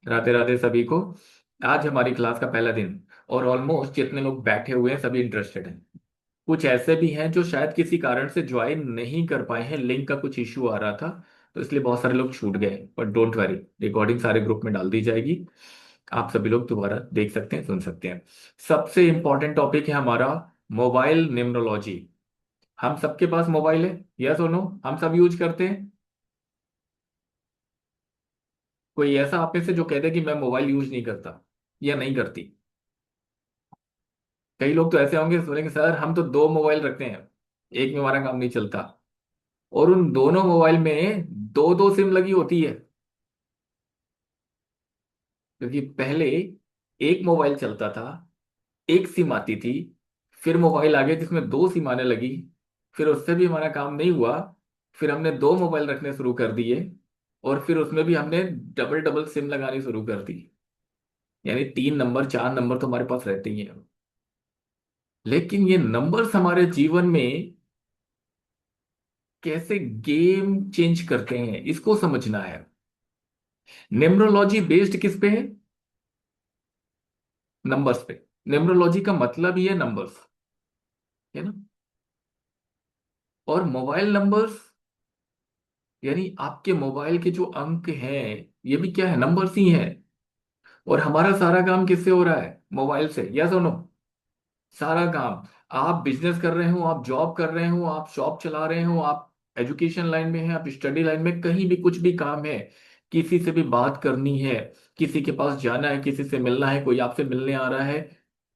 राधे राधे सभी को। आज हमारी क्लास का पहला दिन और ऑलमोस्ट जितने लोग बैठे हुए हैं सभी इंटरेस्टेड हैं। कुछ ऐसे भी हैं जो शायद किसी कारण से ज्वाइन नहीं कर पाए हैं, लिंक का कुछ इश्यू आ रहा था, तो इसलिए बहुत सारे लोग छूट गए। पर डोंट वरी, रिकॉर्डिंग सारे ग्रुप में डाल दी जाएगी। आप सभी लोग दोबारा देख सकते हैं, सुन सकते हैं। सबसे इंपॉर्टेंट टॉपिक है हमारा मोबाइल न्यूमरोलॉजी। हम सबके पास मोबाइल है, यस और नो? हम सब यूज करते हैं। कोई ऐसा आप में से जो कहते हैं कि मैं मोबाइल यूज नहीं करता या नहीं करती? कई लोग तो ऐसे होंगे, बोलेंगे सर हम तो दो मोबाइल रखते हैं, एक में हमारा काम नहीं चलता। और उन दोनों मोबाइल में दो दो सिम लगी होती है। क्योंकि पहले एक मोबाइल चलता था, एक सिम आती थी। फिर मोबाइल आ गया जिसमें दो सिम आने लगी। फिर उससे भी हमारा काम नहीं हुआ। फिर हमने दो मोबाइल रखने शुरू कर दिए। और फिर उसमें भी हमने डबल डबल सिम लगानी शुरू कर दी। यानी तीन नंबर चार नंबर तो हमारे पास रहते ही हैं। लेकिन ये नंबर्स हमारे जीवन में कैसे गेम चेंज करते हैं इसको समझना है। न्यूमरोलॉजी बेस्ड किस पे है? नंबर्स पे। न्यूमरोलॉजी का मतलब ही है नंबर्स, है ना? और मोबाइल नंबर्स यानी आपके मोबाइल के जो अंक हैं, ये भी क्या है? नंबर्स ही हैं। और हमारा सारा काम किससे हो रहा है? मोबाइल से, यस और नो? सारा काम। आप बिजनेस कर रहे हो, आप जॉब कर रहे हो, आप शॉप चला रहे हो, आप एजुकेशन लाइन में हैं, आप स्टडी लाइन में, कहीं भी कुछ भी काम है, किसी से भी बात करनी है, किसी के पास जाना है, किसी से मिलना है, कोई आपसे मिलने आ रहा है,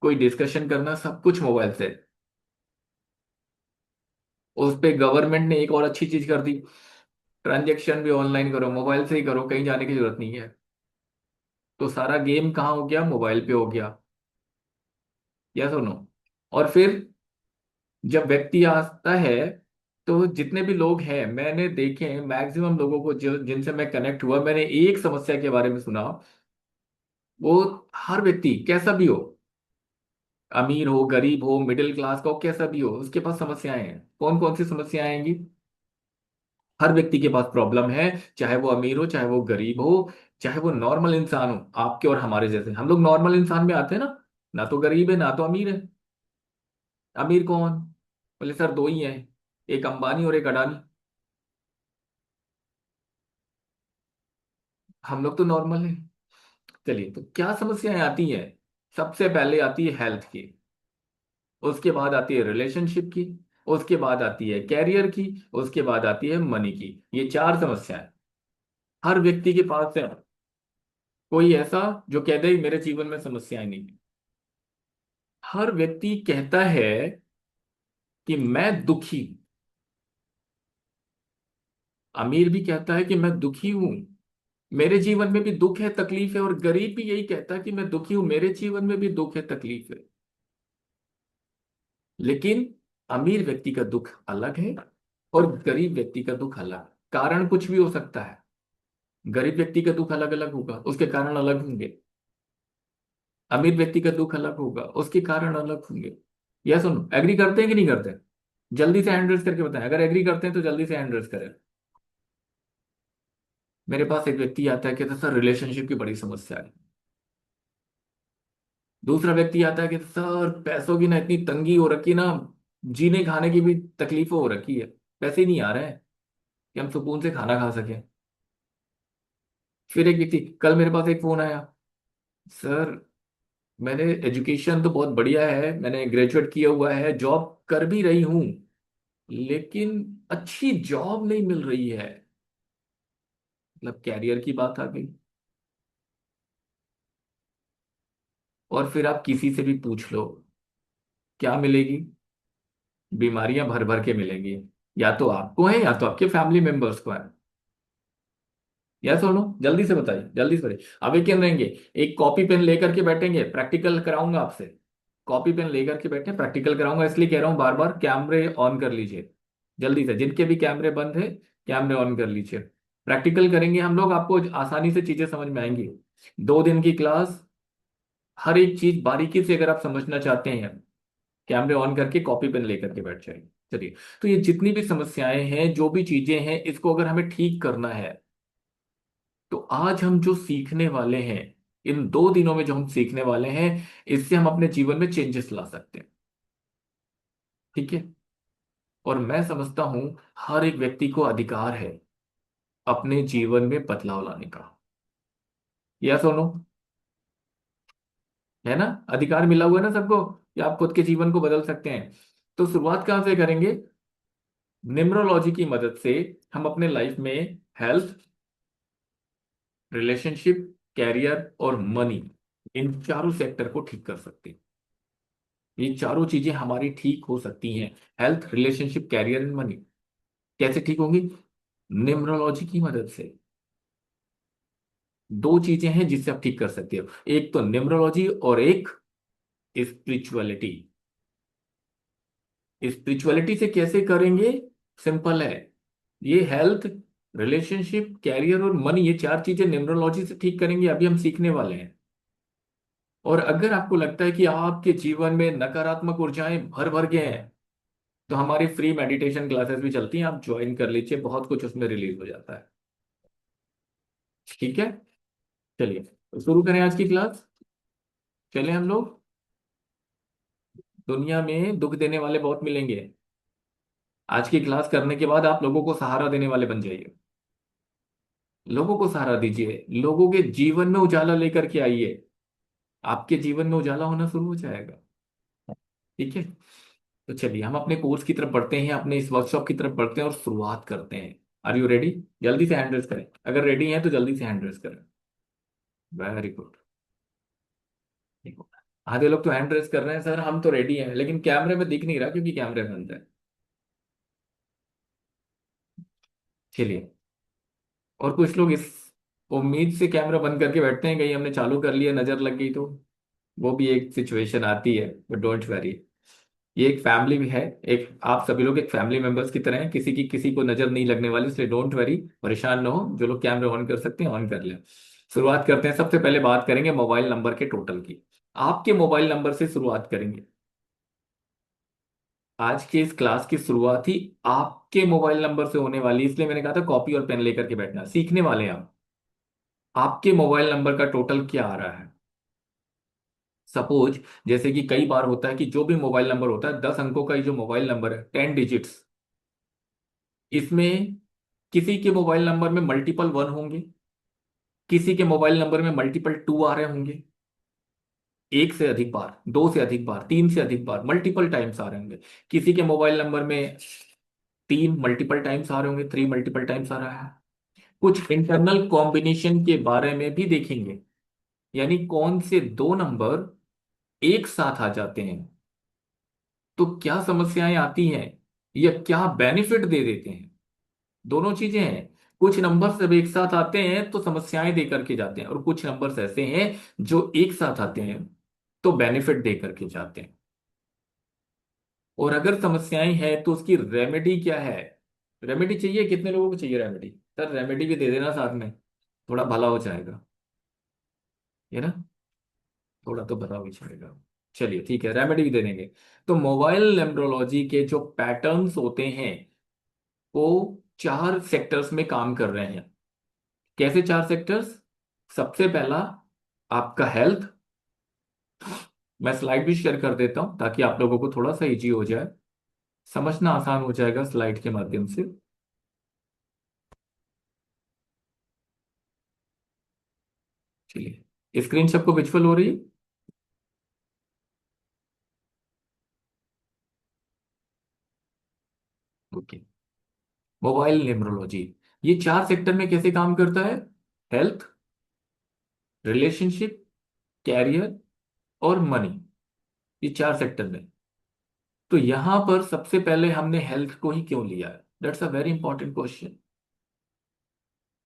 कोई डिस्कशन करना, सब कुछ मोबाइल से। उस पे गवर्नमेंट ने एक और अच्छी चीज कर दी, ट्रांजेक्शन भी ऑनलाइन करो, मोबाइल से ही करो, कहीं जाने की जरूरत नहीं है। तो सारा गेम कहाँ हो गया? मोबाइल पे हो गया, यस और नो? और फिर जब व्यक्ति आता है, तो जितने भी लोग हैं मैंने देखे हैं, मैक्सिमम लोगों को जो जिनसे मैं कनेक्ट हुआ, मैंने एक समस्या के बारे में सुना। वो हर व्यक्ति कैसा भी हो, अमीर हो गरीब हो मिडिल क्लास का हो, कैसा भी हो, उसके पास समस्याएं हैं। कौन कौन सी समस्याएं आएंगी? हर व्यक्ति के पास प्रॉब्लम है। चाहे वो अमीर हो, चाहे वो गरीब हो, चाहे वो नॉर्मल इंसान हो, आपके और हमारे जैसे। हम लोग नॉर्मल इंसान में आते हैं ना। ना तो गरीब है ना तो अमीर है। अमीर कौन? बोले सर दो ही हैं, एक अंबानी और एक अडानी। हम लोग तो नॉर्मल है। चलिए, तो क्या समस्याएं आती हैं? सबसे पहले आती है हेल्थ की, उसके बाद आती है रिलेशनशिप की, उसके बाद आती है कैरियर की, उसके बाद आती है मनी की। ये चार समस्याएं हर व्यक्ति के पास है। कोई ऐसा जो कह दे मेरे जीवन में समस्याएं नहीं है? हर व्यक्ति कहता है कि मैं दुखी हूं। अमीर भी कहता है कि मैं दुखी हूं, मेरे जीवन में भी दुख है तकलीफ है। और गरीब भी यही कहता है कि मैं दुखी हूं, मेरे जीवन में भी दुख है तकलीफ है। लेकिन अमीर व्यक्ति का दुख अलग है और गरीब व्यक्ति का दुख अलग। कारण कुछ भी हो सकता है। गरीब व्यक्ति का दुख अलग अलग होगा, उसके कारण अलग होंगे। अमीर व्यक्ति का दुख अलग होगा, उसके कारण अलग होंगे। यह सुनो, एग्री करते हैं कि नहीं करते? जल्दी से हैंड रेज करके बताएं, अगर एग्री करते हैं तो जल्दी से हैंड रेज करें। मेरे पास एक व्यक्ति आता है, कहता है सर रिलेशनशिप की बड़ी समस्या है। दूसरा व्यक्ति आता है कि सर पैसों की ना इतनी तंगी हो रखी ना, जीने खाने की भी तकलीफ हो रखी है, पैसे ही नहीं आ रहे हैं कि हम सुकून से खाना खा सकें। फिर एक व्यक्ति, कल मेरे पास एक फोन आया, सर मैंने एजुकेशन तो बहुत बढ़िया है, मैंने ग्रेजुएट किया हुआ है, जॉब कर भी रही हूँ, लेकिन अच्छी जॉब नहीं मिल रही है। मतलब कैरियर की बात आ गई। और फिर आप किसी से भी पूछ लो, क्या मिलेगी? बीमारियां भर भर के मिलेंगी। या तो आपको है या तो आपके फैमिली मेंबर्स को है। या सुनो, जल्दी से बताइए, जल्दी से बताइए। अब एक रहेंगे, एक कॉपी पेन लेकर के बैठेंगे, प्रैक्टिकल कराऊंगा आपसे। कॉपी पेन लेकर के बैठे, प्रैक्टिकल कराऊंगा, इसलिए कह रहा हूं बार बार कैमरे ऑन कर लीजिए। जल्दी से, जिनके भी कैमरे बंद है कैमरे ऑन कर लीजिए। प्रैक्टिकल करेंगे हम लोग, आपको आसानी से चीजें समझ में आएंगी। 2 दिन की क्लास, हर एक चीज बारीकी से अगर आप समझना चाहते हैं, कैमरे ऑन करके कॉपी पेन लेकर के बैठ जाइए। चलिए, तो ये जितनी भी समस्याएं हैं, जो भी चीजें हैं, इसको अगर हमें ठीक करना है, तो आज हम जो सीखने वाले हैं, इन 2 दिनों में जो हम सीखने वाले हैं, इससे हम अपने जीवन में चेंजेस ला सकते हैं। ठीक है। और मैं समझता हूं हर एक व्यक्ति को अधिकार है अपने जीवन में बदलाव लाने का। या सुनो, है ना? अधिकार मिला हुआ है ना सबको कि आप खुद के जीवन को बदल सकते हैं। तो शुरुआत कहां से करेंगे? न्यूमरोलॉजी की मदद से हम अपने लाइफ में हेल्थ, रिलेशनशिप, कैरियर और मनी, इन चारों सेक्टर को ठीक कर सकते हैं। ये चारों चीजें हमारी ठीक हो सकती हैं। Health, relationship, career and money कैसे ठीक होंगी? न्यूमरोलॉजी की मदद से। दो चीजें हैं जिससे आप ठीक कर सकते हो, एक तो न्यूमरोलॉजी और एक स्पिरिचुअलिटी। स्पिरिचुअलिटी से कैसे करेंगे? सिंपल है। ये हेल्थ, रिलेशनशिप, कैरियर और मनी, ये चार चीजें न्यूमरोलॉजी से ठीक करेंगे, अभी हम सीखने वाले हैं। और अगर आपको लगता है कि आपके जीवन में नकारात्मक ऊर्जाएं भर भर गए हैं, तो हमारी फ्री मेडिटेशन क्लासेस भी चलती हैं, आप ज्वाइन कर लीजिए, बहुत कुछ उसमें रिलीज हो जाता है। ठीक है। चलिए, तो शुरू करें आज की क्लास। चले हम लोग। दुनिया में दुख देने वाले बहुत मिलेंगे। आज की क्लास करने के बाद आप लोगों को सहारा देने वाले बन जाइए। लोगों को सहारा दीजिए, लोगों के जीवन में उजाला लेकर के आइए। आपके जीवन में उजाला होना शुरू हो जाएगा। ठीक है। तो चलिए हम अपने कोर्स की तरफ बढ़ते हैं, अपने इस वर्कशॉप की तरफ बढ़ते हैं और शुरुआत करते हैं। Are you ready? जल्दी से हैंड रेस करें, अगर रेडी हैं तो जल्दी से हैंड रेस करें। Very good. देखो, आधे लोग तो हैंड रेस कर रहे हैं, सर हम तो रेडी हैं, लेकिन कैमरे में दिख नहीं रहा क्योंकि कैमरे बंद है। चलिए। और कुछ लोग इस उम्मीद से कैमरा बंद करके बैठते हैं, कहीं हमने चालू कर लिया नजर लग गई तो। वो भी एक सिचुएशन आती है, बट डोंट वरी। ये एक फैमिली भी है। एक आप सभी लोग एक फैमिली मेंबर्स की तरह हैं, किसी की किसी को नजर नहीं लगने वाली, इसलिए डोंट वरी, परेशान ना हो। जो लोग कैमरा ऑन कर सकते हैं ऑन कर लें। शुरुआत करते हैं। सबसे पहले बात करेंगे मोबाइल नंबर के टोटल की। आपके मोबाइल नंबर से शुरुआत करेंगे। आज के इस क्लास की शुरुआत ही आपके मोबाइल नंबर से होने वाली है, इसलिए मैंने कहा था कॉपी और पेन लेकर के बैठना, सीखने वाले हैं हम। आपके मोबाइल नंबर का टोटल क्या आ रहा है? सपोज, जैसे कि कई बार होता है कि जो भी मोबाइल नंबर होता है, 10 अंकों का ही जो मोबाइल नंबर है, 10 डिजिट्स, इसमें किसी के मोबाइल नंबर में मल्टीपल वन होंगे, किसी के मोबाइल नंबर में मल्टीपल टू आ रहे होंगे। एक से अधिक बार, दो से अधिक बार, तीन से अधिक बार, मल्टीपल टाइम्स आ रहे होंगे। किसी के मोबाइल नंबर में तीन मल्टीपल टाइम्स आ रहे होंगे, थ्री मल्टीपल टाइम्स आ रहा है। कुछ इंटरनल कॉम्बिनेशन के बारे में भी देखेंगे, यानी कौन से दो नंबर एक साथ आ जाते हैं तो क्या समस्याएं आती हैं, या क्या बेनिफिट दे देते हैं। दोनों चीजें हैं। कुछ नंबर जब एक साथ आते हैं तो समस्याएं दे करके जाते हैं, और कुछ नंबर्स ऐसे हैं जो एक साथ आते हैं तो बेनिफिट दे करके जाते हैं। और अगर समस्याएं हैं तो उसकी रेमेडी क्या है? रेमेडी चाहिए, कितने लोगों को चाहिए रेमेडी? सर रेमेडी भी दे देना साथ में, थोड़ा भला हो जाएगा, है ना? थोड़ा तो भला हो जाएगा। चलिए ठीक है, रेमेडी भी दे देंगे। तो मोबाइल न्यूमरोलॉजी के जो पैटर्न्स होते हैं, वो चार सेक्टर्स में काम कर रहे हैं। कैसे चार सेक्टर्स? सबसे पहला आपका हेल्थ। मैं स्लाइड भी शेयर कर देता हूं ताकि आप लोगों को थोड़ा सा इजी हो जाए, समझना आसान हो जाएगा स्लाइड के माध्यम से। चलिए, स्क्रीन सबको विजुअल हो रही है? ओके। मोबाइल न्यूमरोलॉजी ये चार सेक्टर में कैसे काम करता है? हेल्थ, रिलेशनशिप, कैरियर और मनी, ये चार सेक्टर में। तो यहां पर सबसे पहले हमने हेल्थ को ही क्यों लिया है? That's a very important question.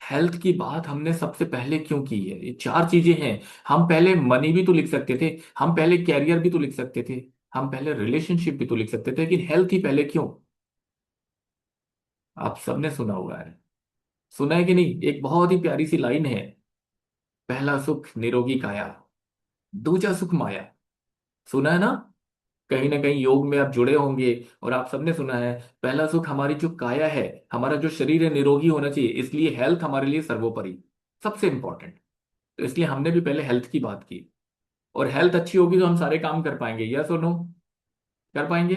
Health की बात हमने सबसे पहले क्यों की है? ये चार चीजें हैं। हम पहले मनी भी तो लिख सकते थे, हम पहले कैरियर भी तो लिख सकते थे, हम पहले रिलेशनशिप भी तो लिख सकते थे, लेकिन हेल्थ ही पहले क्यों? आप सबने सुना हुआ है, सुना है कि नहीं? एक बहुत ही प्यारी सी लाइन है, पहला सुख निरोगी काया, दूजा सुख माया। सुना है ना? कहीं ना कहीं योग में आप जुड़े होंगे, और आप सबने सुना है, पहला सुख हमारी जो काया है, हमारा जो शरीर है, निरोगी होना चाहिए, इसलिए हेल्थ हमारे लिए सर्वोपरि। सबसे इंपॉर्टेंट। तो इसलिए हमने भी पहले हेल्थ की बात की। और हेल्थ अच्छी होगी तो हम सारे काम कर पाएंगे, यस और नो? कर पाएंगे।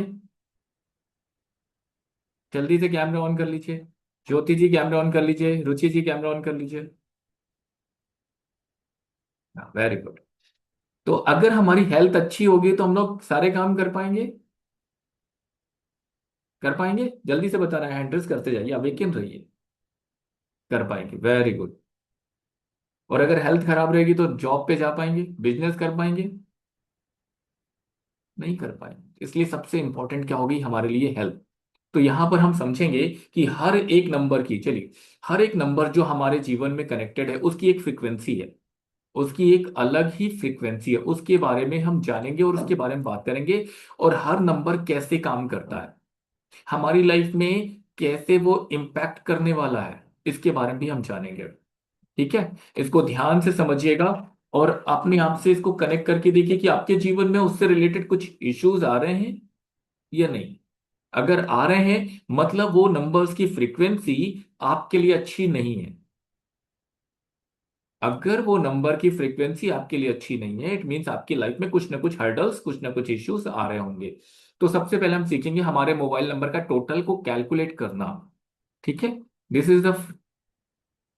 जल्दी से कैमरा ऑन कर लीजिए। ज्योति जी कैमरा ऑन कर लीजिए, रुचि जी कैमरा ऑन कर लीजिए। Very good. तो अगर हमारी हेल्थ अच्छी होगी तो हम लोग सारे काम कर पाएंगे। कर पाएंगे, जल्दी से बता रहे हैं, हैंड रेस करते जाइए, अवेकिन रहिए। कर पाएंगे, वेरी गुड। और अगर हेल्थ खराब रहेगी तो जॉब पे जा पाएंगे, बिजनेस कर पाएंगे? नहीं कर पाएंगे। इसलिए सबसे इंपॉर्टेंट क्या होगी हमारे लिए? हेल्थ। तो यहां पर हम समझेंगे कि हर एक नंबर की, चलिए, हर एक नंबर जो हमारे जीवन में कनेक्टेड है उसकी एक फ्रीक्वेंसी है। उसकी एक अलग ही फ्रीक्वेंसी है, उसके बारे में हम जानेंगे और उसके बारे में बात करेंगे। और हर नंबर कैसे काम करता है हमारी लाइफ में, कैसे वो इम्पैक्ट करने वाला है, इसके बारे में भी हम जानेंगे। ठीक है? इसको ध्यान से समझिएगा और अपने आप से इसको कनेक्ट करके देखिए कि आपके जीवन में उससे रिलेटेड कुछ इश्यूज आ रहे हैं या नहीं। अगर आ रहे हैं मतलब वो नंबर्स की फ्रीक्वेंसी आपके लिए अच्छी नहीं है। अगर वो नंबर की फ्रीक्वेंसी आपके लिए अच्छी नहीं है, इट मीन्स आपकी लाइफ में कुछ ना कुछ हर्डल्स, कुछ ना कुछ इश्यूज आ रहे होंगे। तो सबसे पहले हम सीखेंगे हमारे मोबाइल नंबर का टोटल को कैलकुलेट करना। ठीक है? This is the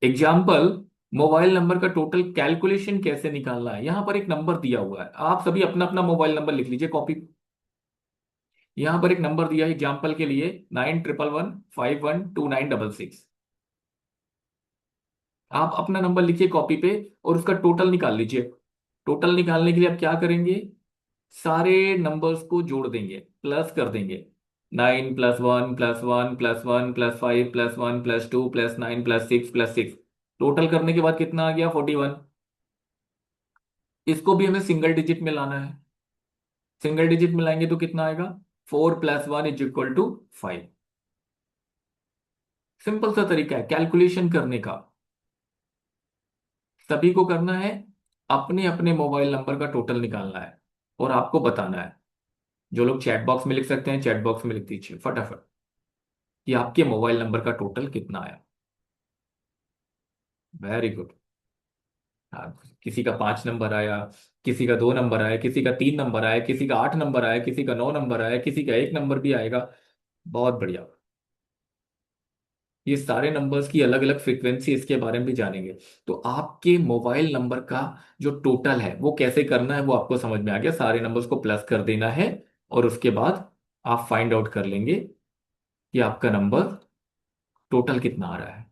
example. Mobile number का टोटल कैलकुलेशन कैसे निकालना है, यहां पर एक नंबर दिया हुआ है, आप सभी अपना अपना मोबाइल नंबर लिख लीजिए कॉपी। यहां पर एक नंबर दिया है एग्जाम्पल के लिए, 9111512966। आप अपना नंबर लिखिए कॉपी पे और उसका टोटल निकाल लीजिए। टोटल निकालने के लिए आप क्या करेंगे? सारे नंबर्स को जोड़ देंगे, प्लस कर देंगे। 9+1+1+5+1+2+9+6+6। टोटल करने के बाद कितना आ गया? 41। इसको भी हमें सिंगल डिजिट में लाना है। सिंगल डिजिट में लाएंगे तो कितना आएगा? 4+1 = 5। सिंपल सा तरीका है कैलकुलेशन करने का। सभी को करना है, अपने अपने मोबाइल नंबर का टोटल निकालना है और आपको बताना है। जो लोग चैट बॉक्स में लिख सकते हैं, चैट बॉक्स में लिख दीजिए फटाफट कि आपके मोबाइल नंबर का टोटल कितना आया। Very good. हाँ, किसी का 5 नंबर आया, किसी का 2 नंबर आया, किसी का 3 नंबर आया, किसी का 8 नंबर आया, किसी का 9 नंबर आया, किसी का 1 नंबर भी आएगा। बहुत बढ़िया। ये सारे नंबर्स की अलग अलग फ्रीक्वेंसी, इसके बारे में भी जानेंगे। तो आपके मोबाइल नंबर का जो टोटल है वो कैसे करना है वो आपको समझ में आ गया। सारे नंबर्स को प्लस कर देना है और उसके बाद आप फाइंड आउट कर लेंगे कि आपका नंबर टोटल कितना आ रहा है।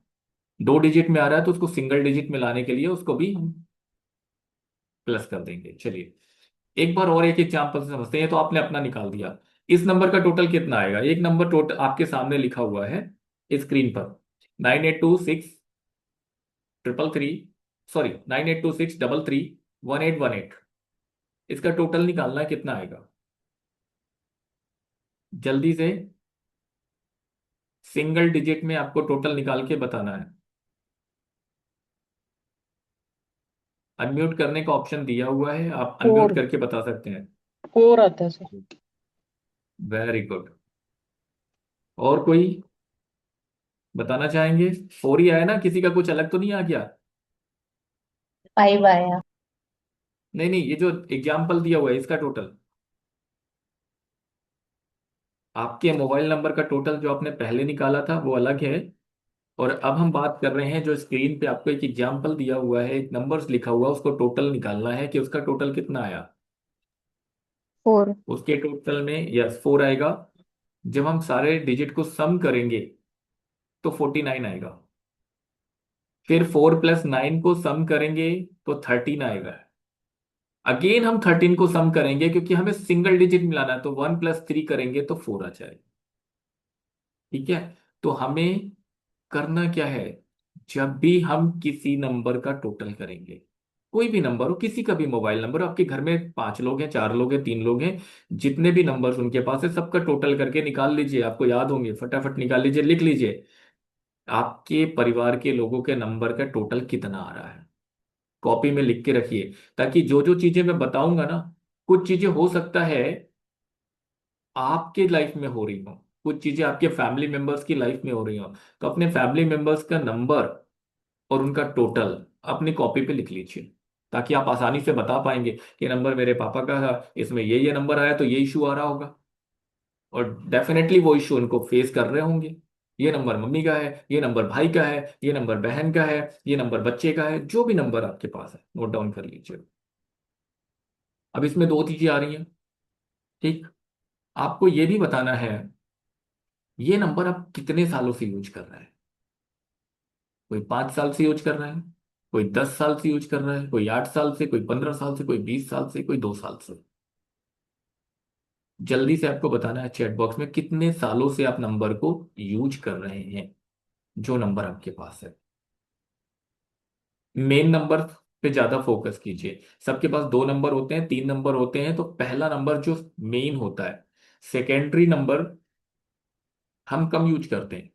2 डिजिट में आ रहा है तो उसको सिंगल डिजिट में लाने के लिए उसको भी हम प्लस कर देंगे। चलिए एक बार और एक एग्जांपल से समझते हैं। तो आपने अपना निकाल दिया, इस नंबर का टोटल कितना आएगा? एक नंबर टोटल आपके सामने लिखा हुआ है स्क्रीन पर, 9826 333, सॉरी, 9826 33 1818। इसका टोटल निकालना है, कितना आएगा? जल्दी से, सिंगल डिजिट में आपको टोटल निकाल के बताना है। अनम्यूट करने का ऑप्शन दिया हुआ है, आप अनम्यूट फोर। करके बता सकते हैं। फोर आता है सर। Very good. और कोई बताना चाहेंगे? 4 ही आया ना, किसी का कुछ अलग तो नहीं आ गया? 5 आया। नहीं नहीं, ये जो एग्जाम्पल दिया हुआ है इसका टोटल, आपके मोबाइल नंबर का टोटल जो आपने पहले निकाला था वो अलग है। और अब हम बात कर रहे हैं जो स्क्रीन पे आपको एक एग्जाम्पल दिया हुआ है, एक नंबर्स लिखा हुआ है, उसको टोटल निकालना है कि उसका टोटल कितना आया। 4। उसके टोटल में यस 4 आएगा। जब हम सारे डिजिट को सम करेंगे तो 49 आएगा। फिर 4+9 को सम करेंगे तो 13 आएगा। अगेन हम 13 को सम करेंगे क्योंकि हमें सिंगल डिजिट मिलाना है, तो 1+3 करेंगे तो 4 आ जाएगा। ठीक है? तो हमें करना क्या है? जब भी हम किसी नंबर का टोटल करेंगे, कोई भी नंबर हो, किसी का भी मोबाइल नंबर हो, आपके घर में 5 लोग हैं, 4 लोग हैं, 3 लोग हैं, जितने भी नंबर्स उनके पास है सबका टोटल करके निकाल लीजिए। आपको याद होंगे, फटाफट निकाल लीजिए, लिख लीजिए आपके परिवार के लोगों के नंबर का टोटल कितना आ रहा है। कॉपी में लिख के रखिए, ताकि जो जो चीजें मैं बताऊंगा ना, कुछ चीजें हो सकता है आपके लाइफ में हो रही हो, कुछ चीजें आपके फैमिली मेंबर्स की लाइफ में हो रही हो। तो अपने फैमिली मेंबर्स का नंबर और उनका टोटल अपनी कॉपी पे लिख लीजिए, ताकि आप आसानी से बता पाएंगे कि नंबर मेरे पापा का था, इसमें ये नंबर आया तो ये इशू आ रहा होगा, और डेफिनेटली वो इशू उनको फेस कर रहे होंगे। ये नंबर मम्मी का है, ये नंबर भाई का है, ये नंबर बहन का है, ये नंबर बच्चे का है, जो भी नंबर आपके पास है नोट डाउन कर लीजिए। अब इसमें दो चीजें आ रही हैं। ठीक। आपको ये भी बताना है ये नंबर आप कितने सालों से यूज कर रहे हैं। कोई 5 साल से यूज कर रहा है, कोई 10 साल से यूज कर रहा है, कोई 8 साल से, कोई 15 साल से, कोई 20 साल से, कोई 2 साल से। जल्दी से आपको बताना है चैट बॉक्स में कितने सालों से आप नंबर को यूज कर रहे हैं, जो नंबर आपके पास है। मेन नंबर पे ज्यादा फोकस कीजिए। सबके पास 2 नंबर होते हैं, 3 नंबर होते हैं, तो पहला नंबर जो मेन होता है, सेकेंडरी नंबर हम कम यूज करते हैं।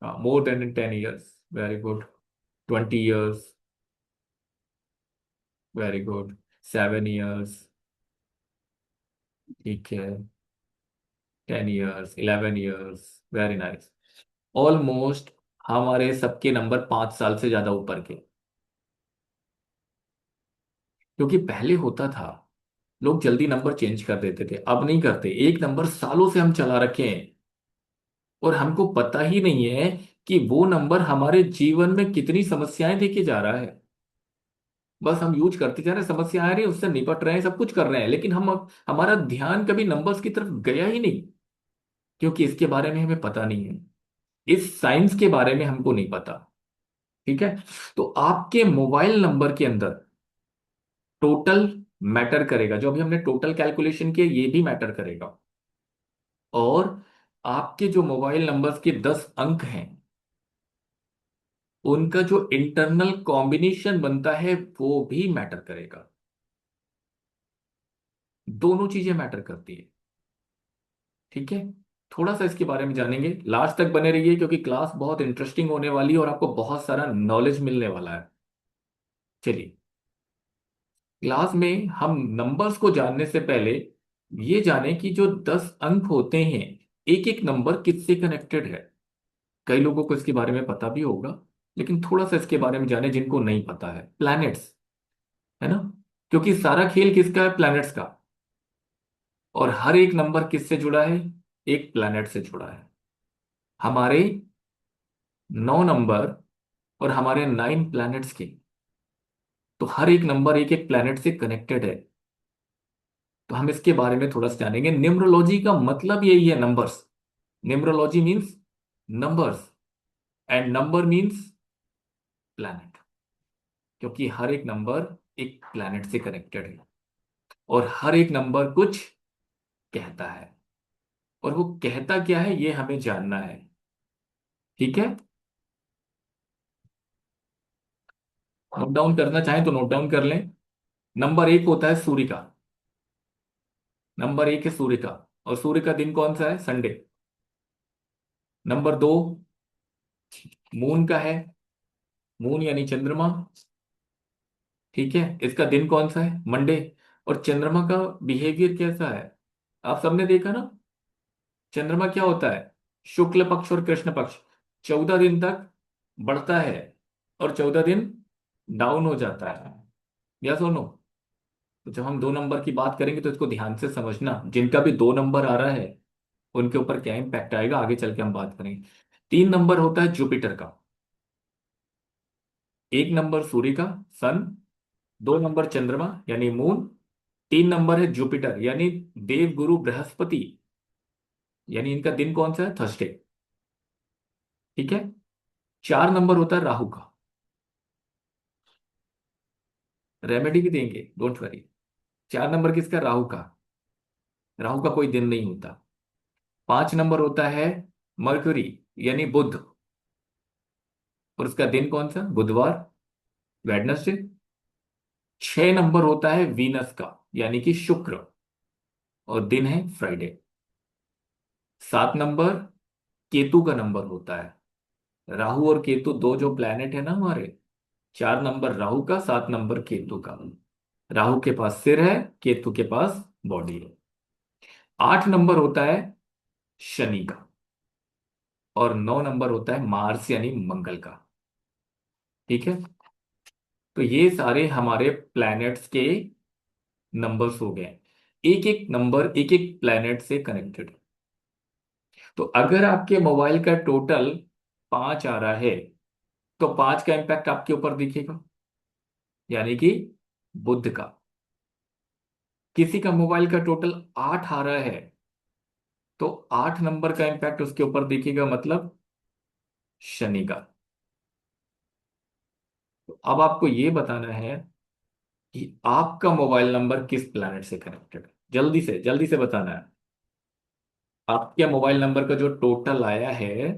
More than 10 years, very good. 20 years, very good. 7 years, ठीक है। 10 years, 11 years, very nice. Almost हमारे सबके नंबर 5 साल से ज्यादा ऊपर के। क्योंकि पहले होता था, लोग जल्दी नंबर चेंज कर देते थे, अब नहीं करते। एक नंबर सालों से हम चला रखे हैं, और हमको पता ही नहीं है कि वो नंबर हमारे जीवन में कितनी समस्याएं लेके जा रहा है। बस हम यूज करते जा रहे हैं, समस्या आ रही है, उससे निपट रहे हैं, सब कुछ कर रहे हैं, लेकिन हम हमारा ध्यान कभी नंबर्स की तरफ गया ही नहीं, क्योंकि इसके बारे में हमें पता नहीं है। इस साइंस के बारे में हमको नहीं पता। ठीक है। तो आपके मोबाइल नंबर के अंदर टोटल मैटर करेगा, जो अभी हमने टोटल कैलकुलेशन किया ये भी मैटर करेगा। और आपके जो मोबाइल नंबर्स के 10 अंक हैं, उनका जो इंटरनल कॉम्बिनेशन बनता है वो भी मैटर करेगा। दोनों चीजें मैटर करती है। ठीक है। थोड़ा सा इसके बारे में जानेंगे, लास्ट तक बने रहिए, क्योंकि क्लास बहुत इंटरेस्टिंग होने वाली है और आपको बहुत सारा नॉलेज मिलने वाला है। चलिए, क्लास में हम नंबर्स को जानने से पहले ये जाने कि जो 10 अंक होते हैं, एक एक नंबर किससे कनेक्टेड है। कई लोगों को इसके बारे में पता भी होगा, लेकिन थोड़ा सा इसके बारे में जाने जिनको नहीं पता है। प्लैनेट्स, है ना, क्योंकि सारा खेल किसका है, प्लैनेट्स का। और हर एक नंबर किससे जुड़ा है, एक प्लैनेट से जुड़ा है। हमारे 9 नंबर और हमारे 9 प्लैनेट्स के, तो हर एक नंबर एक एक प्लैनेट से कनेक्टेड है। तो हम इसके बारे में थोड़ा सा जानेंगे। न्यूमरोलॉजी का मतलब यही है, numbers. Numerology means numbers, and number means planet, क्योंकि हर एक नंबर एक प्लैनेट से कनेक्टेड है, और हर एक नंबर कुछ कहता है। और वो कहता क्या है ये हमें जानना है। ठीक है। नोट डाउन करना चाहें तो नोट डाउन कर लें। नंबर 1 होता है सूर्य का। नंबर 1 है सूर्य का, और सूर्य का दिन कौन सा है, संडे। नंबर 2 मून का है। मून यानी चंद्रमा। ठीक है, इसका दिन कौन सा है, मंडे। और चंद्रमा का बिहेवियर कैसा है, आप सबने देखा ना। चंद्रमा क्या होता है, शुक्ल पक्ष और कृष्ण पक्ष, 14 दिन तक बढ़ता है, और 14 दिन डाउन हो जाता है। या सुनो, तो जब हम 2 नंबर की बात करेंगे तो इसको ध्यान से समझना, जिनका भी 2 नंबर आ रहा है उनके ऊपर क्या इम्पैक्ट आएगा आगे चल के हम बात करेंगे। 3 नंबर होता है जुपिटर का। 1 नंबर सूर्य का, सन। 2 नंबर चंद्रमा यानी मून। 3 नंबर है जुपिटर यानी देव गुरु बृहस्पति, यानी इनका दिन कौन सा है, थर्सडे। ठीक है। 4 नंबर होता है राहु का। रेमेडी भी देंगे, डोंट वरी। 4 नंबर किसका, राहु का। राहु का कोई दिन नहीं होता। 5 नंबर होता है मरकरी यानी बुध, और उसका दिन कौन सा, बुधवार, वेडनेसडे। 6 नंबर होता है वीनस का यानी कि शुक्र, और दिन है फ्राइडे। 7 नंबर केतु का नंबर होता है। राहु और केतु दो जो प्लैनेट है ना हमारे। 4 नंबर राहु का, 7 नंबर केतु का। राहु के पास सिर है, केतु के पास बॉडी है। 8 नंबर होता है शनि का, और 9 नंबर होता है मार्स यानी मंगल का। ठीक है। तो ये सारे हमारे प्लैनेट्स के नंबर्स हो गए। एक एक नंबर एक एक प्लैनेट से कनेक्टेड। तो अगर आपके मोबाइल का टोटल 5 आ रहा है, तो 5 का इम्पैक्ट आपके ऊपर दिखेगा, यानी कि बुध का। किसी का मोबाइल का टोटल 8 आ रहा है, तो 8 नंबर का इम्पैक्ट उसके ऊपर दिखेगा, मतलब शनि का। तो अब आपको ये बताना है कि आपका मोबाइल नंबर किस प्लैनेट से कनेक्टेड है। जल्दी से बताना है। आपके मोबाइल नंबर का जो टोटल आया है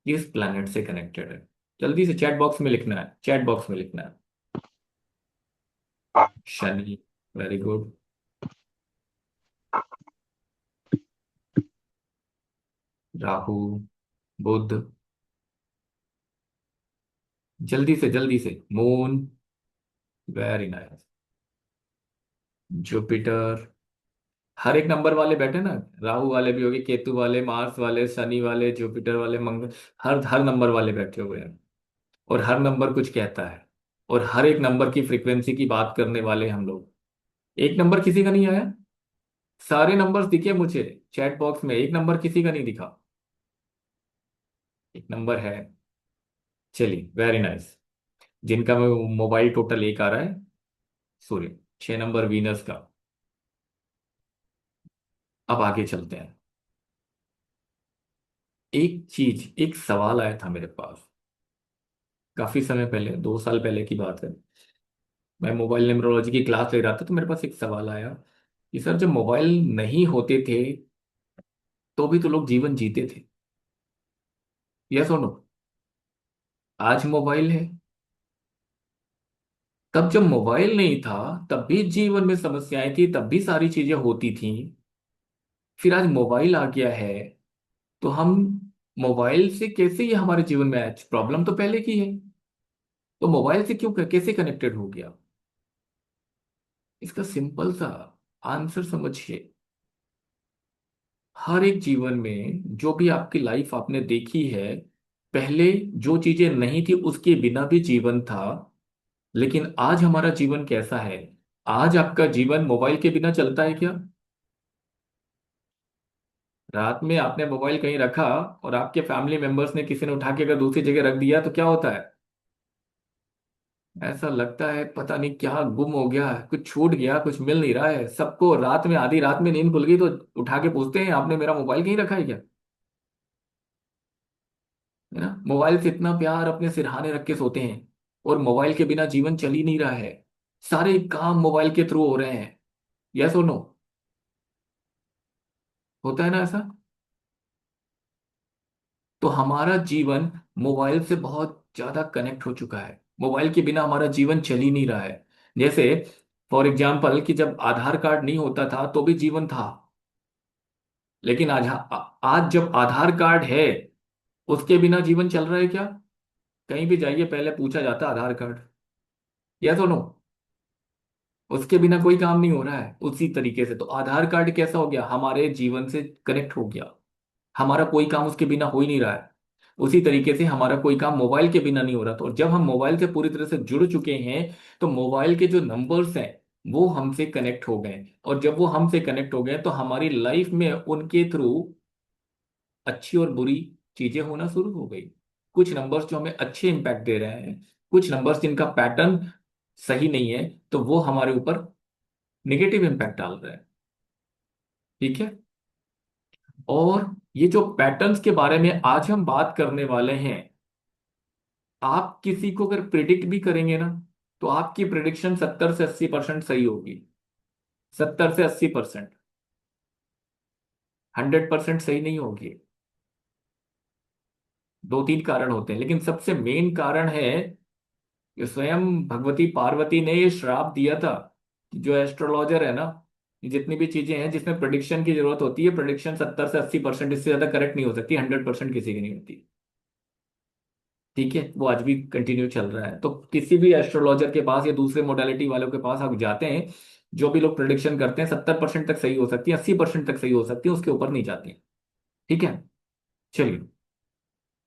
किस प्लैनेट से कनेक्टेड है। जल्दी से चैट बॉक्स में लिखना है, चैट बॉक्स में लिखना है। शनि। Very good. राहु। बुध। जल्दी से मून। Very nice. जुपिटर। हर एक नंबर वाले बैठे ना, राहु वाले भी होंगे, केतु वाले, मार्स वाले, शनि वाले, जुपिटर वाले, मंगल। हर हर नंबर वाले बैठे हुए हैं। और हर नंबर कुछ कहता है। और हर एक नंबर की फ्रीक्वेंसी की बात करने वाले हम लोग। एक नंबर किसी का नहीं आया। सारे नंबर्स दिखे मुझे चैट बॉक्स में, एक नंबर किसी का नहीं दिखा। एक नंबर है। चलिए, वेरी नाइस। जिनका मोबाइल टोटल एक आ रहा है, सूर्य। 6 नंबर वीनस का। अब आगे चलते हैं। एक सवाल आया था मेरे पास काफी समय पहले, 2 साल पहले की बात है। मैं मोबाइल न्यूमरोलॉजी की क्लास ले रहा था, तो मेरे पास एक सवाल आया कि सर, जब मोबाइल नहीं होते थे तो भी तो लोग जीवन जीते थे। यस और नो। आज मोबाइल है। तब जब मोबाइल नहीं था तब भी जीवन में समस्याएं थी, तब भी सारी चीजें होती थी। फिर आज मोबाइल आ गया है, तो हम मोबाइल से कैसे ये हमारे जीवन में आया। प्रॉब्लम तो पहले की है, तो मोबाइल से क्यों, कैसे कनेक्टेड हो गया। इसका सिंपल सा आंसर समझिए। हर एक जीवन में जो भी आपकी लाइफ आपने देखी है, पहले जो चीजें नहीं थी उसके बिना भी जीवन था। लेकिन आज हमारा जीवन कैसा है। आज आपका जीवन मोबाइल के बिना चलता है क्या। रात में आपने मोबाइल कहीं रखा और आपके फैमिली मेंबर्स ने, किसी ने उठा के अगर दूसरी जगह रख दिया, तो क्या होता है। ऐसा लगता है पता नहीं क्या गुम हो गया है, कुछ छूट गया, कुछ मिल नहीं रहा है। सबको रात में, आधी रात में नींद खुल गई तो उठा के पूछते हैं, आपने मेरा मोबाइल कहीं रखा है क्या। है ना। मोबाइल से इतना प्यार अपने सिरहाने रख के सोते हैं। और मोबाइल के बिना जीवन चल ही नहीं रहा है। सारे काम मोबाइल के थ्रू हो रहे हैं। यस और नो। होता है ना ऐसा। तो हमारा जीवन मोबाइल से बहुत ज्यादा कनेक्ट हो चुका है। मोबाइल के बिना हमारा जीवन चल ही नहीं रहा है। जैसे फॉर एग्जाम्पल कि जब आधार कार्ड नहीं होता था तो भी जीवन था। लेकिन आज जब आधार कार्ड है, उसके बिना जीवन चल रहा है क्या। कहीं भी जाइए पहले पूछा जाता है आधार कार्ड। यस और नो। उसके बिना कोई काम नहीं हो रहा है। उसी तरीके से तो आधार कार्ड कैसा हो गया, हमारे जीवन से कनेक्ट हो गया। हमारा कोई काम उसके बिना हो ही नहीं रहा है। उसी तरीके से हमारा कोई काम मोबाइल के बिना नहीं हो रहा। तो जब हम मोबाइल से पूरी तरह से जुड़ चुके हैं, तो मोबाइल के जो नंबर्स हैं वो हमसे कनेक्ट हो गए। और जब वो हमसे कनेक्ट हो गए तो हमारी लाइफ में उनके थ्रू अच्छी और बुरी चीजें होना शुरू हो गई। कुछ नंबर्स जो हमें अच्छे इंपैक्ट दे रहे हैं, कुछ नंबर्स जिनका पैटर्न सही नहीं है, तो वो हमारे ऊपर नेगेटिव इंपैक्ट डाल रहे हैं। ठीक है। और ये जो पैटर्न्स के बारे में आज हम बात करने वाले हैं, आप किसी को अगर प्रिडिक्ट भी करेंगे ना, तो आपकी प्रिडिक्शन 70 से 80% सही होगी। 70 से 80%। 100% सही नहीं होगी। 2 3 कारण होते हैं, लेकिन सबसे मेन कारण है कि स्वयं भगवती पार्वती ने ये श्राप दिया था कि जो एस्ट्रोलॉजर है ना, ये जितनी भी चीजें हैं जिसमें प्रिडिक्शन की जरूरत होती है, प्रिडिक्शन 70 से 80%, इससे ज्यादा करेक्ट नहीं हो सकती। 100% किसी की नहीं होती। ठीक है। वो आज भी कंटिन्यू चल रहा है। तो किसी भी एस्ट्रोलॉजर के पास या दूसरे मोडालिटी वालों के पास आप जाते हैं, जो भी लोग प्रिडिक्शन करते हैं, 70% तक सही हो सकती है, 80% तक सही हो सकती है, उसके ऊपर नहीं जाती है। ठीक है। चलिए।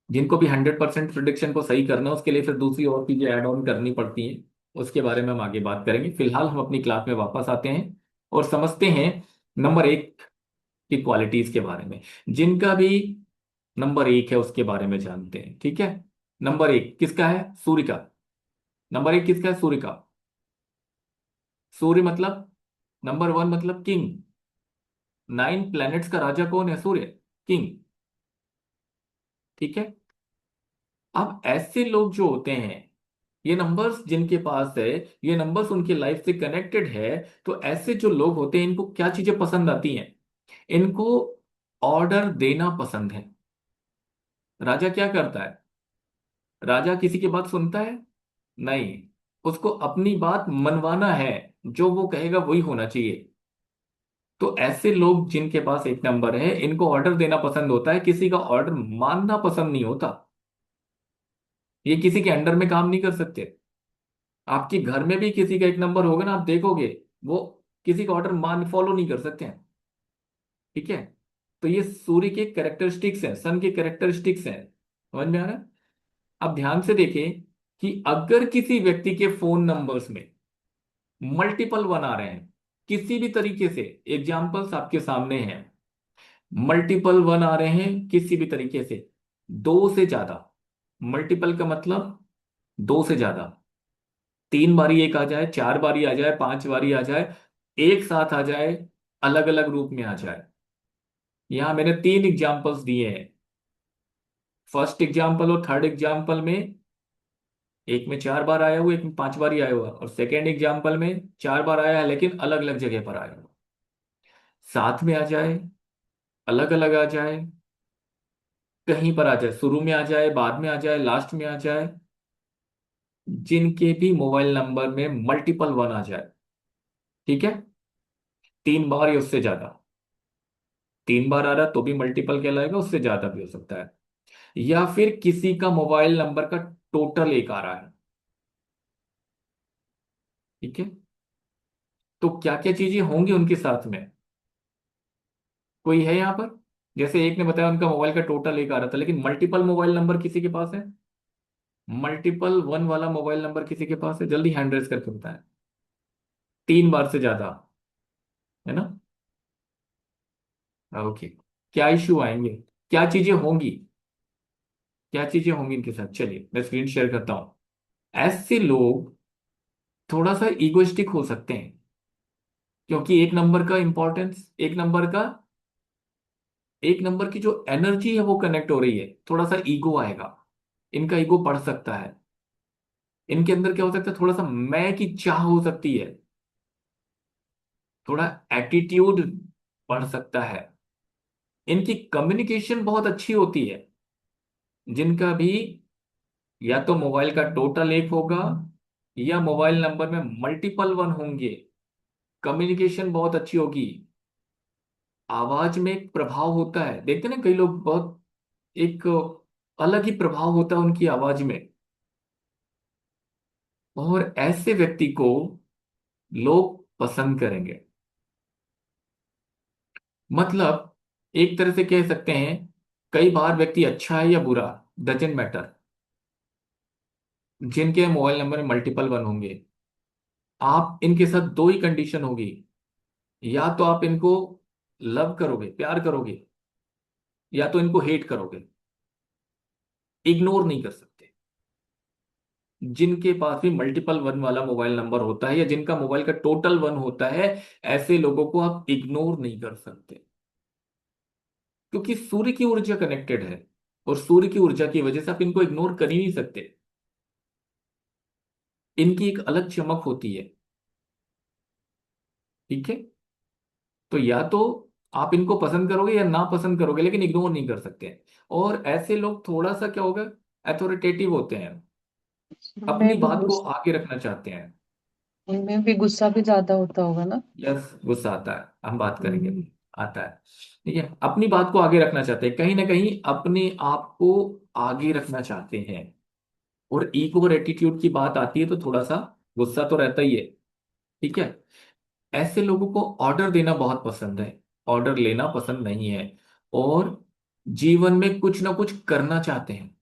जिनको भी 100% प्रिडिक्शन को सही करना है उसके लिए फिर दूसरी और चीजें ऐड ऑन करनी पड़ती हैं। उसके बारे में हम आगे बात करेंगे। फिलहाल हम अपनी क्लास में वापस आते हैं और समझते हैं नंबर एक की क्वालिटीज के बारे में। जिनका भी नंबर एक है उसके बारे में जानते हैं, ठीक है। नंबर एक किसका है? सूर्य का। नंबर एक किसका है? सूर्य का। सूर्य मतलब नंबर वन मतलब किंग। 9 प्लैनेट्स का राजा कौन है? सूर्य, किंग। ठीक है। अब ऐसे लोग जो होते हैं, ये नंबर्स जिनके पास है, ये नंबर्स उनकी लाइफ से कनेक्टेड है। तो ऐसे जो लोग होते हैं इनको क्या चीजें पसंद आती हैं? इनको ऑर्डर देना पसंद है। राजा क्या करता है? राजा किसी की बात सुनता है? नहीं। उसको अपनी बात मनवाना है। जो वो कहेगा वही होना चाहिए। तो ऐसे लोग जिनके पास एक नंबर है इनको ऑर्डर देना पसंद होता है, किसी का ऑर्डर मानना पसंद नहीं होता। ये किसी के अंडर में काम नहीं कर सकते। आपके घर में भी किसी का एक नंबर होगा ना, आप देखोगे वो किसी का ऑर्डर मान फॉलो नहीं कर सकते हैं। ठीक है। तो ये सूर्य के कैरेक्टरिस्टिक्स हैं, सन के कैरेक्टरिस्टिक्स हैं। समझ में आ रहा है? अब ध्यान से देखें कि अगर किसी व्यक्ति के फोन नंबर्स में मल्टीपल वन आ रहे हैं किसी भी तरीके से, एग्जाम्पल्स आपके सामने हैं, मल्टीपल वन आ रहे हैं किसी भी तरीके से, दो से ज्यादा। मल्टीपल का मतलब दो से ज्यादा। 3 बारी एक आ जाए, 4 बारी आ जाए, 5 बारी आ जाए, एक साथ आ जाए, अलग अलग रूप में आ जाए। यहां मैंने 3 एग्जाम्पल्स दिए हैं। फर्स्ट एग्जाम्पल और थर्ड एग्जाम्पल में, एक में 4 बार आया हुआ, एक में 5 बारी आया हुआ, और सेकेंड एग्जाम्पल में 4 बार आया है लेकिन अलग अलग जगह पर आया हुआ। साथ में आ जाए, अलग अलग आ जाए, कहीं पर आ जाए, शुरू में आ जाए, बाद में आ जाए, लास्ट में आ जाए, जिनके भी मोबाइल नंबर में मल्टीपल वन आ जाए। ठीक है। 3 बार या उससे ज्यादा। 3 बार आ रहा तो भी मल्टीपल कहलाएगा, उससे ज्यादा भी हो सकता है। या फिर किसी का मोबाइल नंबर का टोटल एक आ रहा है। ठीक है। तो क्या क्या चीजें होंगी उनके साथ में? कोई है यहां पर? जैसे एक ने बताया उनका मोबाइल का टोटल एक आ रहा था, लेकिन मल्टीपल मोबाइल नंबर किसी के पास है? मल्टीपल वन वाला मोबाइल नंबर किसी के पास है? जल्दी हैंड रेस करके बताएं। 3 बार से ज्यादा, है ना? ओके। क्या इश्यू आएंगे? क्या चीजें होंगी? क्या चीजें होंगी इनके साथ? चलिए मैं स्क्रीन शेयर करता हूं। ऐसे लोग थोड़ा सा इगोइस्टिक हो सकते हैं, क्योंकि एक नंबर का इंपॉर्टेंस, एक नंबर की जो एनर्जी है वो कनेक्ट हो रही है, थोड़ा सा ईगो आएगा। इनका ईगो बढ़ सकता है। इनके अंदर क्या हो सकता है? थोड़ा सा मैं की चाह हो सकती है। थोड़ा एटीट्यूड बढ़ सकता है। इनकी कम्युनिकेशन बहुत अच्छी होती है। जिनका भी या तो मोबाइल का टोटल एक होगा या मोबाइल नंबर में मल्टीपल वन होंगे, कम्युनिकेशन बहुत अच्छी होगी। आवाज में एक प्रभाव होता है, देखते हैं ना कई लोग, बहुत एक अलग ही प्रभाव होता है उनकी आवाज में। और ऐसे व्यक्ति को लोग पसंद करेंगे। मतलब एक तरह से कह सकते हैं, कई बार व्यक्ति अच्छा है या बुरा, डजेंट मैटर, जिनके मोबाइल नंबर में मल्टीपल वन होंगे, आप इनके साथ दो ही कंडीशन होगी। या तो आप इनको लव करोगे, प्यार करोगे, या तो इनको हेट करोगे। इग्नोर नहीं कर सकते। जिनके पास भी मल्टीपल वन वाला मोबाइल नंबर होता है या जिनका मोबाइल का टोटल वन होता है, ऐसे लोगों को आप इग्नोर नहीं कर सकते, क्योंकि सूर्य की ऊर्जा कनेक्टेड है। और सूर्य की ऊर्जा की वजह से आप इनको इग्नोर कर ही नहीं सकते। इनकी एक अलग चमक होती है। ठीक है। तो या तो आप इनको पसंद करोगे या ना पसंद करोगे, लेकिन इग्नोर नहीं कर सकते। और ऐसे लोग थोड़ा सा क्या होगा, अथॉरिटेटिव होते हैं। अपनी उनमें भी बात को गुस्सा आगे रखना चाहते हैं। उनमें भी गुस्सा भी ज्यादा होता होगा ना। यस, गुस्सा आता है, हम बात करेंगे हम्म। अभी। आता है। ठीक है। अपनी बात को आगे रखना चाहते हैं, कहीं ना कहीं अपने आप को आगे रखना चाहते हैं। और ईगो और एटीट्यूड की बात आती है तो थोड़ा सा गुस्सा तो रहता ही है। ठीक है। ऐसे लोगों को ऑर्डर देना बहुत पसंद है, ऑर्डर लेना पसंद नहीं है। और जीवन में कुछ ना कुछ करना चाहते हैं।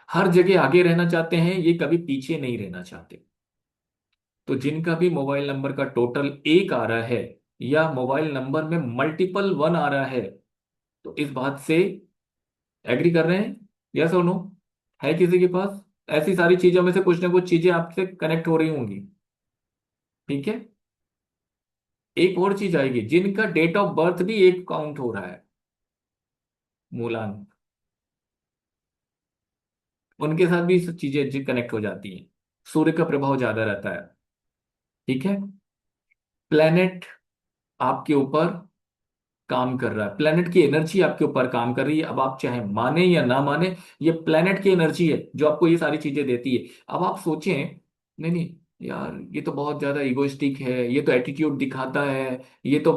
हर जगह आगे रहना चाहते हैं, ये कभी पीछे नहीं रहना चाहते। तो जिनका भी मोबाइल नंबर का टोटल एक आ रहा है, या मोबाइल नंबर में मल्टीपल वन आ रहा है, तो इस बात से एग्री कर रहे हैं? यस और नो? है किसी के पास? ऐसी सारी चीजों में से कुछ ना कुछ चीजें आपसे कनेक्ट हो रही होंगी। ठीक है। एक और चीज आएगी, जिनका डेट ऑफ बर्थ भी एक काउंट हो रहा है, मूलांक, उनके साथ भी सब चीजें कनेक्ट हो जाती हैं। सूर्य का प्रभाव ज्यादा रहता है। ठीक है। प्लेनेट आपके ऊपर काम कर रहा है, प्लेनेट की एनर्जी आपके ऊपर काम कर रही है। अब आप चाहे माने या ना माने, ये प्लेनेट की एनर्जी है जो आपको ये सारी चीजें देती है। अब आप सोचें, नहीं नहीं यार, ये तो बहुत ज्यादा इगोइस्टिक है, ये तो एटीट्यूड दिखाता है, ये तो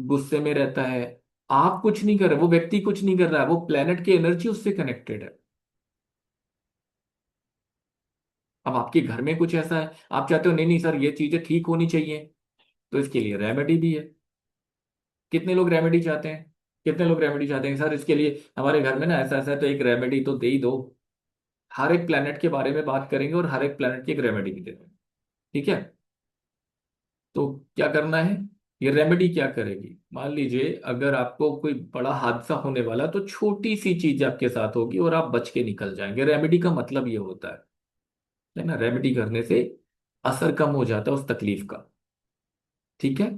गुस्से में रहता है। आप कुछ नहीं कर रहे, वो व्यक्ति कुछ नहीं कर रहा है, वो प्लेनेट की एनर्जी उससे कनेक्टेड है। अब आपके घर में कुछ ऐसा है, आप चाहते हो नहीं नहीं सर ये चीजें ठीक होनी चाहिए, तो इसके लिए रेमेडी भी है। कितने लोग रेमेडी चाहते हैं? कितने लोग रेमेडी चाहते हैं सर इसके लिए हमारे घर में ना ऐसा ऐसा है, तो एक रेमेडी तो दे ही दो। हर एक प्लेनेट के बारे में बात करेंगे और हर एक प्लेनेट की एक रेमेडी भी दे देंगे। ठीक है। तो क्या करना है? ये रेमेडी क्या करेगी? मान लीजिए अगर आपको कोई बड़ा हादसा होने वाला, तो छोटी सी चीज आपके साथ होगी और आप बच के निकल जाएंगे। रेमेडी का मतलब ये होता है ना? रेमेडी करने से असर कम हो जाता है उस तकलीफ का। ठीक है।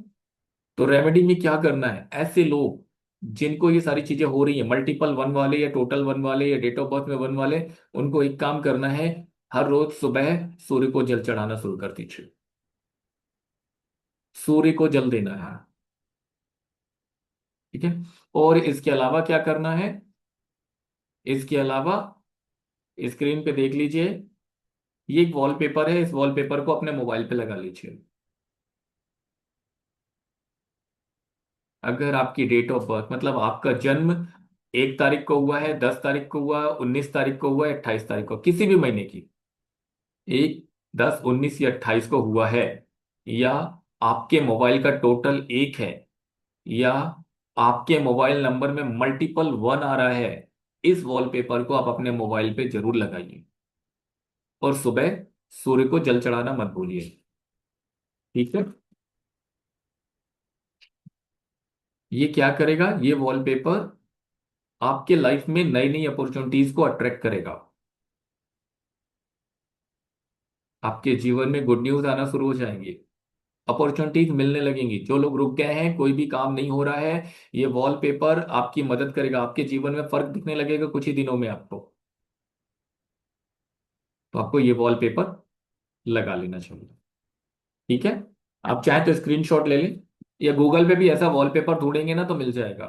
तो रेमेडी में क्या करना है? ऐसे लोग जिनको ये सारी चीजें हो रही है, मल्टीपल वन वाले या टोटल वन वाले या डेट ऑफ बर्थ में वन वाले, उनको एक काम करना है, हर रोज सुबह सूर्य को जल चढ़ाना शुरू कर दीजिए। सूर्य को जल देना है। ठीक है। और इसके अलावा क्या करना है? इसके अलावा स्क्रीन पे देख लीजिए, ये एक वॉलपेपर है, इस वॉलपेपर को अपने मोबाइल पे लगा लीजिए। अगर आपकी डेट ऑफ बर्थ, मतलब आपका जन्म 1 तारीख को हुआ है, 10 तारीख को हुआ है, 19 तारीख को हुआ है, 28 तारीख को, किसी भी महीने की 1, 10, 19 या 28 को हुआ है, या आपके मोबाइल का टोटल एक है, या आपके मोबाइल नंबर में मल्टीपल वन आ रहा है, इस वॉलपेपर को आप अपने मोबाइल पे जरूर लगाइए। और सुबह सूर्य को जल चढ़ाना मत भूलिए। ठीक है। ये क्या करेगा? ये वॉलपेपर आपके लाइफ में नई नई अपॉर्चुनिटीज को अट्रैक्ट करेगा। आपके जीवन में गुड न्यूज आना शुरू हो जाएंगे, अपॉर्चुनिटीज मिलने लगेंगी। जो लोग रुक गए हैं, कोई भी काम नहीं हो रहा है, ये वॉलपेपर आपकी मदद करेगा, आपके जीवन में फर्क दिखने लगेगा कुछ ही दिनों में आपको। तो आपको ये वॉलपेपर लगा लेना चाहिए। ठीक है। आप चाहे तो स्क्रीनशॉट ले लें, या गूगल पे भी ऐसा वॉलपेपर ढूंढेंगे ना तो मिल जाएगा।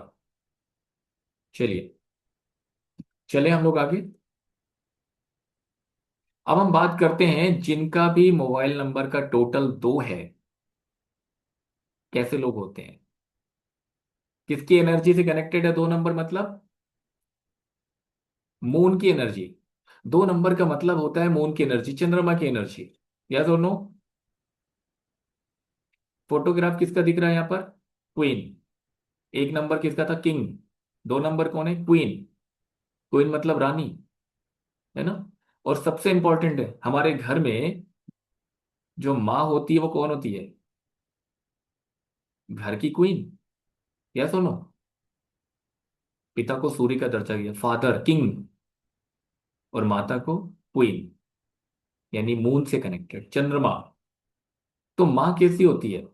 चलिए, चले हम लोग आगे। अब हम बात करते हैं जिनका भी मोबाइल नंबर का टोटल 2 है, कैसे लोग होते हैं? किसकी एनर्जी से कनेक्टेड है 2 नंबर? मतलब मून की एनर्जी। 2 नंबर का मतलब होता है मून की एनर्जी, चंद्रमा की एनर्जी। यस और नो? फोटोग्राफ किसका दिख रहा है यहाँ पर? क्वीन। 1 नंबर किसका था? किंग। 2 नंबर कौन है? क्वीन। क्वीन मतलब रानी, है ना? और सबसे इंपॉर्टेंट है, हमारे घर में जो माँ होती है वो कौन होती है? घर की क्वीन। यस और नो? पिता को सूर्य का दर्जा दिया, फादर किंग, और माता को क्वीन, यानी मून से कनेक्टेड चंद्रमा। तो माँ कैसी होती है?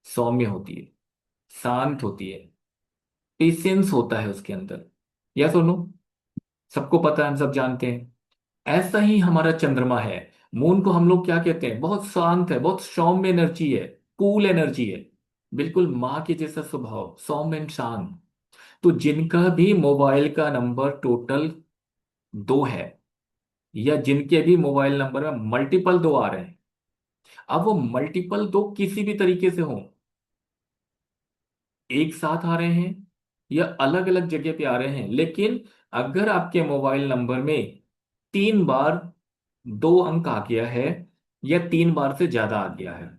सौम्य होती है, शांत होती है, पेशेंस होता है उसके अंदर। या सुनो, सबको पता है, हम सब जानते हैं। ऐसा ही हमारा चंद्रमा है। मून को हम लोग क्या कहते हैं? बहुत शांत है, बहुत सौम्य एनर्जी है, कूल एनर्जी है, बिल्कुल माँ के जैसा स्वभाव, सौम्य एंड शांत। तो जिनका भी मोबाइल का नंबर टोटल 2 है, या जिनके भी मोबाइल नंबर में मल्टीपल 2 आ रहे हैं, अब वो मल्टीपल 2 किसी भी तरीके से हो, एक साथ आ रहे हैं या अलग अलग जगह पे आ रहे हैं, लेकिन अगर आपके मोबाइल नंबर में 3 बार 2 अंक आ गया है, या 3 बार से ज्यादा आ गया है,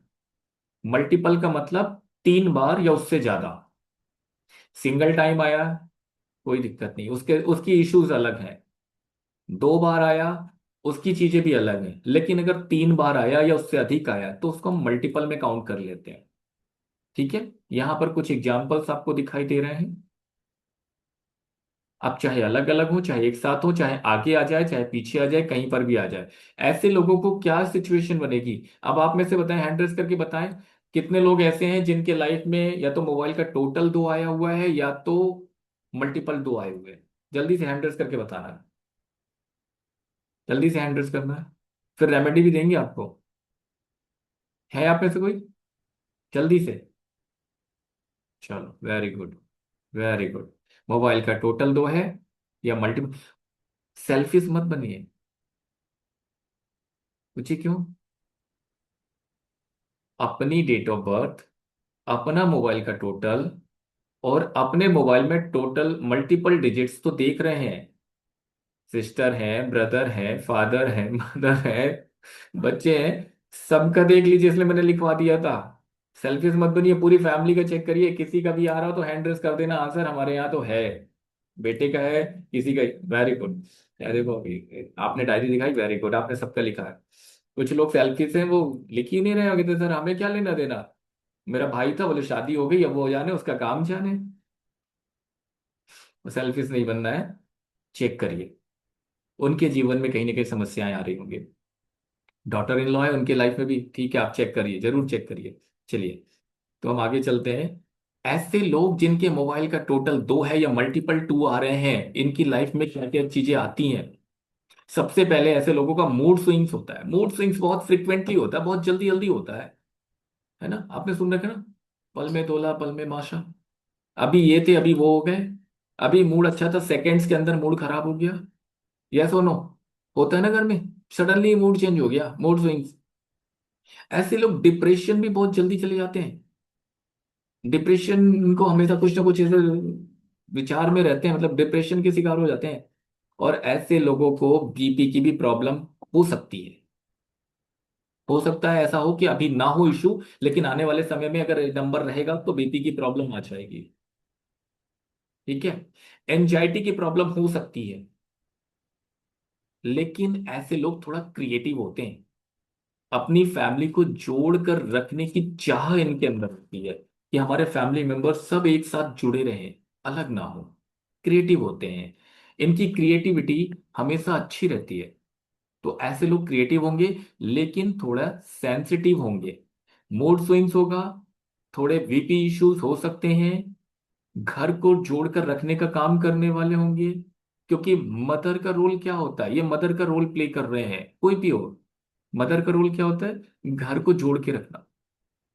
मल्टीपल का मतलब 3 बार या उससे ज्यादा। सिंगल टाइम आया, कोई दिक्कत नहीं, उसके उसकी इश्यूज अलग हैं। दो बार आया, उसकी चीजें भी अलग हैं, लेकिन अगर तीन बार आया या उससे अधिक आया तो उसको हम मल्टीपल में काउंट कर लेते हैं। ठीक है। यहां पर कुछ एग्जाम्पल्स आपको दिखाई दे रहे हैं। अब चाहे अलग अलग हो, चाहे एक साथ हो, चाहे आगे आ जाए, चाहे पीछे आ जाए, कहीं पर भी आ जाए, ऐसे लोगों को क्या सिचुएशन बनेगी। अब आप में से बताएं, हैंड रेस करके बताएं, कितने लोग ऐसे हैं जिनके लाइफ में या तो मोबाइल का टोटल दो आया हुआ है या तो मल्टीपल दो आए हुए हैं। जल्दी से हैंड रेस करके बताना है। जल्दी से हैंड रेस करना है, फिर रेमेडी भी देंगे आपको। है आप में से कोई? जल्दी से। चलो, very good, very good. Mobile का टोटल दो है या मल्टीपल। सेल्फिश मत बनिए। पूछिए क्यों। अपनी डेट ऑफ बर्थ, अपना मोबाइल का टोटल, और अपने मोबाइल में टोटल मल्टीपल डिजिट्स तो देख रहे हैं। सिस्टर है, ब्रदर है, फादर है, मदर है, बच्चे हैं, सबका देख लीजिए, इसलिए मैंने लिखवा दिया था। सेल्फिश मत बनिए, पूरी फैमिली का चेक करिए, किसी का भी आ रहा हो तो हैंड रेस कर देना, आंसर हमारे यहाँ तो है। बेटे का है, किसी का। Very good. देखो अभी आपने डायरी दिखाई, वेरी गुड, आपने सबका लिखा है। कुछ लोग सेल्फिश हैं, वो लिख ही नहीं रहे होंगे, तो सर हमें क्या लेना देना। मेरा भाई था, बोले शादी हो गई, अब वो जाने, उसका काम जाने। सेल्फिश नहीं बनना है। चेक करिए, उनके जीवन में कहीं ना कहीं समस्याएं आ रही होंगी। डॉटर इन लॉ है उनके लाइफ में भी, ठीक है, आप चेक करिए, जरूर चेक करिए। चलिए, तो हम आगे चलते हैं। ऐसे लोग जिनके मोबाइल का टोटल दो है या मल्टीपल टू आ रहे हैं, इनकी लाइफ में क्या क्या चीजें आती हैं। सबसे पहले ऐसे लोगों का मूड स्विंग्स होता है। मूड स्विंग्स बहुत फ्रिक्वेंटली होता है, बहुत जल्दी जल्दी होता है ना, आपने सुन रखा ना, पल में तोला पल में माशा। अभी ये थे, अभी वो हो गए। अभी मूड अच्छा था, सेकंड्स के अंदर मूड खराब हो गया। यस और नो। होता है ना घर में, सडनली मूड चेंज हो गया, मूड स्विंग्स। ऐसे लोग डिप्रेशन भी बहुत जल्दी चले जाते हैं। डिप्रेशन को हमेशा कुछ ना कुछ ऐसे विचार में रहते हैं, मतलब डिप्रेशन के शिकार हो जाते हैं। और ऐसे लोगों को बीपी की भी प्रॉब्लम हो सकती है। हो सकता है ऐसा हो कि अभी ना हो इशू, लेकिन आने वाले समय में अगर नंबर रहेगा तो बीपी की प्रॉब्लम आ जाएगी। ठीक है। एंजाइटी की प्रॉब्लम हो सकती है। लेकिन ऐसे लोग थोड़ा क्रिएटिव होते हैं। अपनी फैमिली को जोड़कर रखने की चाह इनके अंदर होती है कि हमारे फैमिली मेंबर सब एक साथ जुड़े रहें, अलग ना हो। क्रिएटिव होते हैं। इनकी क्रिएटिविटी हमेशा अच्छी रहती है। तो ऐसे लोग क्रिएटिव होंगे, लेकिन थोड़ा सेंसिटिव होंगे। मूड स्विंग्स होगा, थोड़े बीपी इश्यूज हो सकते हैं। घर को जोड़कर रखने का काम करने वाले होंगे। क्योंकि मदर का रोल क्या होता है, ये मदर का रोल प्ले कर रहे हैं, कोई भी हो। मदर का रोल क्या होता है, घर को जोड़ के रखना,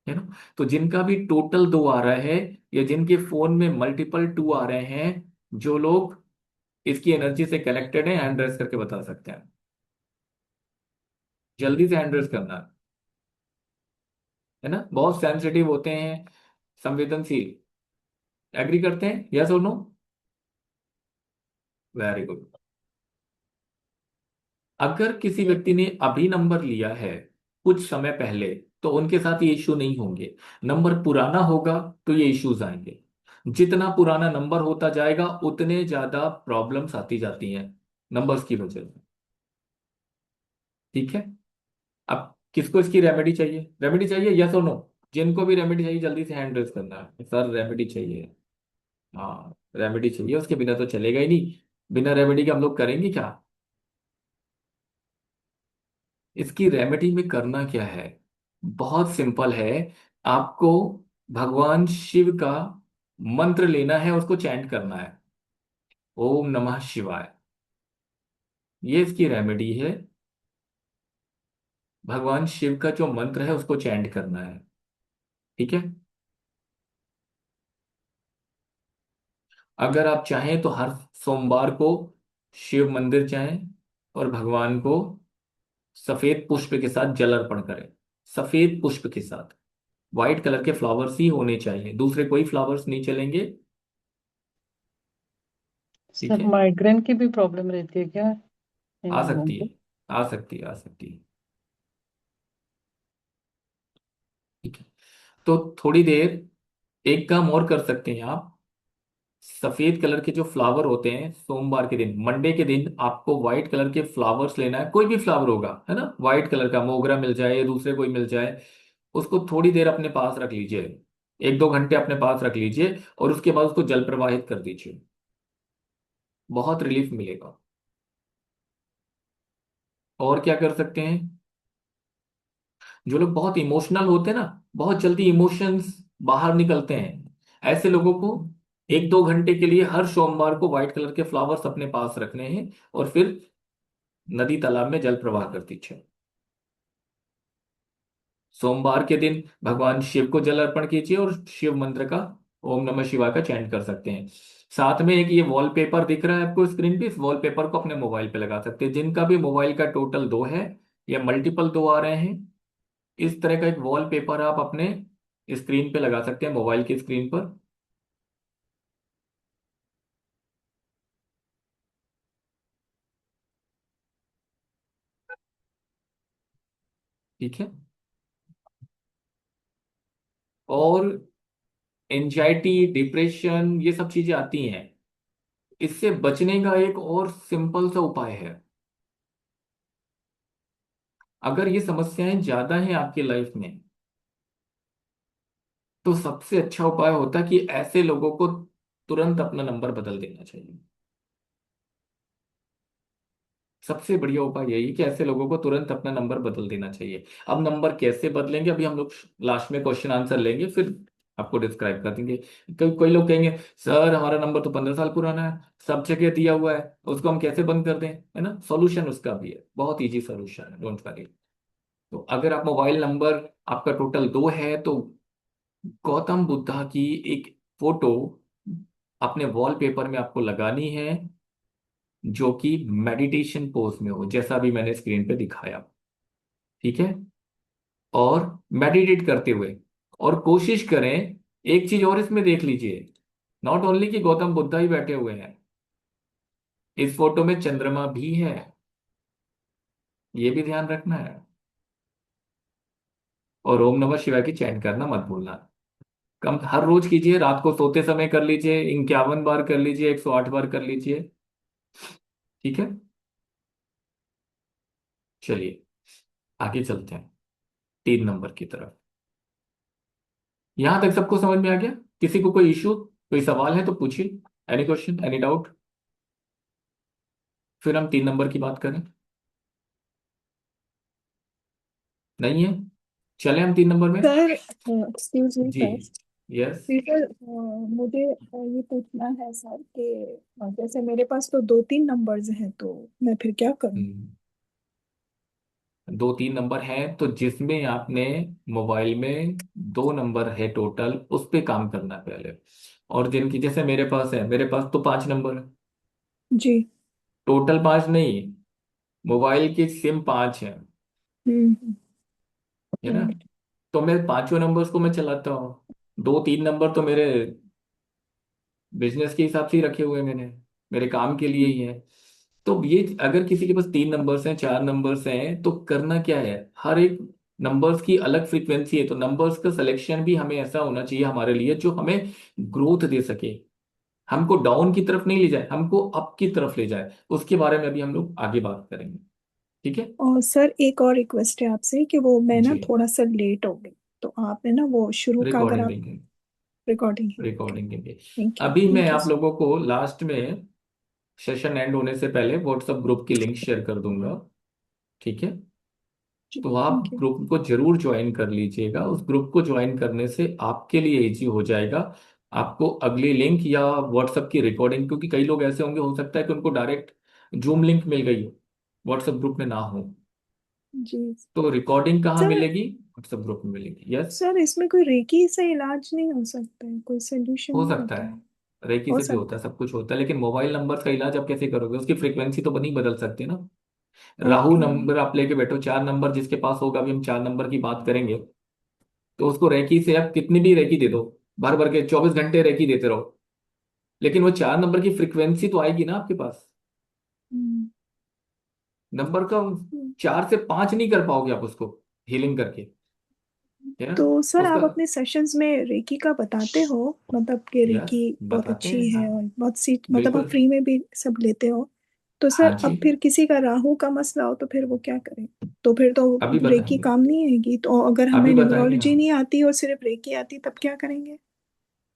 है ना। तो जिनका भी टोटल दो आ रहा है, या जिनके फोन में मल्टीपल टू आ रहे हैं, जो लोग इसकी एनर्जी से कनेक्टेड है, हैंड रेस करके बता सकते हैं। जल्दी से हैंड रेस करना, है ना, बहुत सेंसिटिव होते हैं, संवेदनशील। एग्री करते हैं, यस और नो? Very good. अगर किसी व्यक्ति ने अभी नंबर लिया है कुछ समय पहले, तो उनके साथ ये इश्यू नहीं होंगे। नंबर पुराना होगा तो ये इश्यूज आएंगे। जितना पुराना नंबर होता जाएगा उतने ज्यादा प्रॉब्लम्स आती जाती हैं, नंबर्स की वजह से। ठीक है। अब किसको इसकी रेमेडी चाहिए, रेमेडी चाहिए, यस और नो? जिनको भी रेमेडी चाहिए जल्दी से हैंड रेज करना है, सर रेमेडी चाहिए। हाँ, रेमेडी चाहिए, उसके बिना तो चलेगा ही नहीं। बिना रेमेडी के हम लोग करेंगे क्या। इसकी रेमेडी में करना क्या है, बहुत सिंपल है। आपको भगवान शिव का मंत्र लेना है, उसको चैंट करना है। ओम नमः शिवाय। ये इसकी रेमेडी है। भगवान शिव का जो मंत्र है उसको चैंट करना है। ठीक है। अगर आप चाहें तो हर सोमवार को शिव मंदिर जाएं और भगवान को सफेद पुष्प के साथ जल अर्पण करें। सफेद पुष्प के साथ, व्हाइट कलर के फ्लावर्स ही होने चाहिए, दूसरे कोई फ्लावर्स नहीं चलेंगे। ठीक सर है। माइग्रेन की भी प्रॉब्लम रहती है क्या इन आ लोगों सकती है, को? आ सकती है, आ सकती है। ठीक है। तो थोड़ी देर एक काम और कर सकते हैं आप। सफेद कलर के जो फ्लावर होते हैं, सोमवार के दिन, मंडे के दिन आपको व्हाइट कलर के फ्लावर्स लेना है, कोई भी फ्लावर होगा, है ना, व्हाइट कलर का, मोगरा मिल जाए या दूसरे कोई मिल जाए, उसको थोड़ी देर अपने पास रख लीजिए, 1-2 घंटे अपने पास रख लीजिए, और उसके बाद उसको जल प्रवाहित कर दीजिए, बहुत रिलीफ मिलेगा। और क्या कर सकते हैं, जो लोग बहुत इमोशनल होते हैं ना, बहुत जल्दी इमोशंस बाहर निकलते हैं, ऐसे लोगों को 1-2 घंटे के लिए हर सोमवार को व्हाइट कलर के फ्लावर्स अपने पास रखने हैं, और फिर नदी तालाब में जल प्रवाह कर दीजिए। सोमवार के दिन भगवान शिव को जल अर्पण कीजिए, और शिव मंत्र का, ओम नमः शिवाय का चैंट कर सकते हैं। साथ में एक ये वॉलपेपर दिख रहा है आपको स्क्रीन पे, इस वॉलपेपर को अपने मोबाइल पे लगा सकते हैं, जिनका भी मोबाइल का टोटल 2 है या मल्टीपल 2 आ रहे हैं, इस तरह का एक वॉलपेपर आप अपने स्क्रीन पे लगा सकते हैं, मोबाइल की स्क्रीन पर। ठीक है। और एंजाइटी, डिप्रेशन, ये सब चीजें आती हैं, इससे बचने का एक और सिंपल सा उपाय है। अगर ये समस्याएं ज्यादा हैं आपकी लाइफ में, तो सबसे अच्छा उपाय होता है कि ऐसे लोगों को तुरंत अपना नंबर बदल देना चाहिए। सबसे बढ़िया उपाय यही है कि ऐसे लोगों को तुरंत अपना नंबर बदल देना चाहिए। अब नंबर कैसे बदलेंगे, अभी हम लोग लास्ट में क्वेश्चन आंसर लेंगे, फिर आपको डिस्क्राइब कर देंगे। कोई कोई लोग कहेंगे, सर हमारा नंबर तो 15 साल पुराना है, सब जगह दिया हुआ है, उसको हम कैसे बंद कर दें, है ना, सॉल्यूशन उसका भी है, बहुत इजी सॉल्यूशन है, डोंट वरी। तो अगर आप मोबाइल नंबर, आपका टोटल 2 है, तो गौतम बुद्धा की एक फोटो अपने वॉलपेपर में आपको लगानी है, जो कि मेडिटेशन पोज में हो, जैसा भी मैंने स्क्रीन पे दिखाया। ठीक है। और मेडिटेट करते हुए, और कोशिश करें, एक चीज और इसमें देख लीजिए, नॉट ओनली कि गौतम बुद्धा ही बैठे हुए हैं, इस फोटो में चंद्रमा भी है, ये भी ध्यान रखना है। और ओम नमः शिवाय की चैंट करना मत भूलना। कम हर रोज कीजिए, रात को सोते समय कर लीजिए, 51 बार कर लीजिए, 108 बार कर लीजिए। ठीक है। चलिए आगे चलते हैं 3 नंबर की तरफ। यहां तक सबको समझ में आ गया? किसी को कोई इशू, कोई सवाल है तो पूछिए, एनी क्वेश्चन, एनी डाउट, फिर हम 3 नंबर की बात करें। नहीं है? चले हम 3 नंबर में। सर, एक्सक्यूज मी जी। सर। यस। जी सर, मुझे ये पूछना है सर कि जैसे मेरे पास तो दो तीन नंबर्स हैं, तो मैं फिर क्या करूं? 2-3 नंबर हैं, तो जिसमें आपने मोबाइल में 2 नंबर है टोटल, उस पे काम करना है पहले। और जिनकी, जैसे मेरे पास है, मेरे पास तो 5 नंबर है, जी। टोटल 5 नहीं, मोबाइल की सिम 5 है हम्म। है ना, राइट। तो मैं पांचों नंबर्स को मैं चलाता हूँ। 2-3 नंबर तो मेरे बिजनेस के हिसाब से ही रखे हुए हैं मैंने, मेरे काम के लिए ही है। तो ये, अगर किसी के पास 3 नंबर्स हैं, 4 नंबर्स हैं, तो करना क्या है, हर एक नंबर्स की अलग फ्रीक्वेंसी है, तो नंबर्स का सिलेक्शन भी हमें ऐसा होना चाहिए हमारे लिए, जो हमें ग्रोथ दे सके, हमको डाउन की तरफ नहीं ले जाए, हमको अप की तरफ ले जाए। उसके बारे में अभी हम लोग आगे बात करेंगे। ठीक है। और सर, एक और रिक्वेस्ट है आपसे कि वो मैं ना जी। थोड़ा सा लेट हो गई, तो आपने ना वो शुरू का अगर रिकॉर्डिंग आप देंगे, रिकॉर्डिंग है। ओके। रिकॉर्डिंग देंगे। थैंक यू, अभी मैं थैंक यू आप सर। लोगों को लास्ट में, सेशन एंड होने से पहले, व्हाट्सएप ग्रुप की लिंक शेयर कर दूंगा। ठीक है। जी, तो आप थैंक यू। ग्रुप को जरूर ज्वाइन कर लीजिएगा, उस ग्रुप को ज्वाइन करने से आपके लिए इजी हो जाएगा। आपको अगली लिंक या व्हाट्सएप की रिकॉर्डिंग, क्योंकि कई लोग ऐसे होंगे, हो सकता है कि उनको डायरेक्ट जूम लिंक मिल गई हो, व्हाट्सएप ग्रुप में ना हो, जी तो रिकॉर्डिंग कहाँ सर। मिलेगी, व्हाट्सएप ग्रुप में मिलेगी। यस। सर, इसमें कोई रेकी से इलाज नहीं हो सकता है? कोई सोल्यूशन हो नहीं सकता होता है, है? रेकी हो से भी सकता होता है, सब कुछ होता है, लेकिन मोबाइल नंबर का इलाज आप कैसे करोगे, उसकी फ्रीक्वेंसी तो नहीं बदल सकते ना। है? राहु ओके। नंबर आप लेके बैठो, 4 नंबर जिसके पास होगा, अभी हम 4 नंबर की बात करेंगे, तो उसको रेकी से आप कितनी भी रेकी दे दो, भर भर के 24 घंटे रेकी देते रहो, लेकिन वो 4 नंबर की फ्रीक्वेंसी तो आएगी ना आपके पास, हम्म। नंबर का 4 से 5 नहीं कर पाओगे आप उसको हीलिंग करके। है ना। तो सर उसका आप अपने सेशंस में रेकी का बताते हो, मतलब कि यस, रेकी बहुत बताते अच्छी हैं है हाँ। और बहुत सी, मतलब आप बिल्कुल। फ्री में भी सब लेते हो। तो हाँ सर जी। अब फिर किसी का राहु का मसला हो तो फिर वो क्या करे? तो फिर तो अभी रेकी बताएंगे। काम नहीं आएगी, तो अगर अभी हमें बताएंगे न्यूमरोलॉजी हम। नहीं आती और सिर्फ रेकी आती तब क्या करेंगे?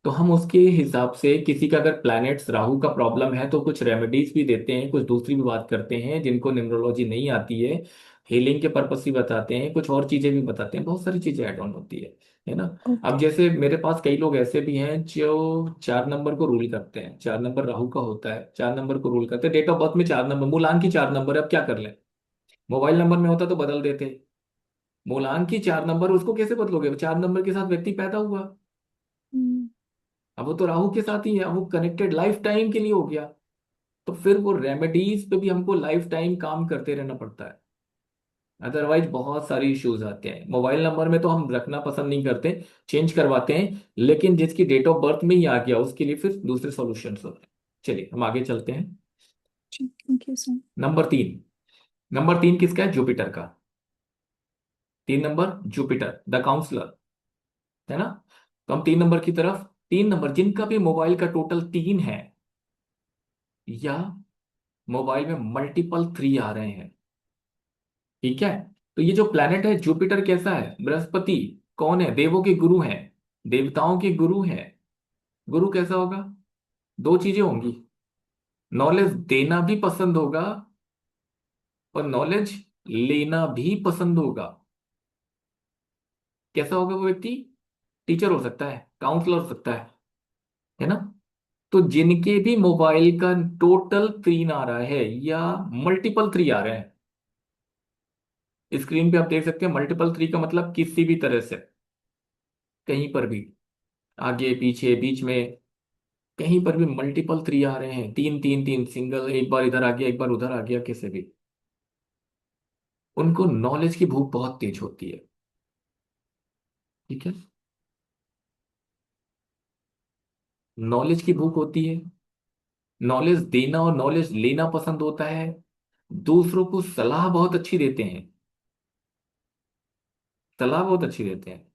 तो हम उसके हिसाब से, किसी का अगर प्लैनेट्स राहु का प्रॉब्लम है तो कुछ रेमेडीज भी देते हैं, कुछ दूसरी भी बात करते हैं जिनको न्यूमरोलॉजी नहीं आती है। हीलिंग के पर्पस भी बताते हैं, कुछ और चीजें भी बताते हैं, बहुत सारी चीजें ऐड ऑन होती है ना। अब ओके। जैसे मेरे पास कई लोग ऐसे भी हैं जो 4 नंबर को रूल करते हैं, 4 नंबर राहु का होता है, 4 नंबर को रूल करते हैं, डेट ऑफ बर्थ में 4 नंबर, मूलांक की 4 नंबर है, अब क्या कर लें। मोबाइल नंबर में होता तो बदल देते। मूलांक की 4 नंबर, उसको कैसे बदलोगे, 4 नंबर के साथ व्यक्ति पैदा हुआ। हम्म। अब वो तो राहु के साथ ही है, अब वो कनेक्टेड लाइफ टाइम के लिए हो गया। तो फिर वो रेमेडीज पे भी हमको लाइफ टाइम काम करते रहना पड़ता है। अदरवाइज बहुत सारी इश्यूज आते हैं। मोबाइल नंबर में तो हम रखना पसंद नहीं करते, चेंज करवाते हैं, लेकिन जिसकी डेट ऑफ बर्थ में ही आ गया उसके लिए फिर दूसरे सॉल्यूशंस होते हैं। चलिए हम आगे चलते हैं। जी, thank you sir. Number 3। Number 3 किसका है, जुपिटर का। 3 नंबर जुपिटर द काउंसलर, है ना। तो हम 3 नंबर की तरफ, 3 नंबर जिनका भी मोबाइल का टोटल 3 है, या मोबाइल में मल्टीपल 3 आ रहे हैं, ठीक है। तो ये जो प्लैनेट है जुपिटर कैसा है, बृहस्पति, कौन है, देवों के गुरु हैं, देवताओं के गुरु हैं। गुरु कैसा होगा, दो चीजें होंगी, नॉलेज देना भी पसंद होगा और नॉलेज लेना भी पसंद होगा। कैसा होगा वो व्यक्ति, टीचर हो सकता है, काउंसलर हो सकता है ना। तो जिनके भी मोबाइल का टोटल 3 आ रहा है या मल्टीपल 3 आ रहे हैं, स्क्रीन पे आप देख सकते हैं, मल्टीपल 3 का मतलब किसी भी तरह से, कहीं पर भी, आगे पीछे बीच में, कहीं पर भी मल्टीपल 3 आ रहे हैं, 3 3 3 सिंगल, एक बार इधर आ गया एक बार उधर आ गया, कैसे भी, उनको नॉलेज की भूख बहुत तेज होती है, ठीक है। नॉलेज की भूख होती है, नॉलेज देना और नॉलेज लेना पसंद होता है, दूसरों को सलाह बहुत अच्छी देते हैं, सलाह बहुत अच्छी देते हैं,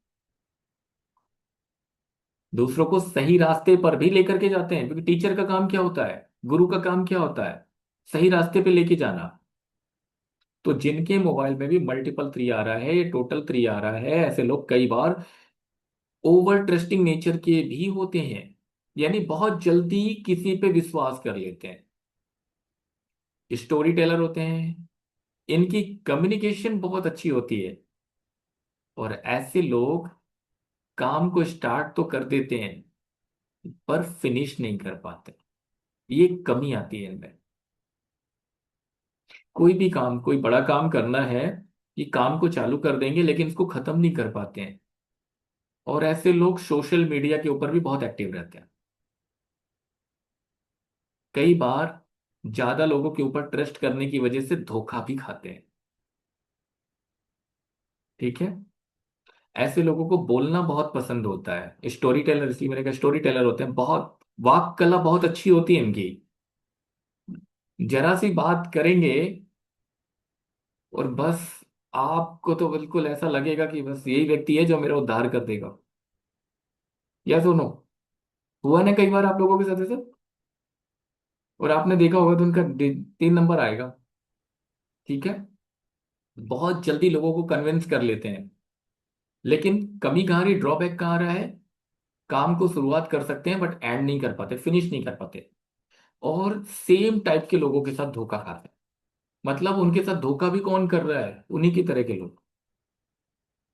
दूसरों को सही रास्ते पर भी लेकर के जाते हैं, क्योंकि टीचर का काम क्या होता है, गुरु का काम क्या होता है, सही रास्ते पे लेके जाना। तो जिनके मोबाइल में भी मल्टीपल 3 आ रहा है, ये टोटल 3 आ रहा है, ऐसे लोग कई बार ओवर ट्रस्टिंग नेचर के भी होते हैं, यानी बहुत जल्दी किसी पे विश्वास कर लेते हैं, स्टोरी टेलर होते हैं, इनकी कम्युनिकेशन बहुत अच्छी होती है, और ऐसे लोग काम को स्टार्ट तो कर देते हैं पर फिनिश नहीं कर पाते, ये कमी आती है इनमें। कोई भी काम, कोई बड़ा काम करना है, ये काम को चालू कर देंगे लेकिन इसको खत्म नहीं कर पाते हैं। और ऐसे लोग सोशल मीडिया के ऊपर भी बहुत एक्टिव रहते हैं, कई बार ज्यादा लोगों के ऊपर ट्रस्ट करने की वजह से धोखा भी खाते हैं, ठीक है। ऐसे लोगों को बोलना बहुत पसंद होता है, स्टोरी टेलर, इसलिए मैंने कहा स्टोरी टेलर होते हैं, बहुत वाक कला बहुत अच्छी होती है इनकी। जरा सी बात करेंगे और बस आपको तो बिल्कुल ऐसा लगेगा कि बस यही व्यक्ति है जो मेरा उद्धार कर देगा। या सुनो, हुआ ना कई बार आप लोगों के साथ ऐसे, और आपने देखा होगा तो उनका 3 नंबर आएगा, ठीक है। बहुत जल्दी लोगों को कन्विंस कर लेते हैं, लेकिन कमी कहाँ रही, ड्रॉबैक कहाँ रहा है, काम को शुरुआत कर सकते हैं बट एंड नहीं कर पाते, फिनिश नहीं कर पाते। और सेम टाइप के लोगों के साथ धोखा खाते हैं, मतलब उनके साथ धोखा भी कौन कर रहा है, उन्हीं की तरह के लोग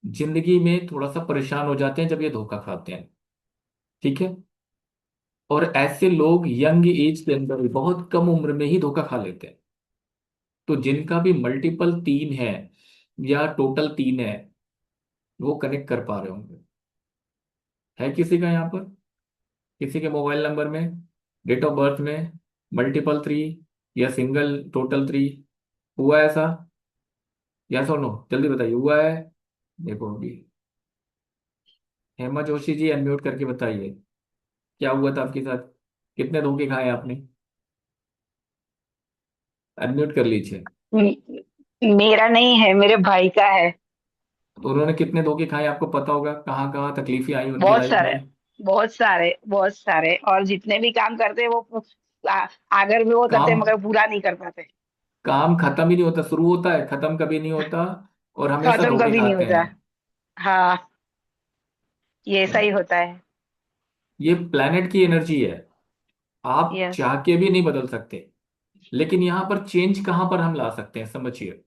जिंदगी में थोड़ा सा परेशान हो जाते हैं जब ये धोखा खाते हैं, ठीक है। और ऐसे लोग यंग एज के अंदर भी, बहुत कम उम्र में ही धोखा खा लेते हैं। तो जिनका भी मल्टीपल 3 है या टोटल 3 है, वो कनेक्ट कर पा रहे होंगे। है किसी का यहाँ पर, किसी के मोबाइल नंबर में, डेट ऑफ बर्थ में मल्टीपल 3 या सिंगल टोटल 3, हुआ है ऐसा, या सुनो जल्दी बताइए, हुआ है। देखो अभी हेमा जोशी जी अनम्यूट करके बताइए, क्या हुआ था आपके साथ, कितने धोखे खाए आपने, अनम्यूट कर लीजिए। मेरा नहीं है, मेरे भाई का है। तो उन्होंने कितने धोखे खाए आपको पता होगा, कहाँ कहाँ तकलीफें आई उनकी बहुत लाइफ सारे, में। बहुत सारे, बहुत सारे। और जितने भी काम करते वो आगर भी वो करते काम मगर पूरा नहीं कर पाते। काम खत्म ही नहीं होता, शुरू होता है खत्म कभी नहीं होता, और हमेशा खत्म धोखे कभी नहीं खाते होता। हैं। हाँ, ये ऐसा ही है। होता है। ये प्लेनेट की एनर्जी है, आप यस। चाह के भी नहीं बदल सकते। लेकिन यहां पर चेंज कहां पर हम ला सकते हैं समझिए।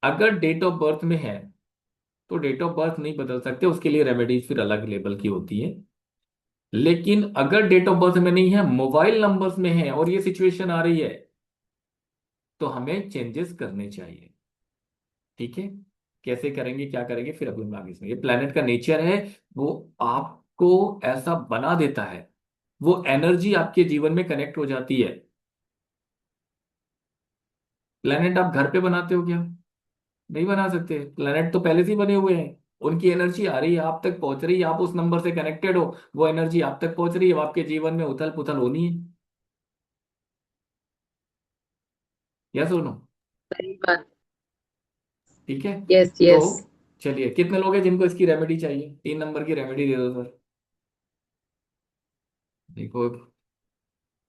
अगर डेट ऑफ बर्थ में है तो डेट ऑफ बर्थ नहीं बदल सकते, उसके लिए रेमेडीज फिर अलग लेवल की होती है। लेकिन अगर डेट ऑफ बर्थ में नहीं है, मोबाइल नंबर्स में है और ये सिचुएशन आ रही है, तो हमें चेंजेस करने चाहिए। ठीक है। कैसे करेंगे क्या करेंगे फिर अभी हम आगे इसमें, ये प्लेनेट का नेचर है, वो आपको ऐसा बना देता है, वो एनर्जी आपके जीवन में कनेक्ट हो जाती है। प्लेनेट आप घर पे बनाते हो क्या? नहीं बना सकते, प्लेनेट तो पहले से ही बने हुए हैं। उनकी एनर्जी आ रही है, आप तक पहुंच रही है, आप उस नंबर से कनेक्टेड हो, वो एनर्जी आप तक पहुंच रही है, वो आपके जीवन में उथल पुथल होनी है। या सुनो। सही बात। ठीक है। यस तो यस। चलिए, कितने लोग हैं जिनको इसकी रेमेडी चाहिए? 3 नंबर की रेमेडी दे दो सर। देखो,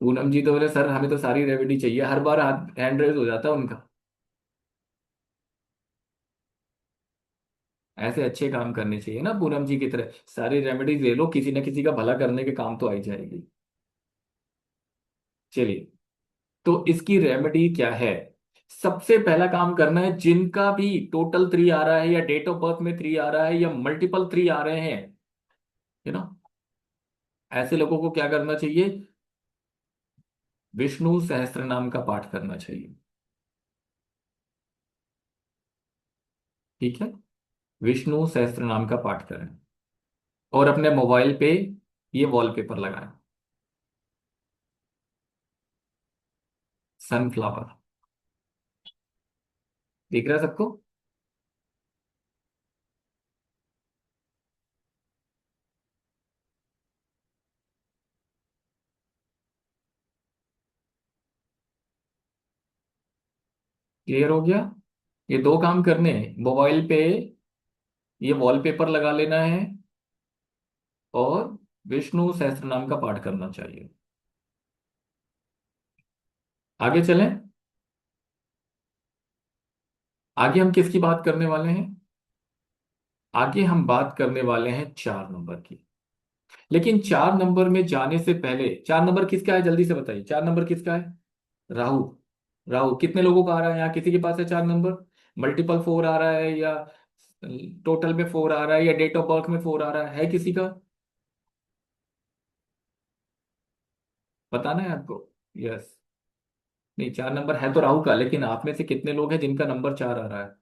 पूनम जी तो बोले सर हमें तो सारी रेमेडी चाहिए, हर बार हाथ हैंड रेज हो जाता है उनका। ऐसे अच्छे काम करने चाहिए ना पूनम जी की तरह, सारी रेमेडीज ले लो, किसी ना किसी का भला करने के काम तो आ ही जाएगी। चलिए, तो इसकी रेमेडी क्या है? सबसे पहला काम करना है, जिनका भी टोटल 3 आ रहा है या डेट ऑफ बर्थ में 3 आ रहा है या मल्टीपल 3 आ रहे हैं, है ना, ऐसे लोगों को क्या करना चाहिए? विष्णु सहस्त्र नाम का पाठ करना चाहिए। ठीक है। विष्णु सहस्त्र नाम का पाठ करें और अपने मोबाइल पे ये वॉलपेपर लगाएं, सनफ्लावर। दिख रहा है सबको? क्लियर हो गया? ये 2 काम करने हैं, मोबाइल पे ये वॉलपेपर लगा लेना है और विष्णु सहस्त्र नाम का पाठ करना चाहिए। आगे चलें। आगे हम किसकी बात करने वाले हैं? आगे हम बात करने वाले हैं 4 नंबर की। लेकिन 4 नंबर में जाने से पहले, 4 नंबर किसका है जल्दी से बताइए, 4 नंबर किसका है? राहु। राहु कितने लोगों का आ रहा है यहाँ, किसी के पास है 4 नंबर? मल्टीपल 4 आ रहा है या टोटल में 4 आ रहा है या डेट ऑफ बर्थ में 4 आ रहा है किसी का? बताना है आपको? यस। नहीं, 4 नंबर है तो राहु का, लेकिन आप में से कितने लोग हैं जिनका नंबर 4 आ रहा है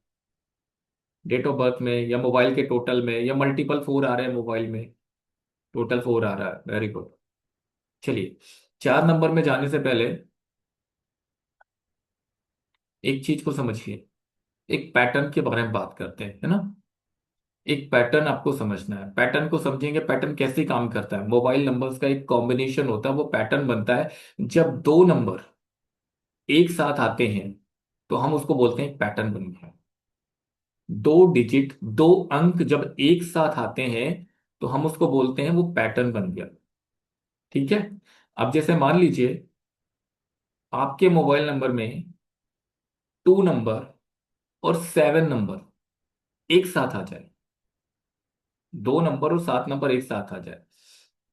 डेट ऑफ बर्थ में या मोबाइल के टोटल में, या मल्टीपल 4 आ रहे हैं मोबाइल में? टोटल 4 आ रहा है, वेरी गुड। चलिए, 4 नंबर में जाने से पहले एक चीज को समझिए, एक पैटर्न के बारे में बात करते हैं, है ना। एक पैटर्न आपको समझना है, पैटर्न को समझेंगे, पैटर्न कैसे काम करता है। मोबाइल नंबर्स का एक कॉम्बिनेशन होता है, वो पैटर्न बनता है। जब 2 नंबर एक साथ आते हैं तो हम उसको बोलते हैं पैटर्न बन गया। 2 डिजिट, 2 अंक जब एक साथ आते हैं तो हम उसको बोलते हैं वो पैटर्न बन गया। ठीक है। अब जैसे मान लीजिए आपके मोबाइल नंबर में 2 नंबर और 7 नंबर एक साथ आ जाए, 2 नंबर और 7 नंबर एक साथ आ जाए,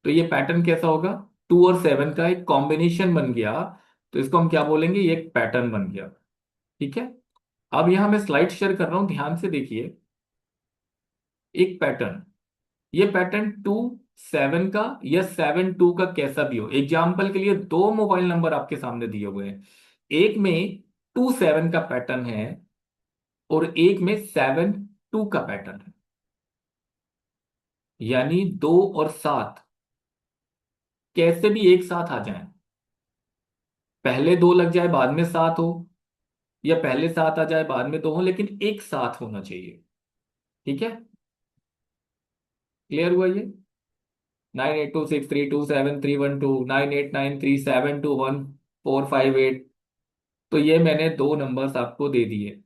तो ये पैटर्न कैसा होगा? 2 और 7 का एक कॉम्बिनेशन बन गया, तो इसको हम क्या बोलेंगे? ये एक पैटर्न बन गया। ठीक है। अब यहां मैं स्लाइड शेयर कर रहा हूं, ध्यान से देखिए। एक पैटर्न, ये पैटर्न 2 7 का या 7 2 का कैसा भी हो, एग्जाम्पल के लिए 2 मोबाइल नंबर आपके सामने दिए हुए हैं, एक में 2 7 का पैटर्न है और एक में 7 2 का पैटर्न है। यानी 2 और 7 कैसे भी एक साथ आ जाएं, पहले 2 लग जाए बाद में 7 हो, या पहले 7 आ जाए बाद में 2 हो, लेकिन एक साथ होना चाहिए। ठीक है। क्लियर हुआ ये? 9826327312, 98933721 458। तो ये मैंने 2 नंबर्स आपको दे दिए।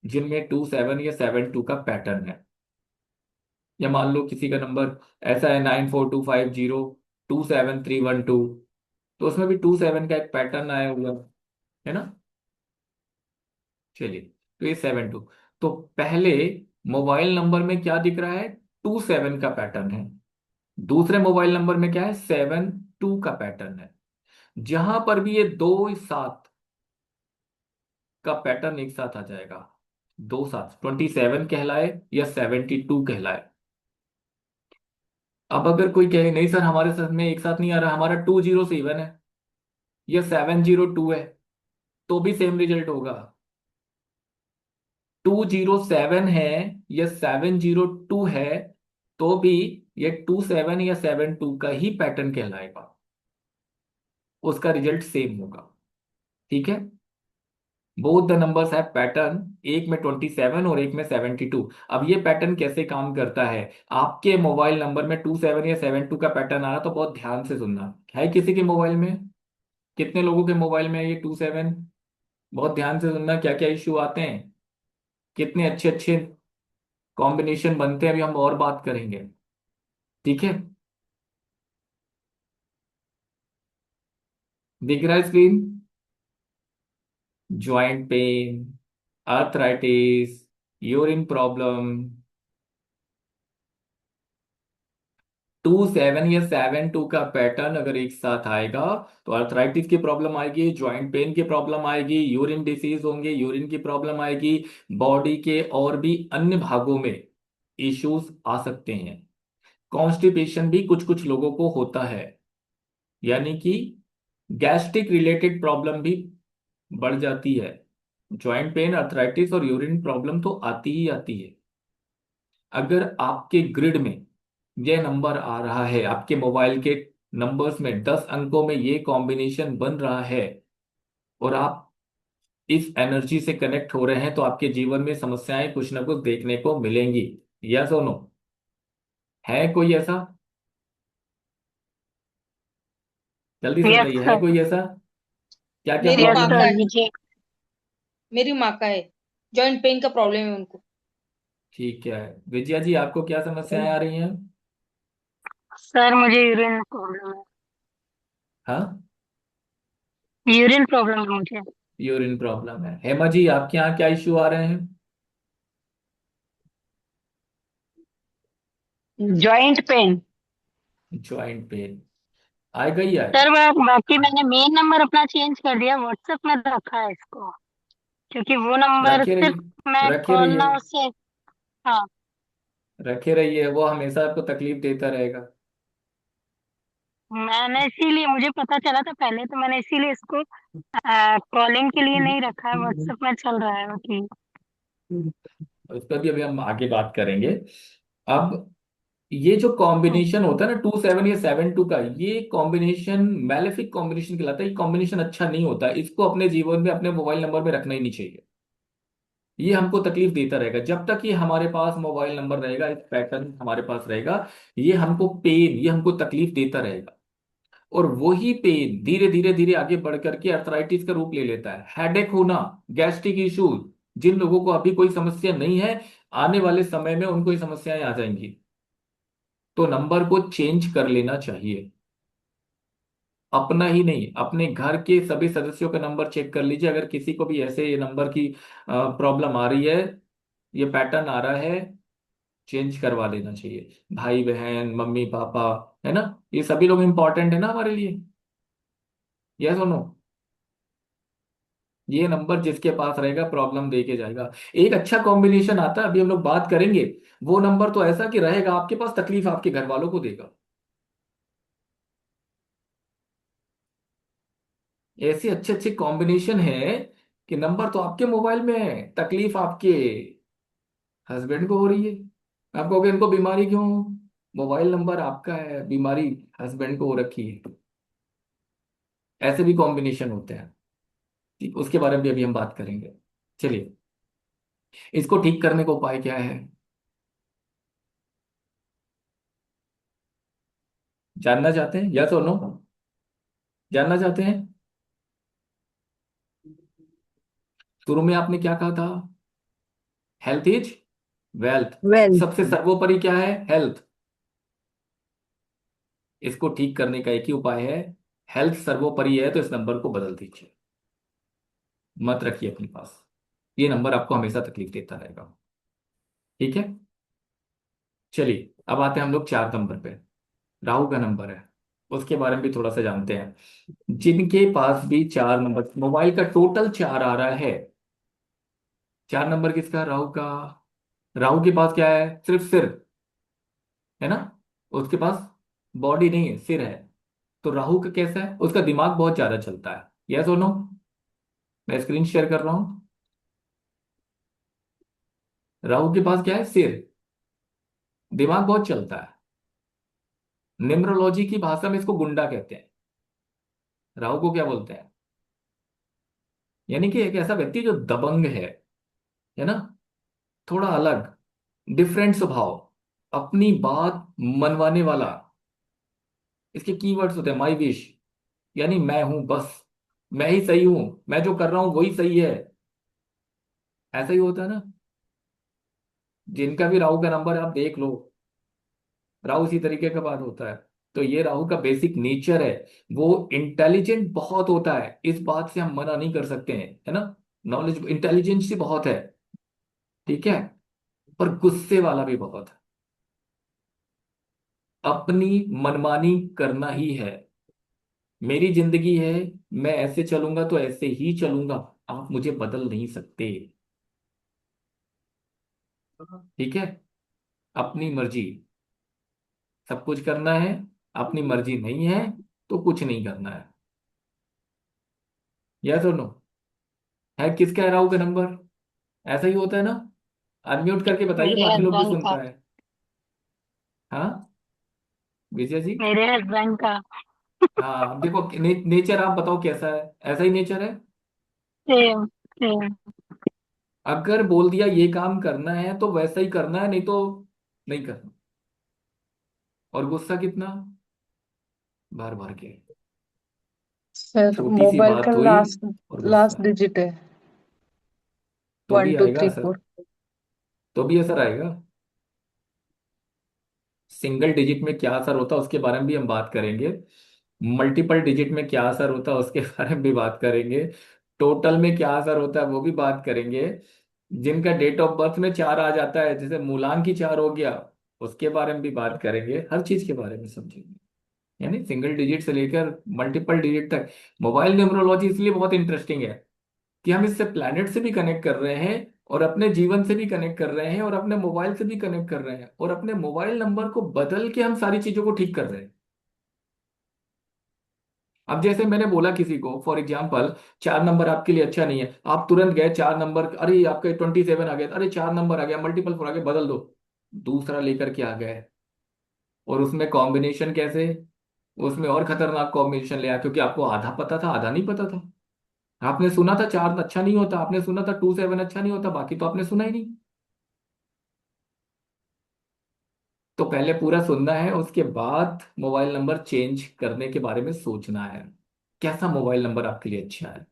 जिनमें 27 या 72 का पैटर्न है। या मान लो किसी का नंबर ऐसा है 9425027312, तो उसमें भी 27 का एक पैटर्न आया हुआ है ना। चलिए, तो ये 72। तो पहले मोबाइल नंबर में क्या दिख रहा है, 27 का पैटर्न है। दूसरे मोबाइल नंबर में क्या है, 72 का पैटर्न है। जहां पर भी ये दो सात का पैटर्न एक साथ आ जाएगा, दो सात 27 कहलाए या 72 कहलाए। अब अगर कोई कहे नहीं सर हमारे साथ में एक साथ नहीं आ रहा, हमारा 207 है या 702 है, तो भी सेम रिजल्ट होगा। 207 है या 702 है, तो भी ये 27 या 72 का ही पैटर्न कहलाएगा, उसका रिजल्ट सेम होगा। ठीक है, both the numbers have pattern, एक में 27 और एक में 72। अब ये पैटर्न कैसे काम करता है, आपके मोबाइल नंबर में 27 या 72 का पैटर्न आ रहा तो बहुत ध्यान से सुनना है। किसी के मोबाइल में, कितने लोगों के मोबाइल में ये 27, बहुत ध्यान से सुनना क्या क्या इश्यू आते हैं, कितने अच्छे अच्छे कॉम्बिनेशन बनते हैं, अभी हम और बात करेंगे। ठीक है, दिख रहा है screen, joint pain, arthritis, urine problem. 27 या 72 का पैटर्न अगर एक साथ आएगा तो आर्थराइटिस की प्रॉब्लम आएगी, ज्वाइंट पेन की प्रॉब्लम आएगी, यूरिन डिसीज होंगे, यूरिन की प्रॉब्लम आएगी, बॉडी के और भी अन्य भागों में इश्यूज आ सकते हैं। कॉन्स्टिपेशन भी कुछ कुछ लोगों को होता है, यानी कि गैस्ट्रिक रिलेटेड प्रॉब्लम भी बढ़ जाती है। ज्वाइंट पेन, अर्थराइटिस और यूरिन प्रॉब्लम तो आती ही आती है। अगर आपके ग्रिड में यह नंबर आ रहा है, आपके मोबाइल के नंबर्स में 10 अंकों में ये कॉम्बिनेशन बन रहा है, और आप इस एनर्जी से कनेक्ट हो रहे हैं, तो आपके जीवन में समस्याएं कुछ ना कुछ देखने को मिलेंगी। यस और नो, है कोई ऐसा, जल्दी से यस बताइए, है सर। कोई ऐसा, क्या क्या मेरी यस माँ प्रॉब्लम का है। सर है। मुझे। मेरी माँ का है। जॉइंट पेन का प्रॉब्लम है उनको। ठीक है, विजया जी आपको क्या समस्याएं आ रही हैं। सर मुझे यूरिन प्रॉब्लम है। हाँ, यूरिन प्रॉब्लम है मुझे। यूरिन प्रॉब्लम है। हेमा जी आपके यहाँ क्या इश्यू आ रहे हैं। Joint pain. ज्वाइंट पेन आएगा ही आएगा। सर बाकी मैंने मेन नंबर अपना चेंज कर दिया, व्हाट्सएप में रखा है इसको, क्योंकि वो नंबर रखे सिर्फ रहिए, मैं रखे कॉल रहिए, ना उससे। हाँ। रखे रहिए, वो हमेशा आपको तकलीफ देता रहेगा। मैंने इसीलिए, मुझे पता चला था पहले, तो मैंने इसीलिए इसको कॉलिंग के लिए नहीं रखा है, व्हाट्सएप में चल रहा है ओके। उस पर भी अभी हम आगे बात करेंगे। अब ये जो कॉम्बिनेशन होता है ना 27 या 72 का, ये कॉम्बिनेशन मैलेफिक कॉम्बिनेशन कहलाता है। ये कॉम्बिनेशन अच्छा नहीं होता, इसको अपने जीवन में अपने मोबाइल नंबर में रखना ही नहीं चाहिए। ये हमको तकलीफ देता रहेगा जब तक ये हमारे पास मोबाइल नंबर रहेगा, एक पैटर्न हमारे पास रहेगा, ये हमको पेन, ये हमको तकलीफ देता रहेगा। और वही पेन धीरे धीरे धीरे आगे बढ़ करके अर्थराइटिस का रूप ले लेता है, हेडेक होना, गैस्ट्रिक इश्यूज। जिन लोगों को अभी कोई समस्या नहीं है, आने वाले समय में उनको ये समस्याएं आ जाएंगी। तो नंबर को चेंज कर लेना चाहिए, अपना ही नहीं, अपने घर के सभी सदस्यों का नंबर चेक कर लीजिए। अगर किसी को भी ऐसे ये नंबर की प्रॉब्लम आ रही है, ये पैटर्न आ रहा है, चेंज करवा लेना चाहिए। भाई बहन, मम्मी पापा, है ना, ये सभी लोग इंपॉर्टेंट है ना हमारे लिए। यस नो, ये नंबर जिसके पास रहेगा प्रॉब्लम दे के जाएगा। एक अच्छा कॉम्बिनेशन आता है, अभी हम लोग बात करेंगे। वो नंबर तो ऐसा कि रहेगा आपके पास, तकलीफ आपके घर वालों को देगा। ऐसे अच्छे अच्छे कॉम्बिनेशन है कि नंबर तो आपके मोबाइल में है, तकलीफ आपके हस्बैंड को हो रही है। आप कहोगे इनको बीमारी क्यों, मोबाइल नंबर आपका है, बीमारी हस्बैंड को हो रखी है। ऐसे भी कॉम्बिनेशन होते हैं, ठीक, उसके बारे में भी अभी हम बात करेंगे। चलिए, इसको ठीक करने का उपाय क्या है, जानना चाहते हैं, यस और नो, जानना चाहते हैं। शुरू में आपने क्या कहा था, हेल्थ इज वेल्थ। वेल्थ। सबसे सर्वोपरि क्या है? हेल्थ। इसको ठीक करने का एक ही उपाय है, हेल्थ सर्वोपरि है तो इस नंबर को बदल दीजिए, मत रखिए अपने पास। ये नंबर आपको हमेशा तकलीफ देता रहेगा। ठीक है, चलिए अब आते हैं हम लोग 4 नंबर पे। राहु का नंबर है, उसके बारे में भी थोड़ा सा जानते हैं। जिनके पास भी 4 नंबर, मोबाइल का टोटल 4 आ रहा है, 4 नंबर किसका? राहु का। राहु के पास क्या है? सिर्फ सिर है ना, उसके पास बॉडी नहीं है, सिर है। तो राहु का कैसा है? उसका दिमाग बहुत ज्यादा चलता है। यस और नो? मैं स्क्रीन शेयर कर रहा हूं। राहु के पास क्या है? सिर, दिमाग बहुत चलता है। न्यूमरोलॉजी की भाषा में इसको गुंडा कहते हैं। राहु को क्या बोलते हैं? यानी कि एक ऐसा व्यक्ति जो दबंग है ना, थोड़ा अलग, डिफरेंट स्वभाव, अपनी बात मनवाने वाला। इसके कीवर्ड्स होते हैं माई विश, यानी मैं हूं बस, मैं ही सही हूं, मैं जो कर रहा हूं वही सही है। ऐसा ही होता है ना। जिनका भी राहु का नंबर है आप देख लो, राहु इसी तरीके का बात होता है। तो ये राहु का बेसिक नेचर है। वो इंटेलिजेंट बहुत होता है, इस बात से हम मना नहीं कर सकते हैं, है ना। नॉलेज, इंटेलिजेंस ही बहुत है, ठीक है, पर गुस्से वाला भी बहुत है। अपनी मनमानी करना ही है। मेरी जिंदगी है, मैं ऐसे चलूंगा तो ऐसे ही चलूंगा, आप मुझे बदल नहीं सकते। ठीक है, अपनी मर्जी, सब कुछ करना है। अपनी मर्जी नहीं है तो कुछ नहीं करना है। यस और नो? है किसका है राहु का नंबर? ऐसा ही होता है ना। अनम्यूट करके बताइए, मेरे बाकी लोग भी हस्बैंड सुन का। पाए। हाँ, विजय जी। मेरे हस्बैंड का। हाँ देखो, नेचर आप बताओ कैसा है? ऐसा ही नेचर है। Same same. अगर बोल दिया ये काम करना है तो वैसा ही करना है, नहीं तो नहीं करना। और गुस्सा कितना, भर भर के। सर छोटी सी मोबाइल का बात हुई लास्ट और लास्ट गुस्सा, डिजिट है तो वन भी टू आएगा थ्री असर। फोर तो भी असर आएगा। सिंगल डिजिट में क्या असर होता है उसके बारे में भी हम बात करेंगे। मल्टीपल डिजिट में क्या असर होता है उसके बारे में भी बात करेंगे। टोटल में क्या असर होता है वो भी बात करेंगे। जिनका डेट ऑफ बर्थ में 4 आ जाता है, जैसे मूलांक की 4 हो गया, उसके बारे में भी बात करेंगे, हर चीज के बारे में समझेंगे। यानी सिंगल डिजिट से लेकर मल्टीपल डिजिट तक। मोबाइल न्यूमरोलॉजी इसलिए बहुत इंटरेस्टिंग है कि हम इससे प्लैनेट से भी कनेक्ट कर रहे हैं, और अपने जीवन से भी कनेक्ट कर रहे हैं, और अपने मोबाइल से भी कनेक्ट कर रहे हैं, और अपने मोबाइल नंबर को बदल के हम सारी चीजों को ठीक कर रहे हैं। अब जैसे मैंने बोला किसी को, फॉर एग्जाम्पल, 4 नंबर आपके लिए अच्छा नहीं है, आप तुरंत गए 4 नंबर, अरे आपका 27 आ गया, अरे 4 नंबर आ गया, मल्टीपल 4 आ गया, बदल दो। दूसरा लेकर के आ गए, और उसमें कॉम्बिनेशन कैसे, उसमें और खतरनाक कॉम्बिनेशन ले आया, क्योंकि आपको आधा पता था आधा नहीं पता था। आपने सुना था 4 अच्छा नहीं होता, आपने सुना था 27 अच्छा नहीं होता, बाकी तो आपने सुना ही नहीं। तो पहले पूरा सुनना है, उसके बाद मोबाइल नंबर चेंज करने के बारे में सोचना है, कैसा मोबाइल नंबर आपके लिए अच्छा है।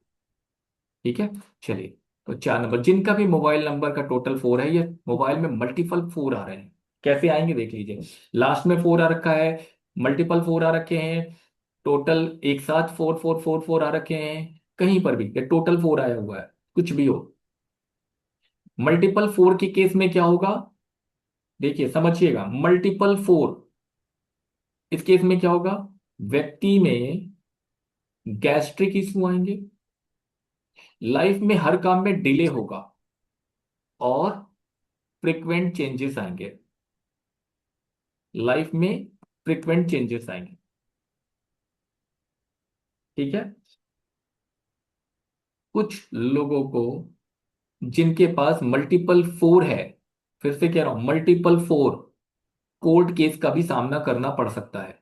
ठीक है, चलिए। तो 4 नंबर, जिनका भी मोबाइल नंबर का टोटल 4 है, ये मोबाइल में मल्टीपल 4 आ रहे हैं, कैसे आएंगे देख लीजिए। लास्ट में 4 आ रखा है, मल्टीपल 4 आ रखे हैं, टोटल एक साथ 4 4 4 4 आ रखे हैं, कहीं पर भी ये टोटल 4 आया हुआ है, कुछ भी हो। मल्टीपल 4 के केस में क्या होगा, देखिए समझिएगा। मल्टीपल 4 इस केस में क्या होगा, व्यक्ति में गैस्ट्रिक इशू आएंगे, लाइफ में हर काम में डिले होगा, और फ्रिक्वेंट चेंजेस आएंगे। लाइफ में फ्रिक्वेंट चेंजेस आएंगे। ठीक है, कुछ लोगों को जिनके पास मल्टीपल 4 है, फिर से कह रहा हूं मल्टीपल 4, कोर्ट केस का भी सामना करना पड़ सकता है।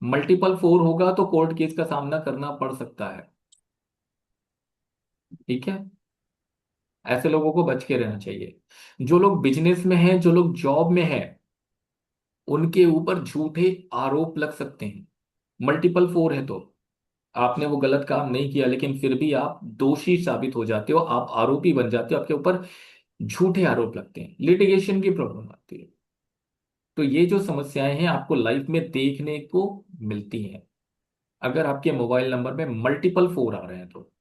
मल्टीपल 4 होगा तो कोर्ट केस का सामना करना पड़ सकता है। ठीक है, ऐसे लोगों को बच के रहना चाहिए। जो लोग बिजनेस में हैं, जो लोग जॉब में हैं, उनके ऊपर झूठे आरोप लग सकते हैं, मल्टीपल 4 है तो। आपने वो गलत काम नहीं किया, लेकिन फिर भी आप दोषी साबित हो जाते हो, आप आरोपी बन जाते हो, आपके ऊपर झूठे आरोप लगते हैं, लिटिगेशन की प्रॉब्लम आती है। तो ये जो समस्याएं हैं आपको लाइफ में देखने को मिलती हैं अगर आपके मोबाइल नंबर में मल्टीपल 4 आ रहे हैं तो।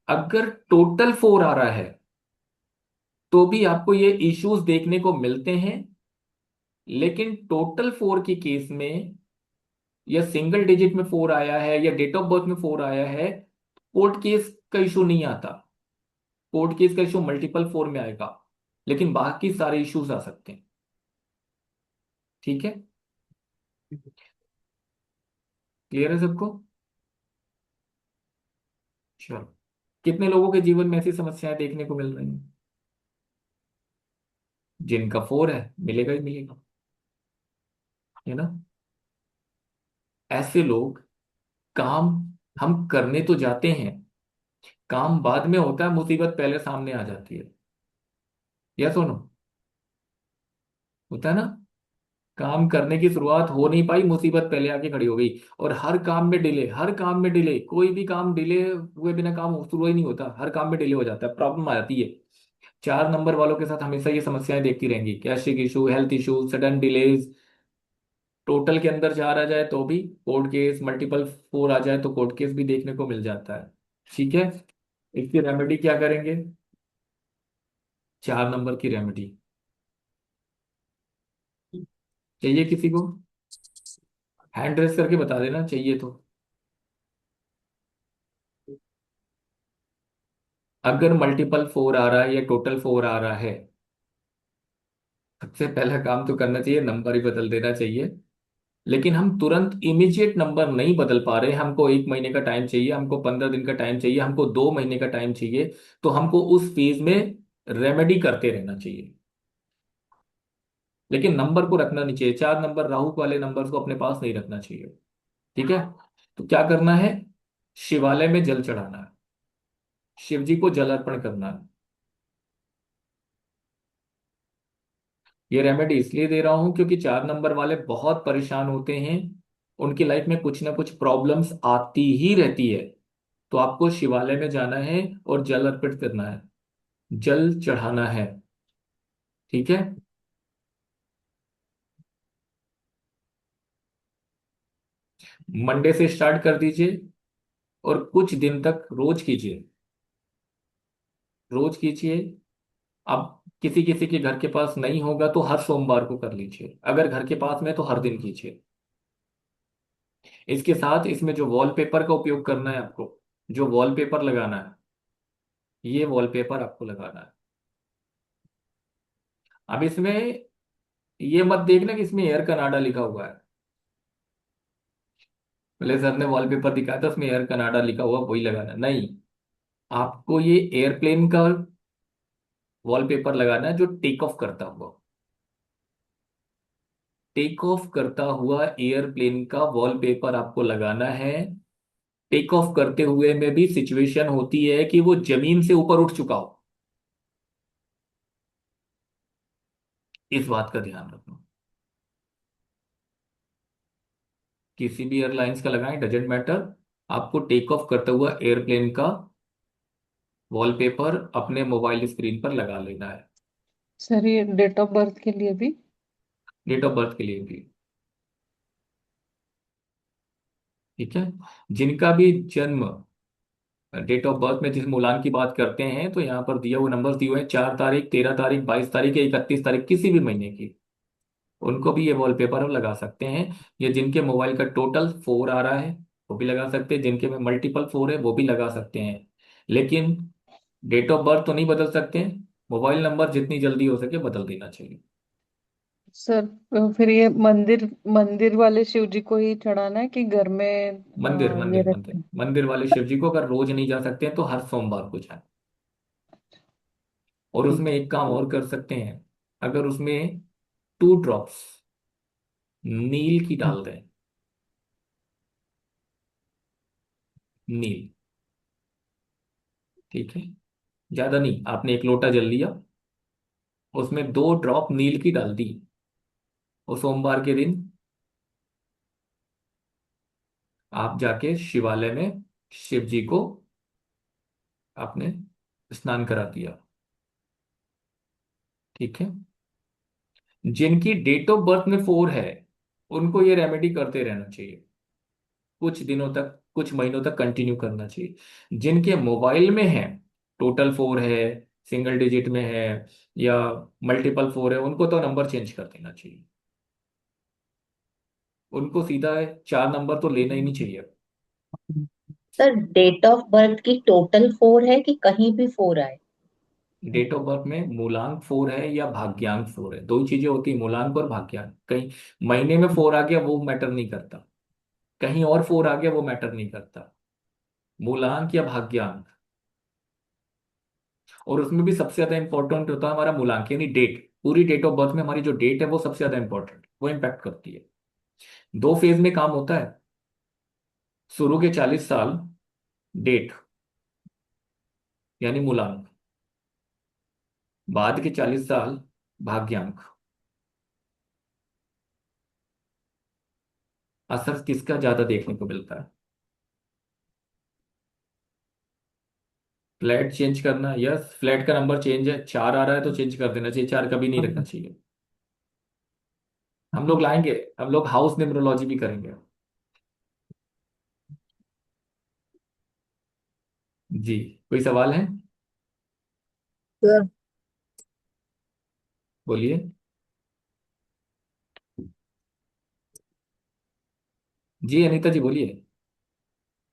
अगर टोटल 4 आ रहा है तो भी आपको ये इश्यूज देखने को मिलते हैं, लेकिन टोटल 4 के केस में, या सिंगल डिजिट में 4 आया है या डेट ऑफ बर्थ में 4 आया है, कोर्ट केस का इशू नहीं आता। कोर्ट केस का इशू मल्टीपल 4 में आएगा, लेकिन बाकी सारे इश्यूज आ सकते हैं। ठीक है, क्लियर है सबको? चलो, कितने लोगों के जीवन में ऐसी समस्याएं देखने को मिल रही हैं? जिनका 4 है मिलेगा ही मिलेगा, है ना। ऐसे लोग, काम हम करने तो जाते हैं, काम बाद में होता है, मुसीबत पहले सामने आ जाती है। या सुनो, होता है ना, काम करने की शुरुआत हो नहीं पाई, मुसीबत पहले आके खड़ी हो गई। और हर काम में डिले, हर काम में डिले, कोई भी काम डिले हुए बिना काम शुरू ही नहीं होता, हर काम में डिले हो जाता है, प्रॉब्लम आ जाती है। 4 नंबर वालों के साथ हमेशा ये समस्याएं देखती रहेंगी, caching issue, health issue, sudden delays. Total के अंदर 4 आ जाए तो भी कोर्ट केस, मल्टीपल 4 आ जाए तो कोर्ट केस भी देखने को मिल जाता है। ठीक है, इसकी रेमेडी क्या करेंगे? 4 नंबर की रेमेडी चाहिए किसी को? हैंड रेस करके बता देना चाहिए तो। अगर मल्टीपल 4 आ रहा है या टोटल 4 आ रहा है, सबसे पहला काम तो करना चाहिए, नंबर ही बदल देना चाहिए। लेकिन हम तुरंत इमीडिएट नंबर नहीं बदल पा रहे, हमको 1 महीने का टाइम चाहिए, हमको 15 दिन का टाइम चाहिए, हमको 2 महीने का टाइम चाहिए। तो हमको उस फेज में रेमेडी करते रहना चाहिए, लेकिन नंबर को रखना नहीं चाहिए। 4 नंबर राहु वाले नंबर को अपने पास नहीं रखना चाहिए। ठीक है, तो क्या करना है? शिवालय में जल चढ़ाना है, शिव जी को जल अर्पण करना है। ये रेमेडी इसलिए दे रहा हूं क्योंकि 4 नंबर वाले बहुत परेशान होते हैं, उनकी लाइफ में कुछ ना कुछ प्रॉब्लम्स आती ही रहती है। तो आपको शिवालय में जाना है और जल अर्पित करना है, जल चढ़ाना है। ठीक है, मंडे से स्टार्ट कर दीजिए और कुछ दिन तक रोज कीजिए, रोज कीजिए। अब किसी किसी के घर के पास नहीं होगा तो हर सोमवार को कर लीजिए, अगर घर के पास में है तो हर दिन कीजिए। इसके साथ इसमें जो वॉलपेपर का उपयोग करना है आपको, जो वॉलपेपर लगाना है, ये वॉलपेपर आपको लगाना है। अब इसमें ये मत देखना कि इसमें एयर कनाडा लिखा हुआ है। पहले सर ने वॉलपेपर दिखाया था, उसमें एयर कनाडा लिखा हुआ, वही लगाना है। नहीं, आपको ये एयरप्लेन का वॉलपेपर लगाना है, जो टेक ऑफ करता हुआ, टेक ऑफ करता हुआ एयरप्लेन का वॉलपेपर आपको लगाना है। टेक ऑफ करते हुए में भी सिचुएशन होती है कि वो जमीन से ऊपर उठ चुका हो, इस बात का ध्यान रखना। किसी भी एयरलाइंस का लगाएं, डजेंट मैटर, आपको टेक ऑफ करता हुआ एयरप्लेन का वॉलपेपर अपने मोबाइल स्क्रीन पर लगा लेना है। सर ये डेट ऑफ बर्थ के लिए भी? डेट ऑफ बर्थ के लिए भी। ठीक है, जिनका भी जन्म, डेट ऑफ बर्थ में जिस मूलांक की बात करते हैं तो यहाँ पर दिया हुआ नंबर दिए हुए हैं, 4 तारीख, 13 तारीख, 22 तारीख या 31 तारीख, किसी भी महीने की, उनको भी ये वॉलपेपर हम लगा सकते हैं। या जिनके मोबाइल का टोटल 4 आ रहा है वो भी लगा सकते हैं, जिनके में मल्टीपल 4 है वो भी लगा सकते हैं। लेकिन डेट ऑफ बर्थ तो नहीं बदल सकते, मोबाइल नंबर जितनी जल्दी हो सके बदल देना चाहिए। सर फिर ये मंदिर मंदिर वाले शिव जी को ही चढ़ाना है कि घर में मंदिर ये मंदिर रखते मंदिर हैं? मंदिर वाले शिव जी को अगर रोज नहीं जा सकते हैं तो हर सोमवार को जाए। और उसमें ठीक एक काम और कर सकते हैं, अगर उसमें 2 ड्रॉप्स नील की है। डाल दें, नील। ठीक है, ज्यादा नहीं, आपने 1 लोटा जल लिया, उसमें 2 ड्रॉप नील की डाल दी, और सोमवार के दिन आप जाके शिवालय में शिव जी को आपने स्नान करा दिया। ठीक है। जिनकी डेट ऑफ बर्थ में 4 है, उनको ये रेमेडी करते रहना चाहिए, कुछ दिनों तक, कुछ महीनों तक कंटिन्यू करना चाहिए। जिनके मोबाइल में है, टोटल 4 है, सिंगल डिजिट में है, या मल्टीपल 4 है, उनको तो नंबर चेंज कर देना चाहिए। उनको सीधा 4 नंबर तो लेना ही नहीं चाहिए। सर डेट ऑफ बर्थ की टोटल 4 है कि कहीं भी 4 आए? डेट ऑफ बर्थ में मूलांक 4 है या भाग्यांक 4 है, दो ही चीजें होती है, मूलांक और भाग्यांक। कहीं महीने में 4 आ गया वो मैटर नहीं करता, कहीं और 4 आ गया वो मैटर नहीं करता, मूलांक या भाग्यांक। और उसमें भी सबसे ज्यादा इंपॉर्टेंट होता है हमारा मूलांक, यानी डेट। पूरी डेट ऑफ बर्थ में हमारी जो डेट है वो सबसे ज्यादा इंपॉर्टेंट, वो इम्पैक्ट करती है। 2 फेज में काम होता है। शुरू के 40 साल डेट यानी मूलांक, बाद के 40 साल भाग्यांक। असर किसका ज्यादा देखने को मिलता है? फ्लैट चेंज करना, यस, फ्लैट का नंबर चेंज है, 4 आ रहा है तो चेंज कर देना चाहिए, 4 कभी नहीं रखना चाहिए। हम लोग लाएंगे, हम लोग हाउस न्यूमरोलॉजी भी करेंगे। जी, कोई सवाल है? सर बोलिए। जी अनीता जी बोलिए। फिर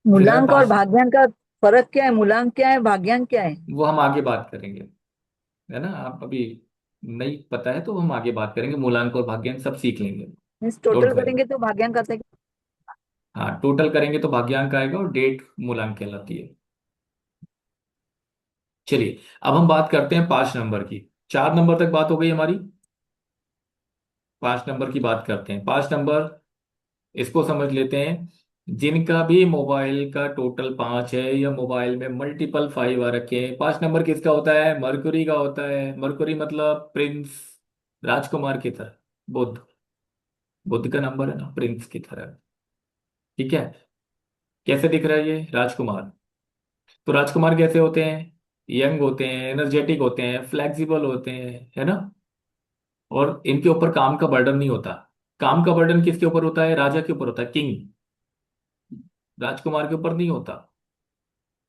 हमें मूलांक और 5, भाग्यांक का फर्क क्या है? मूलांक क्या है, भाग्यांक क्या है? वो हम आगे बात करेंगे, है ना, आप अभी नहीं पता है तो हम आगे बात करेंगे, मूलांक और भाग्यांक सब सीख लेंगे। Means don't total worry. करेंगे तो भाग्यांक आता है। हाँ, टोटल करेंगे तो भाग्यांक आएगा और डेट मूलांक कहलाती है। चलिए, अब हम बात करते हैं 5 नंबर की। 4 नंबर तक बात हो गई हमारी, 5 नंबर की बात करते हैं। 5 नंबर, इसको समझ लेते हैं। जिनका भी मोबाइल का टोटल 5 है या मोबाइल में मल्टीपल 5 आ रखे हैं, 5 नंबर किसका होता है? मरकुरी का होता है। मरकुरी मतलब प्रिंस, राजकुमार की तरह। बुध, बुध का नंबर है ना, प्रिंस की तरह। ठीक है। कैसे दिख रहा है ये? राजकुमार। तो राजकुमार कैसे होते हैं? यंग होते हैं, एनर्जेटिक होते हैं, फ्लेक्सिबल होते हैं, है ना। और इनके ऊपर काम का बर्डन नहीं होता। काम का बर्डन किसके ऊपर होता है? राजा के ऊपर होता है, किंग। राजकुमार के ऊपर नहीं होता।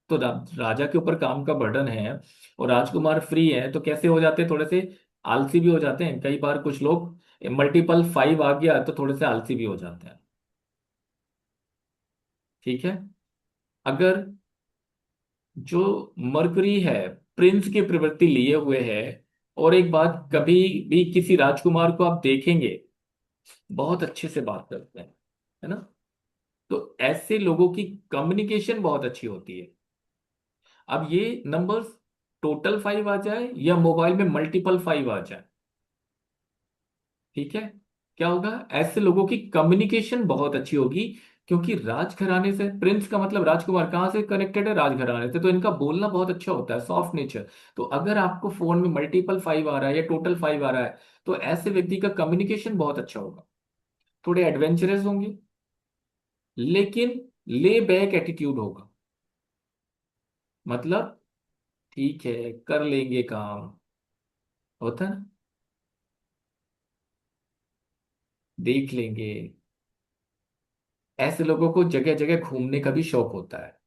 तो राजा के ऊपर काम का बर्डन है और राजकुमार फ्री है, तो कैसे हो जाते हैं? थोड़े से आलसी भी हो जाते हैं कई बार कुछ लोग। मल्टीपल 5 आ गया तो थोड़े से आलसी भी हो जाते हैं। ठीक है। अगर जो मरकरी है प्रिंस की प्रवृत्ति लिए हुए है, और एक बात, कभी भी किसी राजकुमार को आप देखेंगे बहुत अच्छे से बात करते हैं, है ना, तो ऐसे लोगों की कम्युनिकेशन बहुत अच्छी होती है। अब ये नंबर्स टोटल 5 आ जाए या मोबाइल में मल्टीपल 5 आ जाए, ठीक है, क्या होगा? ऐसे लोगों की कम्युनिकेशन बहुत अच्छी होगी, क्योंकि राजघराने से, प्रिंस का मतलब राजकुमार कहाँ से कनेक्टेड है? राजघराने से, तो इनका बोलना बहुत अच्छा होता है, सॉफ्ट नेचर। तो अगर आपको फोन में मल्टीपल 5 आ रहा है या टोटल 5 आ रहा है, तो ऐसे व्यक्ति का कम्युनिकेशन बहुत अच्छा होगा। थोड़े एडवेंचरस होंगे, लेकिन ले बैक एटीट्यूड होगा। मतलब ठीक है, कर लेंगे काम, होता है ना, देख लेंगे। ऐसे लोगों को जगह जगह घूमने का भी शौक होता है,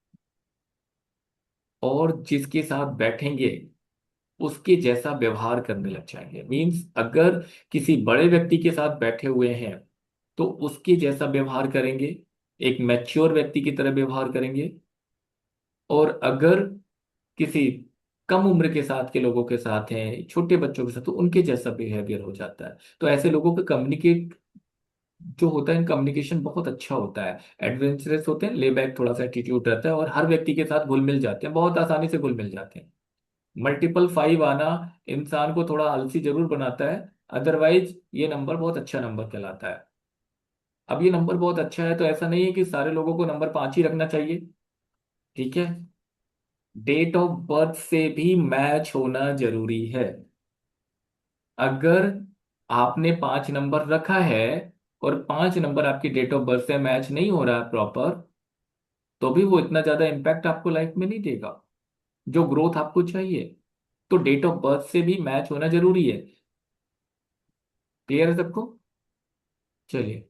और जिसके साथ बैठेंगे उसके जैसा व्यवहार करने लग जाएंगे। मीन्स अगर किसी बड़े व्यक्ति के साथ बैठे हुए हैं तो उसके जैसा व्यवहार करेंगे, एक मैच्योर व्यक्ति की तरह व्यवहार करेंगे। और अगर किसी कम उम्र के साथ के लोगों के साथ हैं, छोटे बच्चों के साथ, तो उनके जैसा बिहेवियर हो जाता है। तो ऐसे लोगों का कम्युनिकेट जो होता है, कम्युनिकेशन बहुत अच्छा होता है, एडवेंचरस होते हैं, ले बैक थोड़ा सा एटीट्यूड रहता है, और हर व्यक्ति के साथ घुल मिल जाते हैं, बहुत आसानी से घुल मिल जाते हैं। मल्टीपल 5 आना इंसान को थोड़ा आलसी जरूर बनाता है, अदरवाइज ये नंबर बहुत अच्छा नंबर कहलाता है। अब ये नंबर बहुत अच्छा है तो ऐसा नहीं है कि सारे लोगों को नंबर 5 ही रखना चाहिए। ठीक है। डेट ऑफ बर्थ से भी मैच होना जरूरी है। अगर आपने 5 नंबर रखा है और 5 नंबर आपकी डेट ऑफ बर्थ से मैच नहीं हो रहा है प्रॉपर, तो भी वो इतना ज्यादा इम्पैक्ट आपको लाइफ में नहीं देगा जो ग्रोथ आपको चाहिए। तो डेट ऑफ बर्थ से भी मैच होना जरूरी है। क्लियर है सबको? चलिए,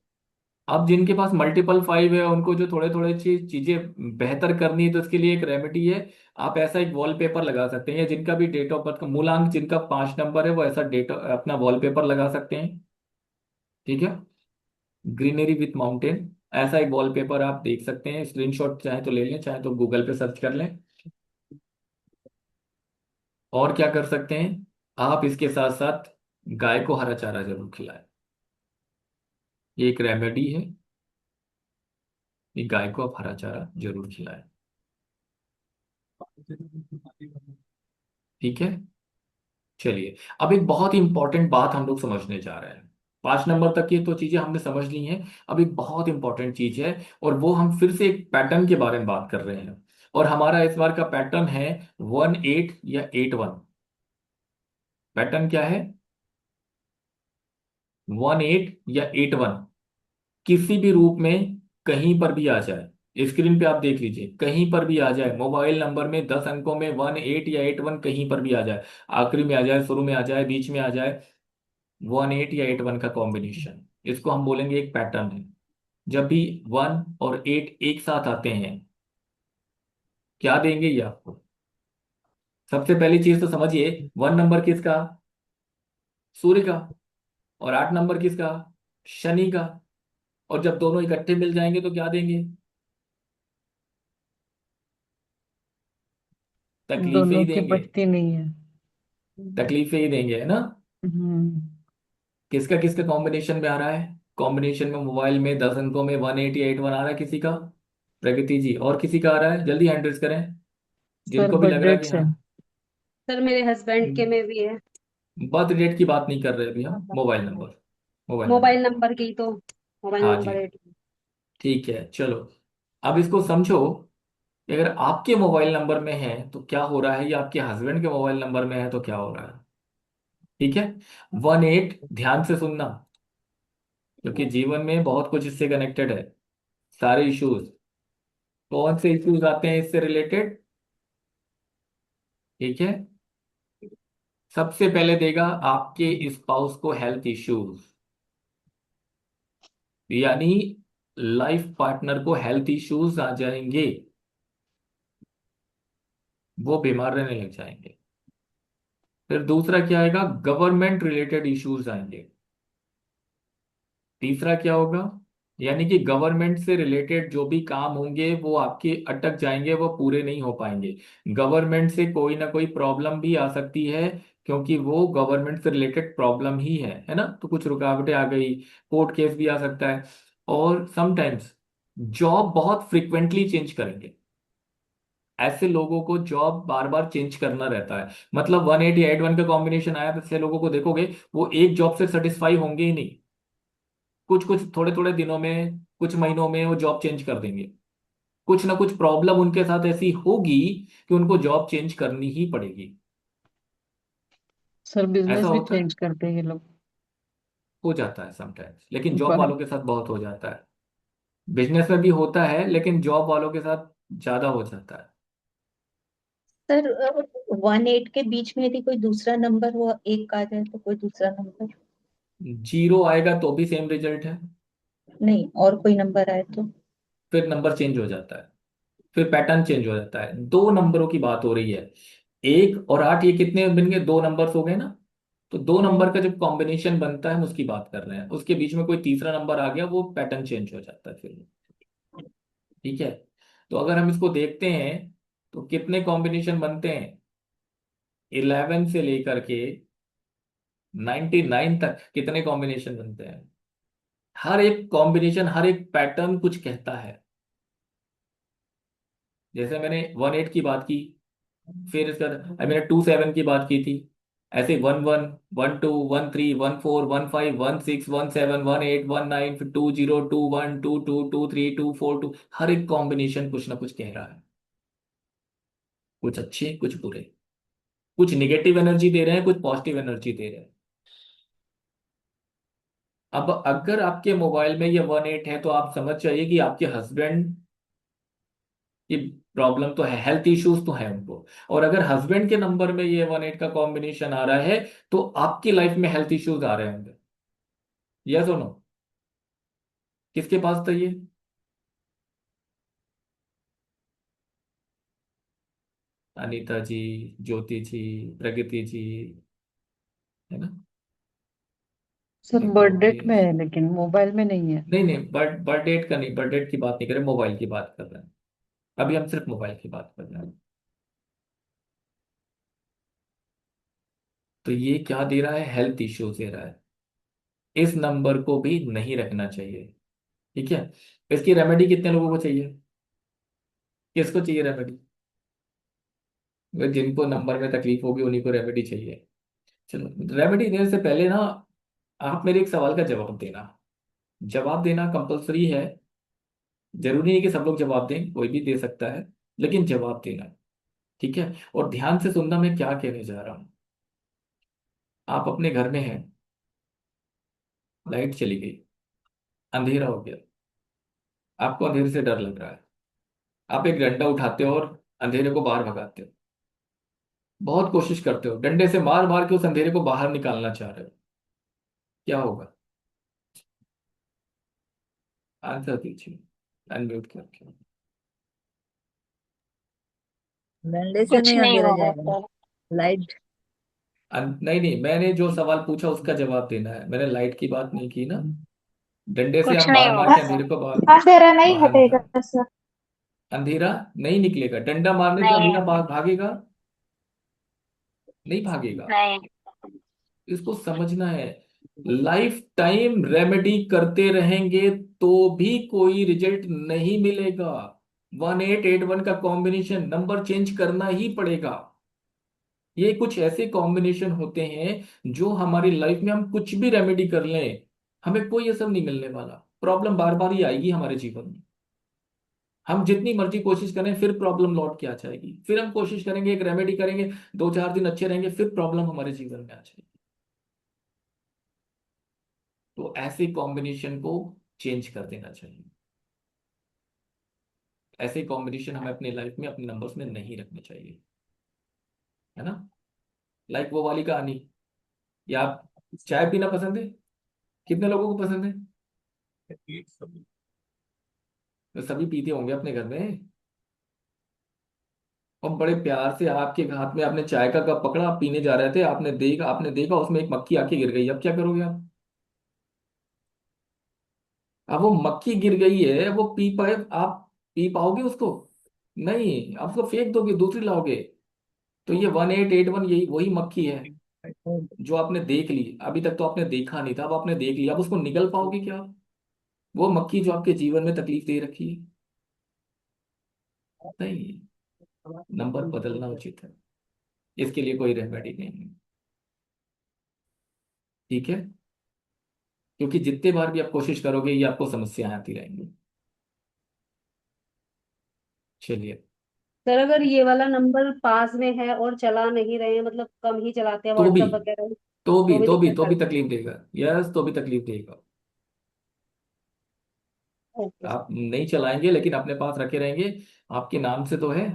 अब जिनके पास मल्टीपल फाइव है, उनको जो थोड़े थोड़े चीजें बेहतर करनी है, तो इसके लिए एक रेमेडी है। आप ऐसा एक वॉलपेपर लगा सकते हैं, या जिनका भी डेट ऑफ बर्थ का मूलांक जिनका 5 नंबर है, वो ऐसा डेट अपना वॉलपेपर लगा सकते हैं। ठीक है, ग्रीनरी विथ माउंटेन, ऐसा एक वॉलपेपर आप देख सकते हैं। स्क्रीनशॉट चाहे तो ले लें, चाहे तो गूगल पे सर्च कर लें। और क्या कर सकते हैं, आप इसके साथ साथ गाय को हरा चारा जरूर खिलाएं। ये एक रेमेडी है कि गाय को आप हरा चारा जरूर खिलाएं। ठीक है, चलिए, अब एक बहुत ही इंपॉर्टेंट बात हम लोग समझने जा रहे हैं। 5 नंबर तक की तो चीजें हमने समझ ली हैं। अब एक बहुत इंपॉर्टेंट चीज है, और वो हम फिर से एक पैटर्न के बारे में बात कर रहे हैं। और हमारा इस बार का पैटर्न है 1 8 या 8 1। पैटर्न क्या है? 1 8 या 8 1, किसी भी रूप में कहीं पर भी आ जाए। स्क्रीन पे आप देख लीजिए, कहीं पर भी आ जाए, मोबाइल नंबर में 10 अंकों में 1 8 या 8 1 कहीं पर भी आ जाए। आखिरी में आ जाए, शुरू में आ जाए, बीच में आ जाए, 1 8 या 8 1 का कॉम्बिनेशन, इसको हम बोलेंगे एक पैटर्न है। जब भी 1 और 8 एक साथ आते हैं, क्या देंगे ये आपको? सबसे पहली चीज तो समझिए, 1 नंबर किसका? सूर्य का। और 8 नंबर किसका? शनि का। और जब दोनों इकट्ठे मिल जाएंगे तो क्या देंगे? तकलीफें ही दोनों की देंगे। पटती नहीं है। तकलीफें ही देंगे, है ना? हम्म। किसका किसका कॉम्बिनेशन में आ रहा है? कॉम्बिनेशन में मोबाइल में 10 अंकों में 1 8 या 8 1 आ रहा है किसी का? प्रगति जी, और किसी का आ रहा है? जल्दी हैंड रेज करें सर जिनको भी लग रहा बर्थडे है कि से। हाँ। सर मेरे हस्बैंड के में भी है। बर्थ डेट की बात नहीं कर रहे अभी हम, mobile number. Mobile mobile number. Number की तो मोबाइल हाँ जी, नंबर है। ठीक है, चलो। अब इसको समझो कि अगर आपके मोबाइल नंबर में है तो क्या हो रहा है, या आपके हस्बैंड के मोबाइल नंबर में है तो क्या हो रहा है। ठीक है, 1 8 ध्यान से सुनना, क्योंकि जीवन में बहुत कुछ इससे कनेक्टेड है। सारे इश्यूज, कौन से इश्यूज आते हैं इससे रिलेटेड? ठीक है, सबसे पहले देगा आपके स्पाउस को हेल्थ इश्यूज, यानी लाइफ पार्टनर को हेल्थ इश्यूज आ जाएंगे, वो बीमार रहने लग जाएंगे। फिर दूसरा क्या आएगा? गवर्नमेंट रिलेटेड इश्यूज आएंगे। तीसरा क्या होगा? यानी कि गवर्नमेंट से रिलेटेड जो भी काम होंगे वो आपके अटक जाएंगे, वो पूरे नहीं हो पाएंगे। गवर्नमेंट से कोई ना कोई प्रॉब्लम भी आ सकती है, क्योंकि वो गवर्नमेंट से रिलेटेड प्रॉब्लम ही है ना? तो कुछ रुकावटें आ गई, कोर्ट केस भी आ सकता है। और समटाइम्स जॉब बहुत फ्रिक्वेंटली चेंज करेंगे। ऐसे लोगों को जॉब बार बार चेंज करना रहता है। मतलब 1 8 या 8 1 का कॉम्बिनेशन आया तो ऐसे लोगों को देखोगे, वो एक जॉब से सेटिस्फाई होंगे ही नहीं। कुछ कुछ थोड़े थोड़े दिनों में, कुछ महीनों में वो जॉब चेंज कर देंगे। कुछ ना कुछ प्रॉब्लम उनके साथ ऐसी होगी कि उनको जॉब चेंज करनी ही पड़ेगी। सर ऐसा बिजनेस भी होता है, चेंज करते हैं ये लोग। हो जाता है समटाइम्स, लेकिन जॉब बाहर। वालों के साथ बहुत हो जाता है। बिजनेस में भी होता है, लेकिन जॉब वालों के साथ ज्यादा हो जाता है। सर 1 8 के बीच में यदि कोई दूसरा नंबर हो, एक आ जाए तो कोई दूसरा नंबर? जीरो आएगा तो भी सेम रिजल्ट है। नहीं, और कोई नंबर आए तो? फिर नंबर चेंज हो जाता है, फिर पैटर्न चेंज हो जाता है। 2 नंबरों की बात हो रही है, 1 और 8, ये कितने बन गए? 2 नंबर्स हो गए ना? तो 2 नंबर हम्म। का जब कॉम्बिनेशन बनता है हम उसकी बात कर रहे हैं। उसके बीच में कोई तीसरा नंबर आ गया, वो पैटर्न चेंज हो जाता है फिर। ठीक है, तो अगर हम इसको देखते हैं तो कितने कॉम्बिनेशन बनते हैं? 11 से लेकर के 99 तक कितने कॉम्बिनेशन बनते हैं? हर एक कॉम्बिनेशन, हर एक पैटर्न कुछ कहता है। जैसे मैंने 1 8 की बात की, फिर इसका मैंने 2 7 की बात की थी। ऐसे 1 1 1 2 1 3 1 4 1 5 1 6 1 7 1 8 फिर 2 0 2 1 2 2 2 3 2 4 2, हर एक कॉम्बिनेशन कुछ ना कुछ कह रहा है। कुछ अच्छे, कुछ बुरे, कुछ निगेटिव एनर्जी दे रहे हैं, कुछ पॉजिटिव एनर्जी दे रहे हैं। अब अगर आपके मोबाइल में ये 1 8 है, तो आप समझ जाइए कि आपके हस्बैंड ये प्रॉब्लम तो है, हेल्थ इश्यूज तो है उनको। और अगर हस्बैंड के नंबर में ये 1 8 का कॉम्बिनेशन आ रहा है तो आपकी लाइफ में हेल्थ इश्यूज आ रहे होंगे। यस और नो? किसके पास था ये? अनीता जी, ज्योति जी, प्रगति जी, है ना? सर देखो बर्थ डेट में ये, है लेकिन मोबाइल में नहीं है। नहीं नहीं, बर्थ डेट का नहीं, बर्थ डेट की बात नहीं कर रहे, मोबाइल की बात कर रहे हैं। अभी हम सिर्फ मोबाइल की बात कर रहे हैं। तो ये क्या दे रहा है? हेल्थ इश्यूज दे रहा है। इस नंबर को भी नहीं रखना चाहिए। ठीक है। इसकी रेमेडी कितने लोगों को चाहिए? किसको चाहिए रेमेडी? जिनको नंबर में तकलीफ होगी उन्हीं को रेमेडी चाहिए। चलो, रेमेडी देने से पहले ना, आप मेरे एक सवाल का जवाब देना। जवाब देना कंपलसरी है। जरूरी नहीं कि सब लोग जवाब दें, कोई भी दे सकता है, लेकिन जवाब देना। ठीक है। और ध्यान से सुनना मैं क्या कहने जा रहा हूं। आप अपने घर में हैं, लाइट चली गई, अंधेरा हो गया, आपको अंधेरे से डर लग रहा है। आप एक डंडा उठाते हो और अंधेरे को बाहर भगाते हो। बहुत कोशिश करते हो, डंडे से मार मार के उस अंधेरे को बाहर निकालना चाह रहे हो। क्या होगा? आंसर दीजिए, अनम्यूट करके। डंडे से कुछ नहीं नहीं अंधेरा होगा जाएगा। सर। लाइट। नहीं नहीं, मैंने जो सवाल पूछा उसका जवाब देना है, मैंने लाइट की बात नहीं की ना। डंडे से कुछ आप नहीं मार मार होगा के सर। अंधेरे को बाहर अंधेरा नहीं बाहर निकाल। हटेगा सर। अंधेरा नहीं निकलेगा, डंडा मारने से नहीं अंधेरा भागेगा? नहीं भागेगा। नहीं। इसको समझना है। लाइफ टाइम रेमेडी करते रहेंगे तो भी कोई रिजल्ट नहीं मिलेगा। 1881 का कॉम्बिनेशन, नंबर चेंज करना ही पड़ेगा। ये कुछ ऐसे कॉम्बिनेशन होते हैं जो हमारी लाइफ में हम कुछ भी रेमेडी कर लें, हमें कोई असर नहीं मिलने वाला। प्रॉब्लम बार बार ही आएगी हमारे जीवन में। हम जितनी मर्जी कोशिश करें फिर प्रॉब्लम लौट के आ जाएगी। फिर हम कोशिश करेंगे, एक रेमेडी करेंगे, 2 4 दिन अच्छे रहेंगे, फिर प्रॉब्लम हमारे जीवन में आ जाएगी। तो ऐसे कॉम्बिनेशन को चेंज कर देना चाहिए। ऐसे कॉम्बिनेशन हमें अपनी लाइफ में, अपने नंबर्स में नहीं रखने चाहिए। है ना? लाइक वो वाली कहानी। या आप, चाय पीना पसंद है? कितने लोगों को पसंद है? तो सभी पीते होंगे अपने घर में। और बड़े प्यार से आपके हाथ में आपने चाय का कप पकड़ा, आप पीने जा रहे थे, आपने देखा उसमें एक मक्खी आके गिर गई। अब क्या करोगे आप? अब वो मक्खी गिर गई है, वो आप पी पाओगे उसको? नहीं, आप उसको फेंक दोगे, दूसरी लाओगे। तो ये 1881 यही वही मक्खी है जो आपने देख ली। अभी तक तो आपने देखा नहीं था, अब आपने देख लिया, अब उसको निकल पाओगे क्या? वो मक्खी जो आपके जीवन में तकलीफ दे रखी है। नहीं, नंबर बदलना उचित है। इसके लिए कोई रेमेडी नहीं है। ठीक है। क्योंकि जितने बार भी आप कोशिश करोगे ये आपको समस्याएं आती रहेंगी। चलिए। सर अगर ये वाला नंबर पास में है और चला नहीं रहे हैं, मतलब कम ही चलाते हैं तो भी व्हाट्सएप वगैरह, तो भी तो भी तो भी दिक्कत तो भी करता तकलीफ देगा। यस, तो भी तकलीफ देगा। है? Okay sir. आप नहीं चलाएंगे लेकिन अपने पास रखे रहेंगे। आपके नाम से तो है,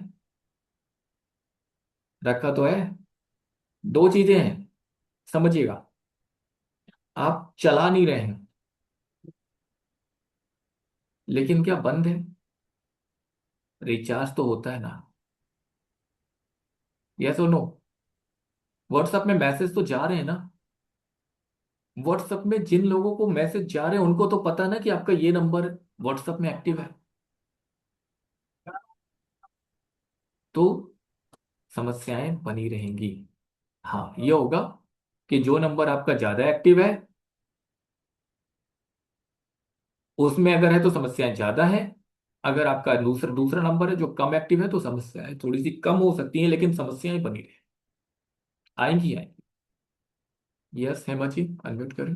रखा तो है। दो चीजें हैं, समझिएगा। आप चला नहीं रहे हैं, लेकिन क्या बंद है? रिचार्ज तो होता है ना? यस और नो? व्हाट्सएप में मैसेज तो जा रहे हैं ना? व्हाट्सएप में जिन लोगों को मैसेज जा रहे हैं उनको तो पता ना कि आपका ये नंबर व्हाट्सएप में एक्टिव है। तो समस्याएं बनी रहेंगी। हाँ, ये होगा कि जो नंबर आपका ज्यादा एक्टिव है उसमें अगर है तो समस्याएं ज्यादा है। अगर आपका दूसरा दूसरा नंबर है जो कम एक्टिव है तो समस्याएं थोड़ी सी कम हो सकती हैं, लेकिन समस्याएं बनी रहे, आएंगी आएंगी। यस हेमा जी, अनम्यूट करें।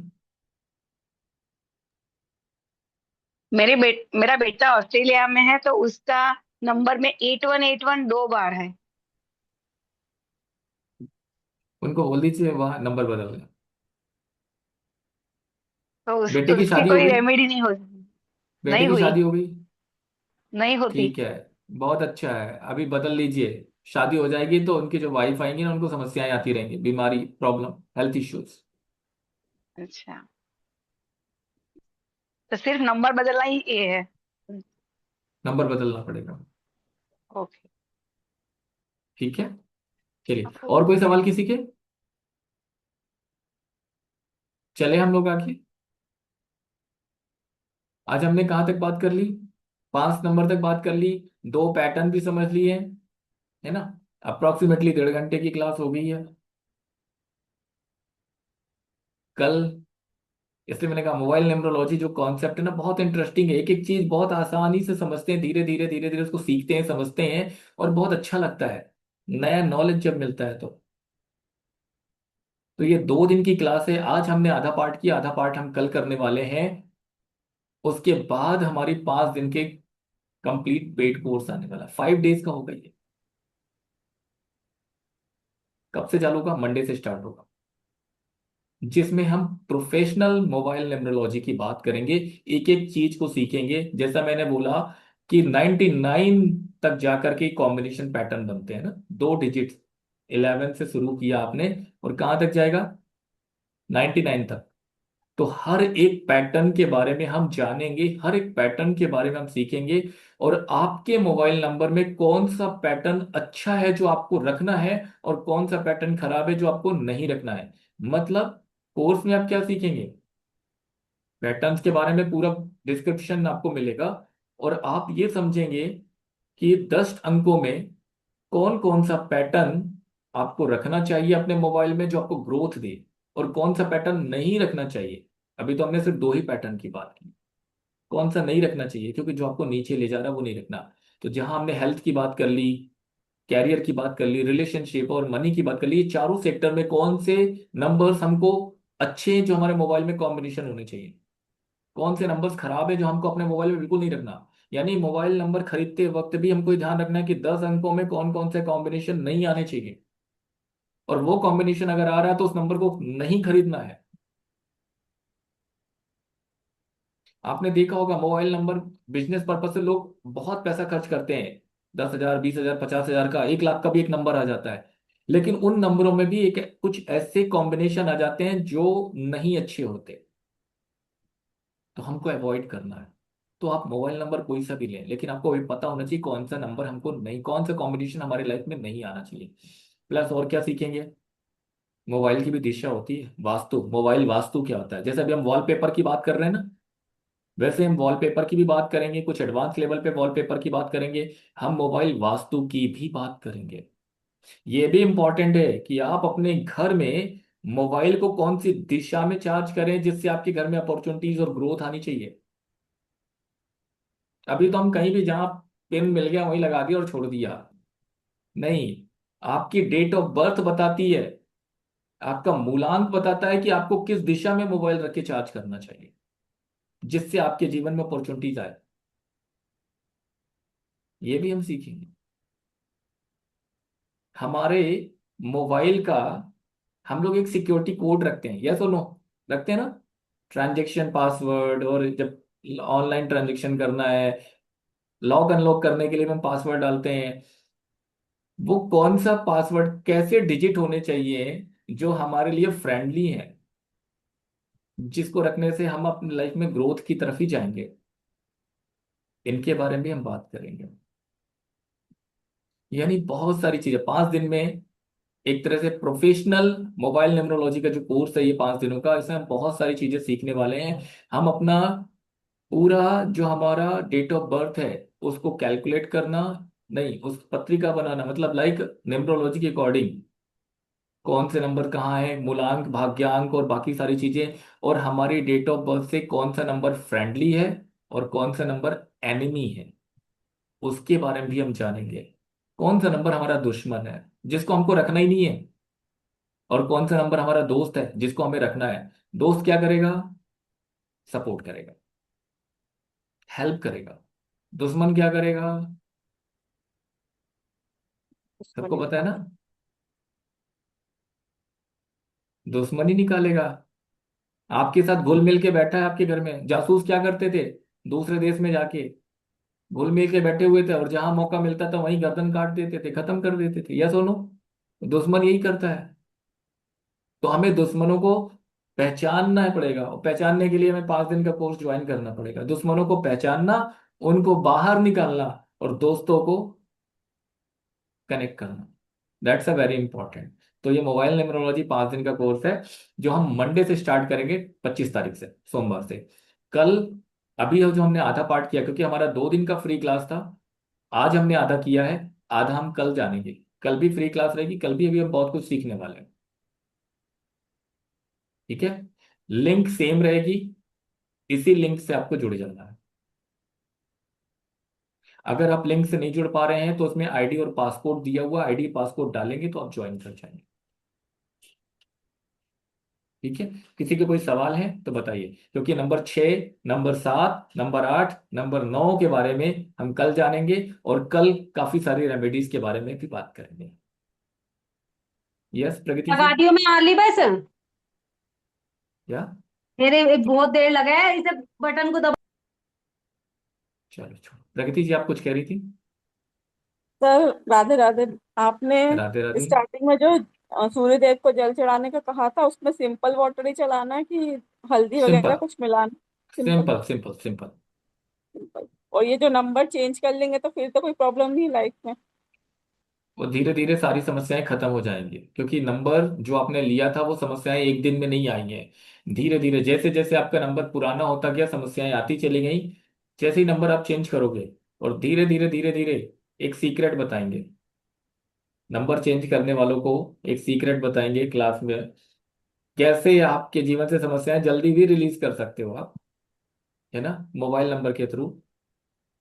मेरा बेटा ऑस्ट्रेलिया में है तो उसका नंबर में 8181 2 बार है। उनको बोल दीजिए वहां नंबर बदल दें। तो बेटे की उसकी शादी हो कोई गई? रेमेडी नहीं हो सकती। बेटे नहीं की हुई। शादी हो गई? नहीं होती। ठीक है। बहुत अच्छा है, अभी बदल लीजिए। शादी हो जाएगी तो उनकी जो वाइफ आएंगी ना, उनको समस्याएं आती रहेंगी, बीमारी, प्रॉब्लम, हेल्थ इश्यूज। अच्छा, तो सिर्फ नंबर बदलना ही ये है? नंबर बदलना पड़ेगा। ओके। ठीक है, चलिए आपको और कोई सवाल किसी के? चले हम लोग आगे। आज हमने कहाँ तक बात कर ली? 5 नंबर तक बात कर ली, 2 पैटर्न भी समझ लिए, है ना। अप्रोक्सीमेटली 1.5 घंटे की क्लास हो गई है कल। इसलिए मैंने कहा मोबाइल न्यूमरोलॉजी जो कॉन्सेप्ट है ना, बहुत इंटरेस्टिंग है। एक एक चीज बहुत आसानी से समझते हैं, धीरे धीरे धीरे धीरे उसको सीखते हैं, समझते हैं, और बहुत अच्छा लगता है नया नॉलेज जब मिलता है तो ये 2 दिन की क्लास है। आज हमने आधा पार्ट किया, आधा पार्ट हम कल करने वाले हैं। उसके बाद हमारी 5 दिन के कंप्लीट पेड कोर्स आने वाला है, 5 डेज का होगा ये। कब से चालू होगा? मंडे से स्टार्ट होगा, जिसमें हम प्रोफेशनल मोबाइल न्यूमरोलॉजी की बात करेंगे, एक एक चीज को सीखेंगे। जैसा मैंने बोला कि 99 तक जाकर के कॉम्बिनेशन पैटर्न बनते हैं ना, 2 डिजिट। 11 से शुरू किया आपने, और कहाँ तक जाएगा? 99 तक। तो हर एक पैटर्न के बारे में हम जानेंगे, हर एक पैटर्न के बारे में हम सीखेंगे। और आपके मोबाइल नंबर में कौन सा पैटर्न अच्छा है जो आपको रखना है, और कौन सा पैटर्न खराब है जो आपको नहीं रखना है। मतलब कोर्स में आप क्या सीखेंगे? पैटर्न्स के बारे में पूरा डिस्क्रिप्शन आपको मिलेगा, और आप ये समझेंगे कि 10 अंकों में कौन कौन सा पैटर्न आपको रखना चाहिए अपने मोबाइल में जो आपको ग्रोथ दे, और कौन सा पैटर्न नहीं रखना चाहिए। अभी तो हमने सिर्फ 2 ही पैटर्न की बात की, कौन सा नहीं रखना चाहिए, क्योंकि जो आपको नीचे ले जा रहा है वो नहीं रखना। तो जहां हमने हेल्थ की बात कर ली, कैरियर की बात कर ली, रिलेशनशिप और मनी की बात कर ली, ये चारों सेक्टर में कौन से नंबर्स हमको अच्छे हैं जो हमारे मोबाइल में कॉम्बिनेशन होने चाहिए, कौन से नंबर्स खराब है जो हमको अपने मोबाइल में बिल्कुल नहीं रखना। यानी मोबाइल नंबर खरीदते वक्त भी हमको ये ध्यान रखना है कि 10 अंकों में कौन कौन से कॉम्बिनेशन नहीं आने चाहिए, और वो कॉम्बिनेशन अगर आ रहा है तो उस नंबर को नहीं खरीदना है। आपने देखा होगा मोबाइल नंबर बिजनेस पर्पज से लोग बहुत पैसा खर्च करते हैं, 10,000, 20,000, 50,000 का, 1 लाख का भी एक नंबर आ जाता है। लेकिन उन नंबरों में भी एक कुछ ऐसे कॉम्बिनेशन आ जाते हैं जो नहीं अच्छे होते, तो हमको अवॉइड करना है। तो आप मोबाइल नंबर कोई सा भी लें, लेकिन आपको भी पता होना चाहिए कौन सा नंबर हमको नहीं, कौन सा कॉम्बिनेशन हमारे लाइफ में नहीं आना चाहिए। प्लस और क्या सीखेंगे? मोबाइल की भी दिशा होती है, वास्तु। मोबाइल वास्तु क्या होता है? जैसे अभी हम वॉलपेपर की बात कर रहे हैं ना, वैसे हम वॉलपेपर की भी बात करेंगे, कुछ एडवांस लेवल पे वॉलपेपर की बात करेंगे। हम मोबाइल वास्तु की भी बात करेंगे। ये भी इंपॉर्टेंट है कि आप अपने घर में मोबाइल को कौन सी दिशा में चार्ज करें जिससे आपके घर में अपॉर्चुनिटीज और ग्रोथ आनी चाहिए। अभी तो हम कहीं भी जहां पिन मिल गया वहीं लगा दिया और छोड़ दिया। नहीं, आपकी डेट ऑफ बर्थ बताती है, आपका मूलांक बताता है कि आपको किस दिशा में मोबाइल रख के चार्ज करना चाहिए, जिससे आपके जीवन में अपॉर्चुनिटीज आए। ये भी हम सीखेंगे। हमारे मोबाइल का हम लोग एक सिक्योरिटी कोड रखते हैं, यस और नो? रखते हैं ना, ट्रांजैक्शन पासवर्ड, और जब ऑनलाइन ट्रांजैक्शन करना है, लॉक अनलॉक करने के लिए हम पासवर्ड डालते हैं। वो कौन सा पासवर्ड, कैसे डिजिट होने चाहिए जो हमारे लिए फ्रेंडली है, जिसको रखने से हम अपनी लाइफ में ग्रोथ की तरफ ही जाएंगे, इनके बारे में भी हम बात करेंगे। यानी बहुत सारी चीजें 5 दिन में, एक तरह से प्रोफेशनल मोबाइल न्यूमरोलॉजी का जो कोर्स है ये 5 दिनों का, इसमें हम बहुत सारी चीजें सीखने वाले हैं। हम अपना पूरा जो हमारा डेट ऑफ बर्थ है उसको कैलकुलेट करना, नहीं उस पत्रिका बनाना, मतलब लाइक न्यूमरोलॉजी के अकॉर्डिंग कौन से नंबर कहाँ है, मूलांक, भाग्यांक और बाकी सारी चीजें। और हमारी डेट ऑफ बर्थ से कौन सा नंबर फ्रेंडली है और कौन सा नंबर एनिमी है, उसके बारे में भी हम जानेंगे। कौन सा नंबर हमारा दुश्मन है जिसको हमको रखना ही नहीं है, और कौन सा नंबर हमारा दोस्त है जिसको हमें रखना है। दोस्त क्या करेगा? सपोर्ट करेगा, हेल्प करेगा। दुश्मन क्या करेगा? सबको दुश्मनी पता है ना, दिखाएगा। दुश्मनी निकालेगा। आपके साथ घुल मिल के बैठा है आपके घर में, जासूस क्या करते थे दूसरे देश में जाके? घुल मिल के बैठे हुए थे, और जहां मौका मिलता था वहीं गर्दन काट देते थे, खत्म कर देते थे। यस सुनो, दुश्मन यही करता है। तो हमें दुश्मनों को पहचानना पड़ेगा, और पहचानने के लिए हमें 5 दिन का कोर्स ज्वाइन करना पड़ेगा। दुश्मनों को पहचानना, उनको बाहर निकालना, और दोस्तों को कनेक्ट करना, दैट्स अ वेरी इंपॉर्टेंट। तो ये मोबाइल न्यूमरोलॉजी 5 दिन का कोर्स है, जो हम मंडे से स्टार्ट करेंगे, 25 तारीख से, सोमवार से। कल, अभी जो हमने आधा पार्ट किया, क्योंकि हमारा 2 दिन का फ्री क्लास था, आज हमने आधा किया है, आधा हम कल जानेंगे। कल भी फ्री क्लास रहेगी, कल भी अभी हम बहुत कुछ सीखने वाले हैं। ठीक है, लिंक सेम रहेगी, इसी लिंक से आपको जुड़ जाना है। अगर आप लिंक से नहीं जुड़ पा रहे हैं तो उसमें आईडी और पासपोर्ट दिया हुआ, आईडी पासपोर्ट डालेंगे तो आप ज्वाइन कर जाएंगे। ठीक है, किसी के कोई सवाल है तो बताइए, क्योंकि नंबर 6, नंबर 7, नंबर 8, नंबर 9 के बारे में हम कल जानेंगे, और कल काफी सारी रेमेडीज के बारे में भी बात करेंगे। यस प्रगति जी। लगा दियो मैं आली बस। या मेरे बहुत देर लगा है इसे बटन को दबा। चलो छोड़ो, प्रगति जी आप कुछ कह रही थी। सर राधे राधे। आपने राधे राधे। स्टार्टिंग में जो सूर्य देव को जल चढ़ाने का कहा था, उसमें सिंपल वाटर ही चलाना है कि हल्दी वगैरह सिंपल कुछ मिलाना? Simple. Simple simple simple. Simple. और ये जो नंबर चेंज कर लेंगे तो फिर तो कोई प्रॉब्लम नहीं लाइफ में? वो धीरे धीरे सारी समस्याएं खत्म हो जाएंगी, क्योंकि नंबर जो आपने लिया था वो समस्याएं एक दिन में नहीं आई हैं। धीरे धीरे जैसे जैसे आपका नंबर पुराना होता गया, समस्याएं आती चली गई। जैसे ही नंबर आप चेंज करोगे, और धीरे धीरे धीरे धीरे, एक सीक्रेट बताएंगे, नंबर चेंज करने वालों को एक सीक्रेट बताएंगे क्लास में, कैसे आपके जीवन से समस्याएं जल्दी भी रिलीज कर सकते हो आप, है ना, मोबाइल नंबर के थ्रू।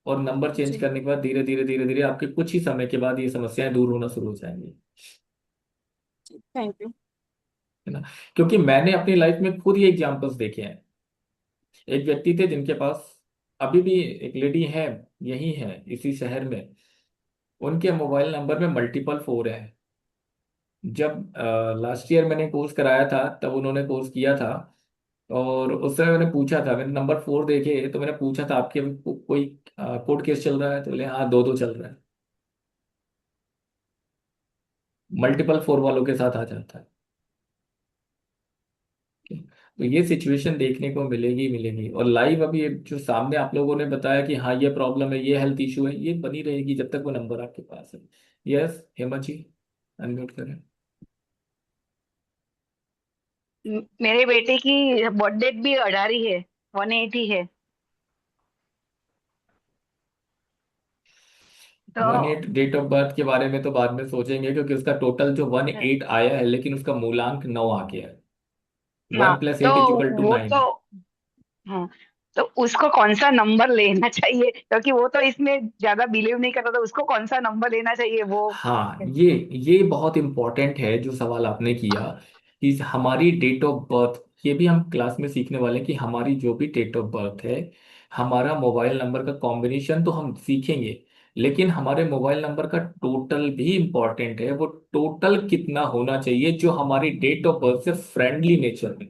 और नंबर चेंज जी। करने के बाद धीरे धीरे धीरे धीरे आपके कुछ ही समय के बाद ये समस्याएं दूर होना शुरू हो जाएंगी। Thank you. है ना, क्योंकि मैंने अपनी लाइफ में खुद ये एग्जांपल्स देखे हैं। एक व्यक्ति थे जिनके पास, अभी भी एक लेडी है, यही है इसी शहर में, उनके मोबाइल नंबर में मल्टीपल 4 है। जब लास्ट ईयर मैंने कोर्स कराया था, तब उन्होंने कोर्स किया था, और उस समय मैंने पूछा था, मैंने नंबर 4 देखे तो मैंने पूछा था, आपके अभी कोई कोर्ट केस चल रहा है? तो बोले हाँ, दो दो चल रहा है। मल्टीपल 4 वालों के साथ आ जाता है। तो ये सिचुएशन देखने को मिलेगी मिलेगी, और लाइव अभी ये जो सामने आप लोगों ने बताया कि हाँ ये प्रॉब्लम है, ये हेल्थ इशू है, ये बनी रहेगी जब तक वो नंबर आपके पास है। यस हेमा जी, अनम्यूट करें। मेरे बेटे की बर्थ डेट भी 18 ही है, 180 है। 18 तो डेट ऑफ बर्थ के बारे में तो बाद में सोचेंगे, क्योंकि उसका टोटल जो 18 आया है, लेकिन उसका मूलांक 9 आ गया है। हाँ, 1 + 8 = वो 9। तो हाँ, तो उसको कौन सा नंबर लेना चाहिए, क्योंकि वो तो इसमें ज्यादा बिलीव नहीं करता, तो उसको कौन सा नंबर लेना चाहिए वो। हाँ, ये बहुत इंपॉर्टेंट है जो सवाल आपने किया, कि हमारी डेट ऑफ बर्थ, ये भी हम क्लास में सीखने वाले हैं, कि हमारी जो भी डेट ऑफ बर्थ है, हमारा मोबाइल नंबर का कॉम्बिनेशन तो हम सीखेंगे, लेकिन हमारे मोबाइल नंबर का टोटल भी इंपॉर्टेंट है। वो टोटल कितना होना चाहिए जो हमारी डेट ऑफ बर्थ से फ्रेंडली नेचर में।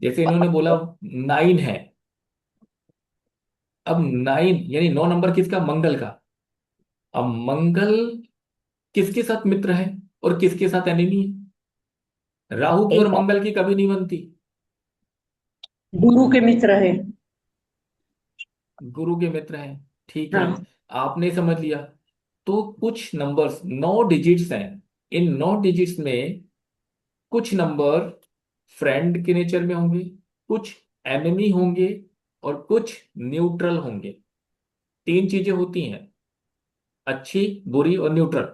जैसे इन्होंने बोला 9 है, अब 9 यानी 9 नंबर किसका? मंगल का। अब मंगल किसके साथ मित्र है और किसके साथ एनिमी है? राहु की और एक मंगल की कभी नहीं बनती। गुरु के मित्र है। गुरु के मित्र हैं, ठीक है, हाँ। आपने समझ लिया। तो कुछ नंबर्स 9 डिजिट्स हैं, इन 9 डिजिट्स में कुछ नंबर फ्रेंड के नेचर में होंगे, कुछ एनिमी होंगे, और कुछ न्यूट्रल होंगे। 3 चीजें होती हैं, अच्छी, बुरी और न्यूट्रल।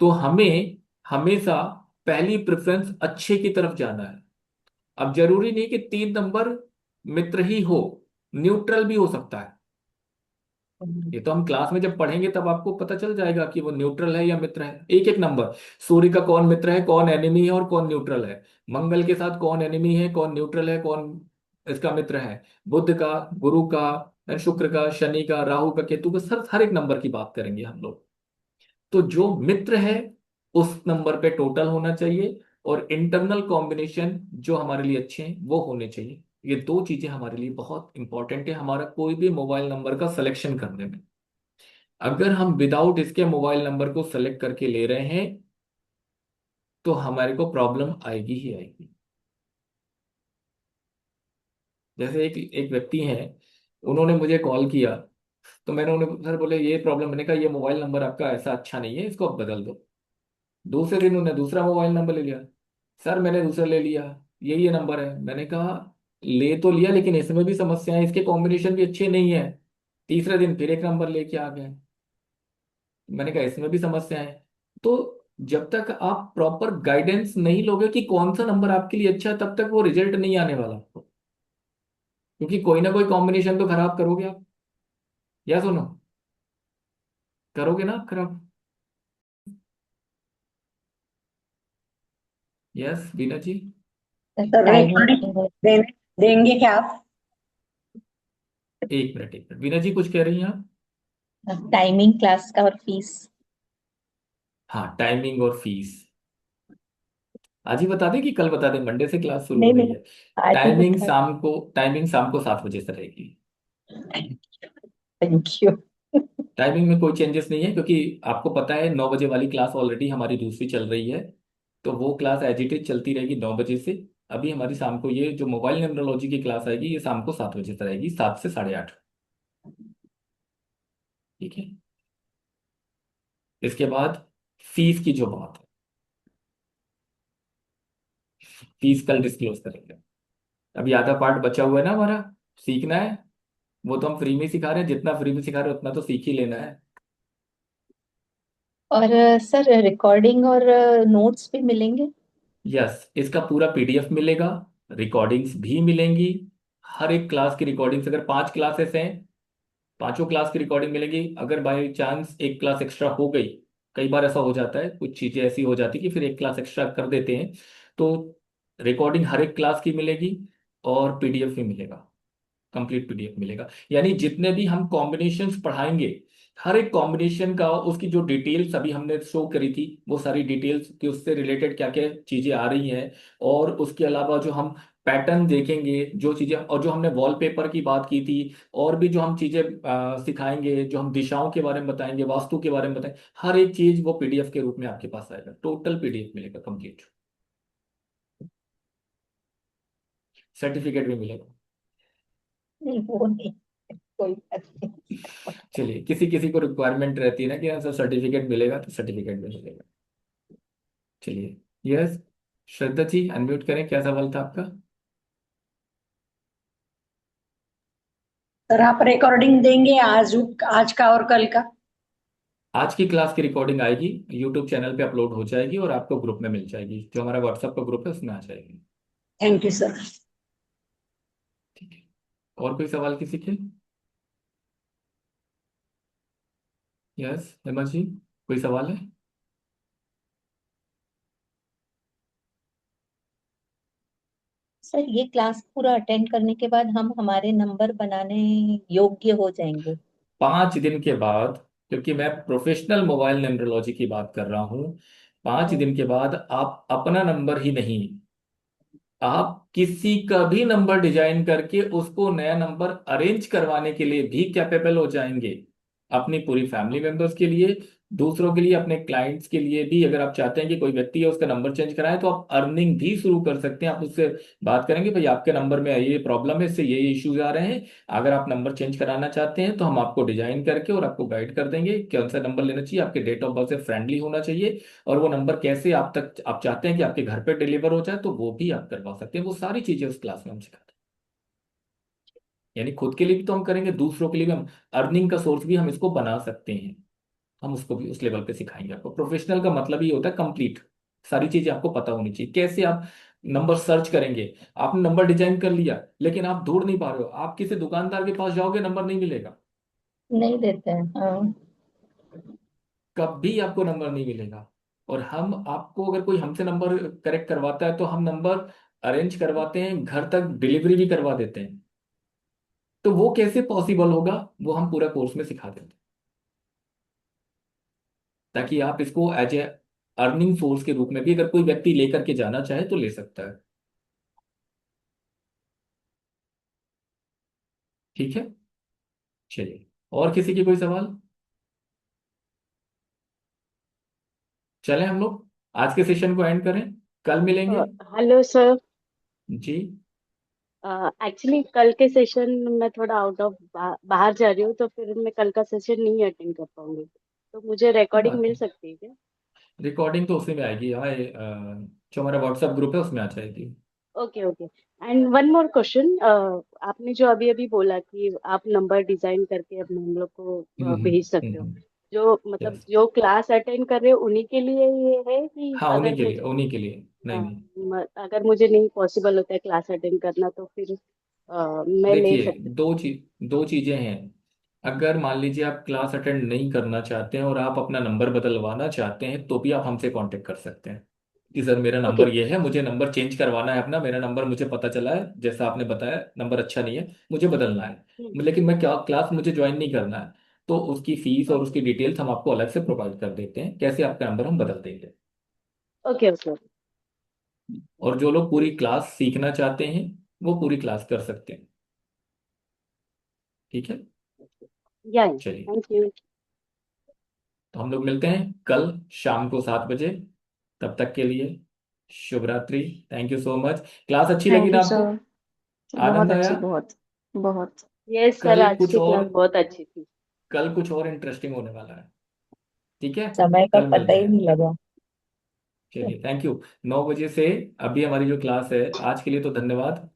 तो हमें हमेशा पहली प्रेफरेंस अच्छे की तरफ जाना है। अब जरूरी नहीं कि 3 नंबर मित्र ही हो, न्यूट्रल भी हो सकता है। ये तो हम क्लास में जब पढ़ेंगे तब आपको पता चल जाएगा कि वो न्यूट्रल है या मित्र है। एक एक नंबर, सूर्य का कौन मित्र है, कौन एनिमी है, और कौन न्यूट्रल है। मंगल के साथ कौन एनिमी है, कौन न्यूट्रल है, कौन इसका मित्र है। बुध का, गुरु का, शुक्र का, शनि का, राहु का, केतु का, सर हर एक नंबर की बात करेंगे हम लोग। तो जो मित्र है उस नंबर पे टोटल होना चाहिए, और इंटरनल कॉम्बिनेशन जो हमारे लिए अच्छे हैं वो होने चाहिए। ये दो चीजें हमारे लिए बहुत इंपॉर्टेंट है हमारा कोई भी मोबाइल नंबर का सिलेक्शन करने में। अगर हम विदाउट इसके मोबाइल नंबर को सेलेक्ट करके ले रहे हैं तो हमारे को प्रॉब्लम आएगी ही आएगी। जैसे एक एक व्यक्ति हैं, उन्होंने मुझे कॉल किया, तो मैंने उन्हें सर बोले ये प्रॉब्लम, मैंने कहा ये मोबाइल नंबर आपका ऐसा अच्छा नहीं है, इसको आप बदल दो। दूसरे दिन उन्होंने दूसरा मोबाइल नंबर ले लिया। सर मैंने दूसरा ले लिया, यही ये नंबर है। मैंने कहा ले तो लिया लेकिन इसमें भी समस्या है, इसके कॉम्बिनेशन भी अच्छे नहीं है। तीसरे दिन फिर एक नंबर लेके आ गए। मैंने कहा इसमें भी समस्या है। तो जब तक आप प्रॉपर गाइडेंस नहीं लोगे कि कौन सा नंबर आपके लिए अच्छा है, तब तक वो रिजल्ट नहीं आने वाला आपको। क्योंकि कोई ना कोई कॉम्बिनेशन तो खराब करोगे आप, या सुनो, करोगे ना आप खराब। यस बीना जी। सर रिकॉर्डिंग देंगे क्या आप? एक मिनट एक मिनट, बीना जी कुछ कह रही हैं आप? टाइमिंग क्लास का और फीस? हाँ, टाइमिंग और फीस आज ही बता दें कि कल बता दें? मंडे से क्लास शुरू हो नहीं रही नहीं, है। आज ही टाइमिंग बता। शाम को, टाइमिंग शाम को 7 बजे से रहेगी। Thank you. टाइमिंग में कोई चेंजेस नहीं है, क्योंकि आपको पता है 9 बजे वाली क्लास ऑलरेडी हमारी दूसरी चल रही है, तो वो क्लास एज इट इज चलती रहेगी 9 बजे से। अभी हमारी शाम को ये जो मोबाइल न्यूमरोलॉजी की क्लास आएगी, ये शाम को 7 बजे से रहेगी, 7 से 8:30। ठीक है। इसके बाद फीस की जो बात है, फीस कल डिस्क्लोज करेंगे। अभी आधा पार्ट बचा हुआ है ना हमारा, सीखना है। वो तो हम फ्री में सिखा रहे हैं, जितना फ्री में सिखा रहे हैं उतना तो सीख ही लेना है। और सर रिकॉर्डिंग और नोट्स भी मिलेंगे? यस, इसका पूरा पीडीएफ मिलेगा, रिकॉर्डिंग्स भी मिलेंगी। हर एक क्लास की रिकॉर्डिंग्स, अगर 5 क्लासेस हैं, पांचों क्लास की रिकॉर्डिंग मिलेगी। अगर बाय चांस एक क्लास एक्स्ट्रा हो गई, कई बार ऐसा हो जाता है, कुछ चीजें ऐसी हो जाती कि फिर एक क्लास एक्स्ट्रा कर देते हैं, तो रिकॉर्डिंग हर एक क्लास की मिलेगी और पीडीएफ भी मिलेगा, कंप्लीट पीडीएफ मिलेगा। यानी जितने भी हम कॉम्बिनेशंस पढ़ाएंगे, हर एक कॉम्बिनेशन का उसकी जो डिटेल्स अभी हमने शो करी थी, वो सारी डिटेल्स कि उससे रिलेटेड क्या क्या चीजें आ रही हैं, और उसके अलावा जो हम पैटर्न देखेंगे, जो चीजें, और जो हमने वॉलपेपर की बात की थी, और भी जो हम चीजें सिखाएंगे, जो हम दिशाओं के बारे में बताएंगे, वास्तु के बारे में बताएंगे, हर एक चीज वो पीडीएफ के रूप में आपके पास आएगा, टोटल पीडीएफ मिलेगा कंप्लीट। सर्टिफिकेट भी मिलेगा। नहीं वो नहीं, कोई बात नहीं। चलिए, किसी किसी को रिक्वायरमेंट रहती है ना कि हाँ सर सर्टिफिकेट मिलेगा, तो सर्टिफिकेट भी मिलेगा। चलिए। यस, श्रद्धा जी अनम्यूट करें, क्या सवाल था आपका? सर आप रिकॉर्डिंग देंगे आज आज का और कल का? आज की क्लास की रिकॉर्डिंग आएगी, यूट्यूब चैनल पे अपलोड हो जाएगी और आपको ग्रुप में मिल जाएगी, जो हमारा व्हाट्सएप का ग्रुप है उसमें आ जाएगी। Thank you sir. ठीक है। और कोई सवाल किसी के? यस हेमा जी, कोई सवाल है? सर ये क्लास पूरा अटेंड करने के बाद हम हमारे नंबर बनाने योग्य हो जाएंगे? 5 दिन के बाद, क्योंकि मैं प्रोफेशनल मोबाइल न्यूमरोलॉजी की बात कर रहा हूँ, 5 दिन के बाद आप अपना नंबर ही नहीं, आप किसी का भी नंबर डिजाइन करके उसको नया नंबर अरेंज करवाने के लिए भी कैपेबल हो जाएंगे। अपनी पूरी फैमिली मेंबर्स के लिए, दूसरों के लिए, अपने क्लाइंट्स के लिए भी। अगर आप चाहते हैं कि कोई व्यक्ति है उसका नंबर चेंज कराए, तो आप अर्निंग भी शुरू कर सकते हैं। आप उससे बात करेंगे, भाई आपके नंबर में ये प्रॉब्लम है, इससे ये इश्यूज आ रहे हैं, अगर आप नंबर चेंज कराना चाहते हैं तो हम आपको डिजाइन करके और आपको गाइड कर देंगे कौन सा नंबर लेना चाहिए, आपके डेट ऑफ बर्थ से फ्रेंडली होना चाहिए, और वो नंबर कैसे आप तक आप चाहते हैं कि आपके घर पे डिलीवर हो जाए, तो वो भी आप करवा सकते हैं। वो सारी चीजें उस क्लास में हम सिखाते हैं। यानी खुद के लिए भी तो हम करेंगे, दूसरों के लिए भी हम, अर्निंग का सोर्स भी हम इसको बना सकते हैं। हम उसको भी उस लेवल पे सिखाएंगे आपको। प्रोफेशनल का मतलब ये होता है कंप्लीट, सारी चीजें आपको पता होनी चाहिए। कैसे आप नंबर सर्च करेंगे, आपने नंबर डिजाइन कर लिया लेकिन आप ढूंढ नहीं पा रहे हो, आप किसी दुकानदार के पास जाओगे नंबर नहीं मिलेगा, नहीं देते हैं हाँ। कभी आपको नंबर नहीं मिलेगा। और हम आपको, अगर कोई हमसे नंबर करेक्ट करवाता है, तो हम नंबर अरेंज करवाते हैं, घर तक डिलीवरी भी करवा देते हैं। तो वो कैसे पॉसिबल होगा, वो हम पूरा कोर्स में सिखा देते हैं, ताकि आप इसको एज ए अर्निंग सोर्स के रूप में भी अगर कोई व्यक्ति लेकर के जाना चाहे तो ले सकता है। ठीक है, चलिए। और किसी की कोई सवाल? चलें हम लोग आज के सेशन को एंड करें, कल मिलेंगे। Hello sir. जी। एक्चुअली कल के सेशन में थोड़ा आउट ऑफ बाहर जा रही हूँ, तो फिर मैं कल का सेशन नहीं अटेंड कर पाऊंगी, तो मुझे कोई रिकॉर्डिंग बात मिल नहीं, सकती है क्या? रिकॉर्डिंग तो उसी में आएगी, यहाँ जो हमारा व्हाट्सएप ग्रुप है उसमें आ जाएगी। Okay okay. And one more question, आपने जो अभी अभी बोला कि आप नंबर डिजाइन करके अपने हम लोग को भेज सकते हो, जो मतलब यस। जो क्लास अटेंड कर रहे हो उन्हीं के लिए ये है कि हाँ, अगर उन्हीं के लिए, नहीं नहीं। अगर मुझे नहीं पॉसिबल होता है क्लास अटेंड करना, तो फिर मैं ले देखिए, सकती दो चीजें हैं। अगर मान लीजिए आप क्लास अटेंड नहीं करना चाहते हैं और आप अपना नंबर बदलवाना चाहते हैं, तो भी आप हमसे कांटेक्ट कर सकते हैं कि सर मेरा हूँ? ओके। नंबर ये है, मुझे नंबर चेंज करवाना है अपना, मेरा नंबर मुझे पता चला है जैसा आपने बताया नंबर अच्छा नहीं है, मुझे बदलना है, लेकिन मैं क्या क्लास मुझे ज्वाइन नहीं करना है, तो उसकी फीस और उसकी डिटेल्स हम आपको अलग से प्रोवाइड कर देते हैं, कैसे आपका नंबर हम बदल देंगे। Okay okay. और जो लोग पूरी क्लास सीखना चाहते हैं वो पूरी क्लास कर सकते हैं। ठीक है, या चलिए। Thank you. तो हम लोग मिलते हैं कल शाम को 7 बजे। तब तक के लिए शुभ रात्रि। Thank you so much. Class अच्छी लगी थैंक ना यू आपको? सर। बहुत आनंद अच्छी, आया? बहुत बहुत। यस सर, कल आज कुछ की और क्लास बहुत अच्छी थी। कल कुछ और इंटरेस्टिंग होने वाला है। ठीक है, समय का कल पता मिलते ही हैं। नहीं लगा। चलिए, थैंक यू। 9 बजे से अभी हमारी जो क्लास है आज के लिए तो धन्यवाद।